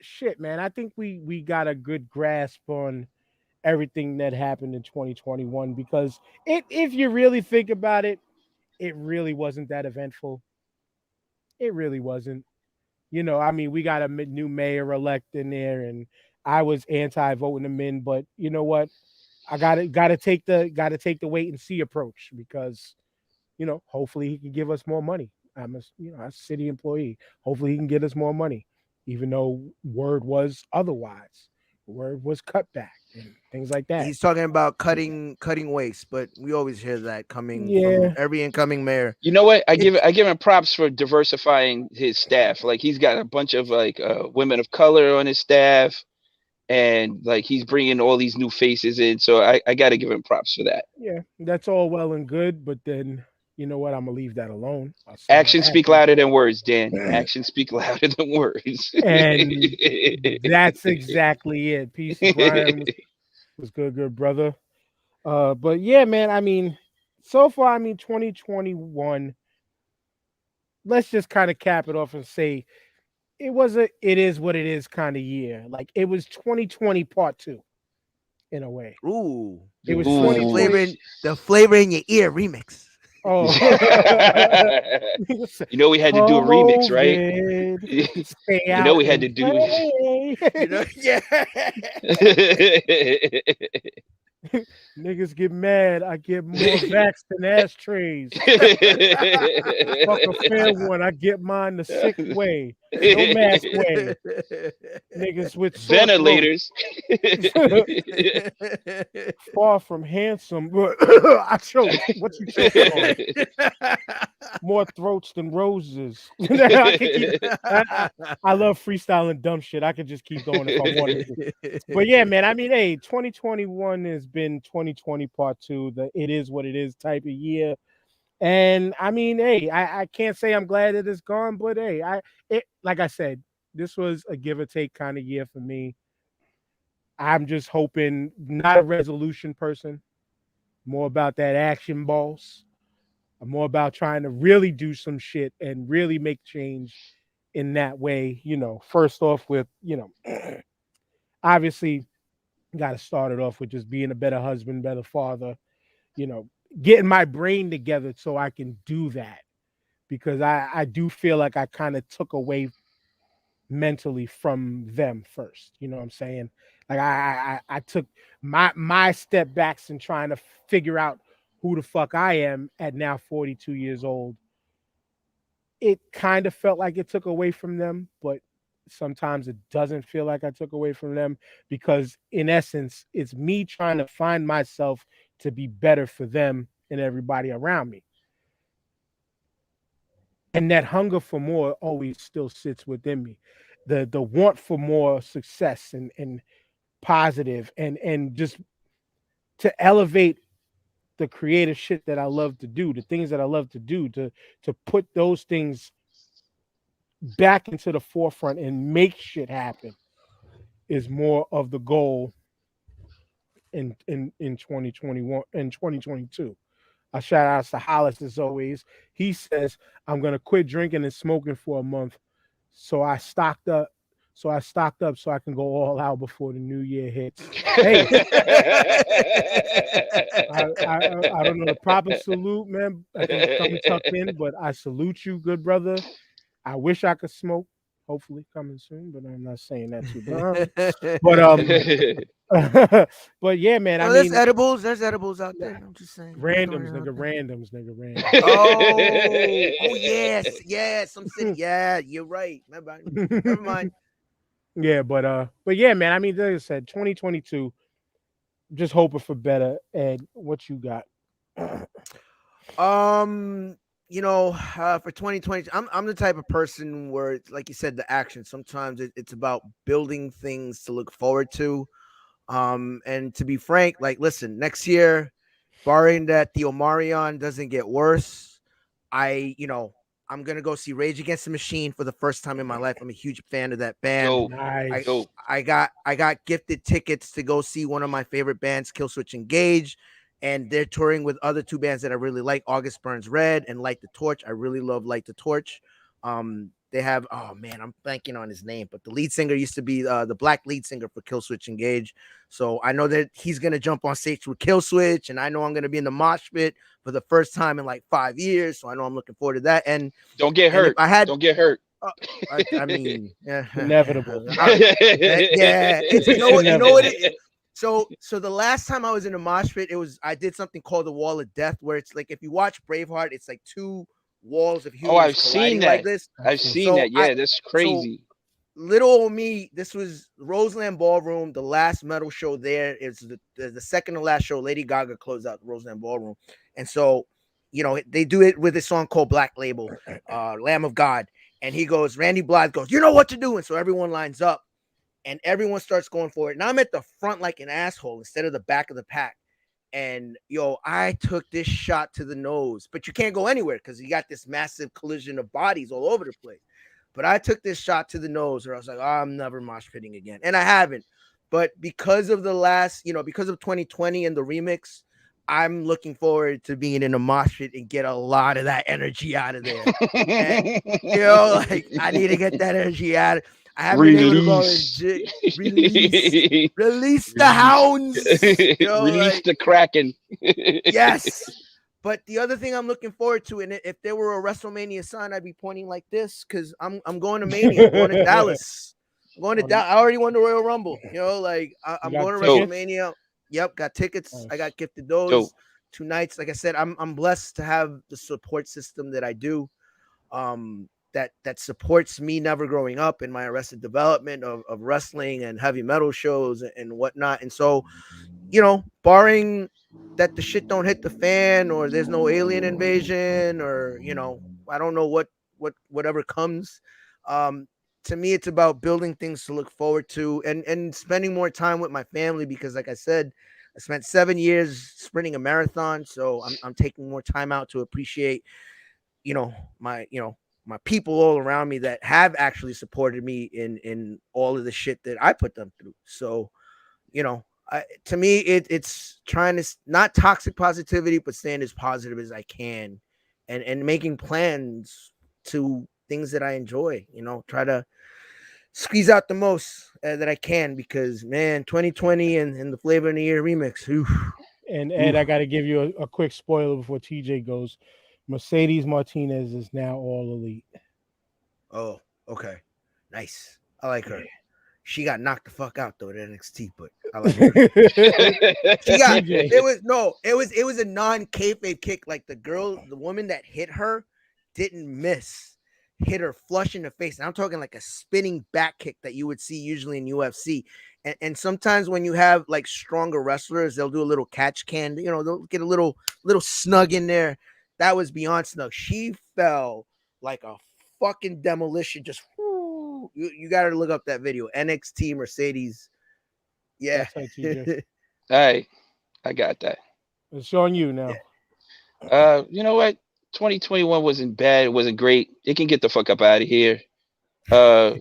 shit, man. I think we got a good grasp on everything that happened in 2021 because if you really think about it, it really wasn't that eventful. It really wasn't. I mean, we got a new mayor elect in there, and I was anti-voting him in, but you know what? I gotta take the wait and see approach because hopefully he can give us more money. I'm a city employee. Hopefully he can get us more money, even though word was otherwise. Word was cut back and things like that. He's talking about cutting waste, but we always hear that coming Yeah. from every incoming mayor. You know what? I give him props for diversifying his staff. Like he's got a bunch of women of color on his staff, and like he's bringing all these new faces in. So I got to give him props for that. Yeah, that's all well and good, but then you know what? I'm gonna leave that alone. I'll say Actions that. speak louder than words, Dan. Actions speak louder than words. And that's exactly it. Peace, Brian. Was good, brother. But yeah, man. I mean, so far, 2021. Let's just kind of cap it off and say it is what it is kind of year. Like it was 2020 part 2, in a way. Ooh, It was Ooh. 2020. The flavor in your ear remix. Oh, we had to do a remix, right? COVID, stay You out know we had and to do play. Yeah. Niggas get mad. I get more vax than ashtrays. Fuck a fair one. I get mine the sick way. No mask way. Niggas with sore ventilators. throat. Far from handsome. I choked. What you choking on? More throats than roses. I love freestyling dumb shit. I could just keep going if I wanted to. But yeah, man. I mean, hey, 2021 has been 2020 part 2. The it is what it is type of year. And I mean, hey, I can't say I'm glad that it's gone, but hey, like I said, this was a give or take kind of year for me. I'm just hoping, not a resolution person, more about that action boss. I'm more about trying to really do some shit and really make change in that way. First off with, obviously got to start it off with just being a better husband, better father, getting my brain together so I can do that. Because I do feel like I kind of took away mentally from them first. You know what I'm saying? Like I took my step backs in trying to figure out who the fuck I am at now 42 years old. It kind of felt like it took away from them, but sometimes it doesn't feel like I took away from them because in essence, it's me trying to find myself to be better for them and everybody around me. And that hunger for more always still sits within me. The want for more success and positive and just to elevate the creative shit that I love to do, the things that I love to do, to put those things back into the forefront and make shit happen is more of the goal in 2021 and 2022. I shout out to Hollis as always. He says, I'm gonna quit drinking and smoking for a month. So I stocked up. So I can go all out before the new year hits. Hey, I don't know the proper salute, man. I think it's coming tucked in, but I salute you, good brother. I wish I could smoke. Hopefully coming soon, but I'm not saying that too. But yeah, man. I there's mean, edibles. There's edibles out there. I'm just saying. randoms, randoms. Oh yes. Some city. Yeah, you're right. Never mind. Yeah, but yeah, man. I mean, like I said, 2022. Just hoping for better. Ed, what you got? For 2020, I'm the type of person where it's like you said, the action. Sometimes it's about building things to look forward to. And to be frank, like, listen, next year, barring that the Omarion doesn't get worse, I'm gonna go see Rage Against the Machine for the first time in my life. I'm a huge fan of that band. Dope. Nice. I got gifted tickets to go see one of my favorite bands, Killswitch Engage, and they're touring with other two bands that I really like, August Burns Red and Light the Torch. I really love Light the Torch. They have, oh man, I'm blanking on his name, but the lead singer used to be the black lead singer for Killswitch Engage. So I know that he's gonna jump on stage with Killswitch, and I know I'm gonna be in the mosh pit for the first time in like 5 years. So I know I'm looking forward to that. And don't get hurt. Don't get hurt. I mean, yeah, inevitable. You know what it is. So the last time I was in a mosh pit, I did something called the Wall of Death, where it's like, if you watch Braveheart, it's like two walls of humans. Oh, I've seen that. Like this. I've seen that. Yeah, that's crazy. So little old me, this was Roseland Ballroom, the last metal show there. Is the second to last show. Lady Gaga closed out the Roseland Ballroom, and so they do it with a song called Black Label, Lamb of God, and Randy Blythe goes, you know what to do, and so everyone lines up. And everyone starts going for it. Now I'm at the front like an asshole instead of the back of the pack. And I took this shot to the nose, but you can't go anywhere because you got this massive collision of bodies all over the place. But I took this shot to the nose, or I was like, oh, I'm never mosh pitting again. And I haven't. But because of because of 2020 and the remix, I'm looking forward to being in a mosh pit and get a lot of that energy out of there. And, like, I need to get that energy out of. I haven't been able to go release the hounds, release the Kraken. Yes. But the other thing I'm looking forward to, and if there were a WrestleMania sign, I'd be pointing like this, because I'm going to Mania. I'm going to Dallas. I'm going to Dallas. I already won the Royal Rumble. I'm going to WrestleMania. Yep, got tickets. Nice. I got gifted those 2 nights. Like I said, I'm blessed to have the support system that I do. That supports me never growing up in my Arrested Development of wrestling and heavy metal shows and whatnot. And so, barring that the shit don't hit the fan, or there's no alien invasion, or, I don't know whatever comes. To me, it's about building things to look forward to and spending more time with my family, because like I said, I spent 7 years sprinting a marathon. So I'm taking more time out to appreciate, my people all around me that have actually supported me in all of the shit that I put them through. So, to me, it's trying to not toxic positivity, but staying as positive as I can, and making plans to things that I enjoy. Try to squeeze out the most that I can, because man, 2020 and the Flavor of the Year remix. Oof. And Ed, I got to give you a quick spoiler before TJ goes. Mercedes Martinez is now All Elite. Oh, okay. Nice. I like her. She got knocked the fuck out though at NXT, but I like her. It was a non-kayfabe kick. Like the woman that hit her didn't miss. Hit her flush in the face. And I'm talking like a spinning back kick that you would see usually in UFC. And sometimes when you have like stronger wrestlers, they'll do a little catch can, they'll get a little snug in there. That was beyond snug. She fell like a fucking demolition. Just you got to look up that video. NXT Mercedes. Yeah. Hey, I got that. It's on you now. You know what? 2021 wasn't bad. It wasn't great. It can get the fuck up out of here. Uh,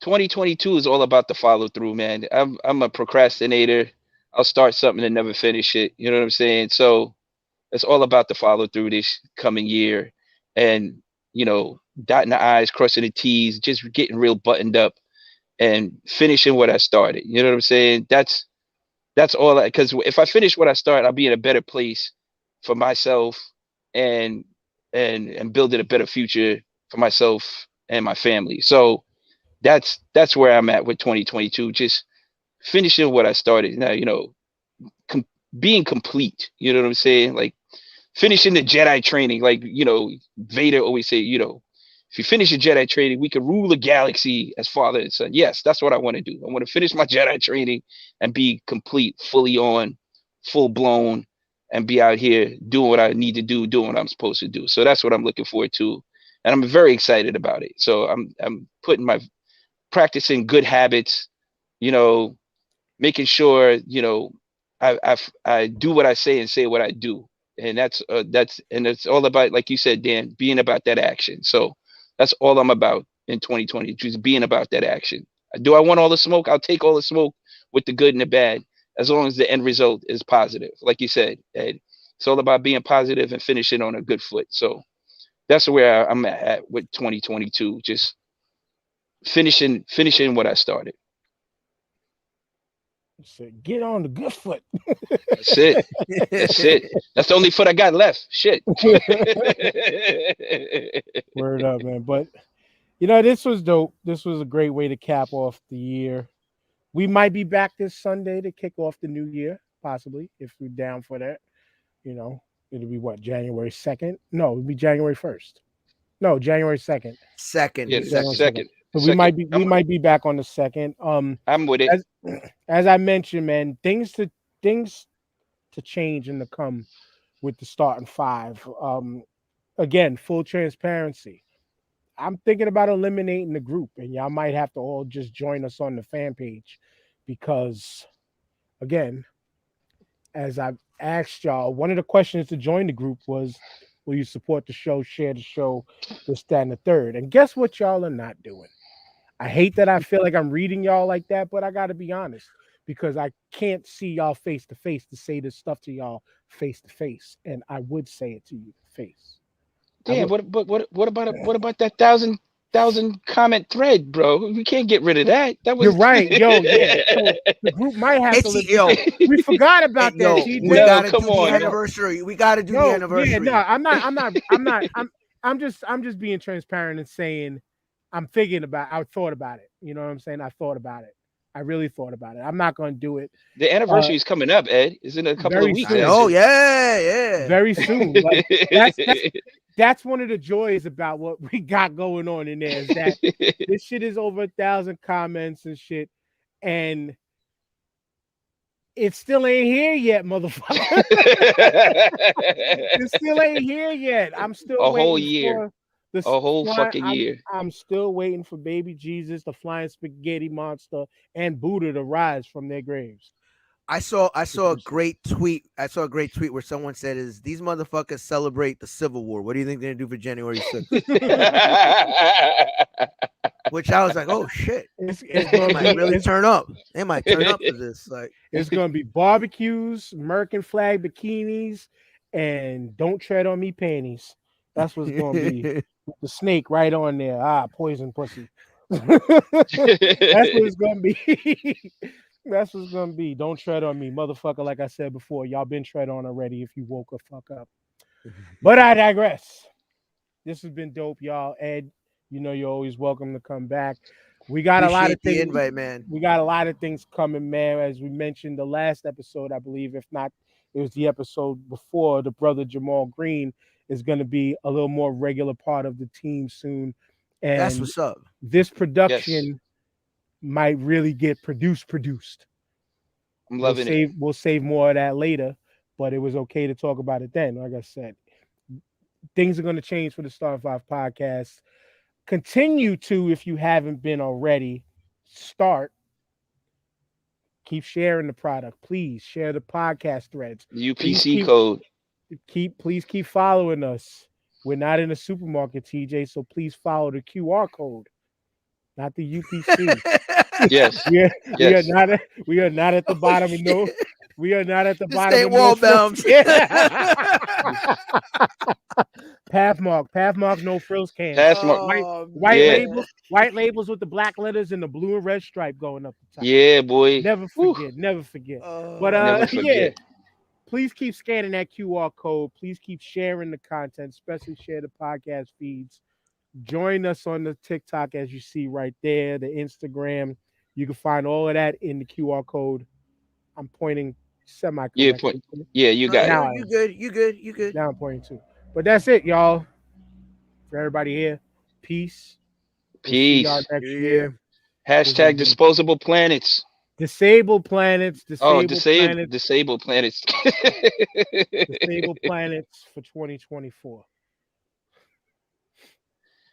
2022 is all about the follow through, man. I'm a procrastinator. I'll start something and never finish it. You know what I'm saying? So it's all about the follow through this coming year, and dotting the I's, crossing the T's, just getting real buttoned up and finishing what I started. You know what I'm saying? That's all. Because if I finish what I start, I'll be in a better place for myself, and building a better future for myself and my family. So that's where I'm at with 2022. Just finishing what I started. Now, com- being complete. You know what I'm saying? Like finishing the Jedi training. Like Vader always say, if you finish your Jedi training, we can rule the galaxy as father and son. Yes, that's what I want to do. I want to finish my Jedi training and be complete, fully on, full blown, and be out here doing what I need to do, doing what I'm supposed to do. So that's what I'm looking forward to, and I'm very excited about it. So I'm putting my practicing good habits, you know, making sure I do what I say and say what I do, and it's all about, like you said, Dan, being about that action. So that's all I'm about in 2020, just being about that action. Do I want all the smoke? I'll take all the smoke with the good and the bad, as long as the end result is positive. Like you said, Ed, it's all about being positive and finishing on a good foot. So that's where I'm at with 2022. Just finishing what I started. So get on the good foot. That's it. That's it. That's the only foot I got left. Shit. Word up, man. But this was dope. This was a great way to cap off the year. We might be back this Sunday to kick off the new year, possibly, if we're down for that. It'll be what, January 2nd? No, it'll be January 1st. No, January 2nd. Second. Yeah, January second. So Second. we might be back on the 2nd. I'm with it. As I mentioned, man, things to change and to come with the starting five. Again, full transparency. I'm thinking about eliminating the group, and y'all might have to all just join us on the fan page, because, again, as I've asked y'all, one of the questions to join the group was, will you support the show, share the show, this, that, and the third? And guess what y'all are not doing? I hate that I feel like I'm reading y'all like that, but I got to be honest, because I can't see y'all face to face to say this stuff to y'all face to face, and I would say it to you face. Damn, what about that thousand comment thread, bro? We can't get rid of that. That was You're right, yo. Yeah, so the group might have to. Yo, we forgot about that. yo, TJ. we gotta come do on, the anniversary. We gotta do the anniversary. Yeah, no, I'm just being transparent and saying I'm thinking about. I thought about it. You know what I'm saying? I thought about it. I really thought about it. I'm not going to do it. The anniversary is coming up, Ed. It's in a couple of very weeks. soon. Oh yeah. Very soon. Like, that's one of the joys about what we got going on in there, is that this shit is over 1,000 comments and shit, and it still ain't here yet, motherfucker. It still ain't here yet. I'm still a waiting whole year. for A whole fucking year. I'm still waiting for baby Jesus, the flying spaghetti monster, and Buddha to rise from their graves. I saw a great tweet. I saw a great tweet where someone said, "Is these motherfuckers celebrate the Civil War? What do you think they're gonna do for January 6th?" Which I was like, "Oh shit, It's gonna might really turn up. They might turn up for this." Like, it's gonna be barbecues, American flag bikinis, and "Don't tread on me" panties. That's what's gonna be. The snake right on there. Poison pussy. That's what it's gonna be. That's what's gonna be. Don't tread on me, motherfucker. Like I said before, y'all been tread on already if you woke the fuck up. But I digress. This has been dope, y'all. Ed, you're always welcome to come back. We got a lot of things. Invite, man. We got a lot of things coming, man. As we mentioned the last episode, I believe, if not, it was the episode before. The brother Jamal Green is going to be a little more regular part of the team soon. And that's what's up. This production might really get produced. I'm loving it. We'll save more of that later, but it was okay to talk about it then. Like I said, things are going to change for the Star 5 podcast. Continue to, if you haven't been already, Keep sharing the product. Please share the podcast threads. UPC code. Please keep following us. We're not in the supermarket, TJ, so please follow the QR code, not the UPC. Yes. we are Yes. not at the bottom of no. We are not at the bottom Stay of wall no bounds. Pathmark, no frills cans. Pathmark. White labels with the black letters and the blue and red stripe going up the top. Yeah, boy. Never forget. But Never forget. yeah, please keep scanning that QR code. Please keep sharing the content, especially share the podcast feeds. Join us on the TikTok as you see right there, the Instagram. You can find all of that in the QR code. I'm pointing semi-correctly. You got now it. You good. Now I'm pointing too. But that's it, y'all. For everybody here, peace. Peace. We'll see y'all next year. Hashtag disposable planets. Disabled planets. Disabled planets. Disabled planets for 2024.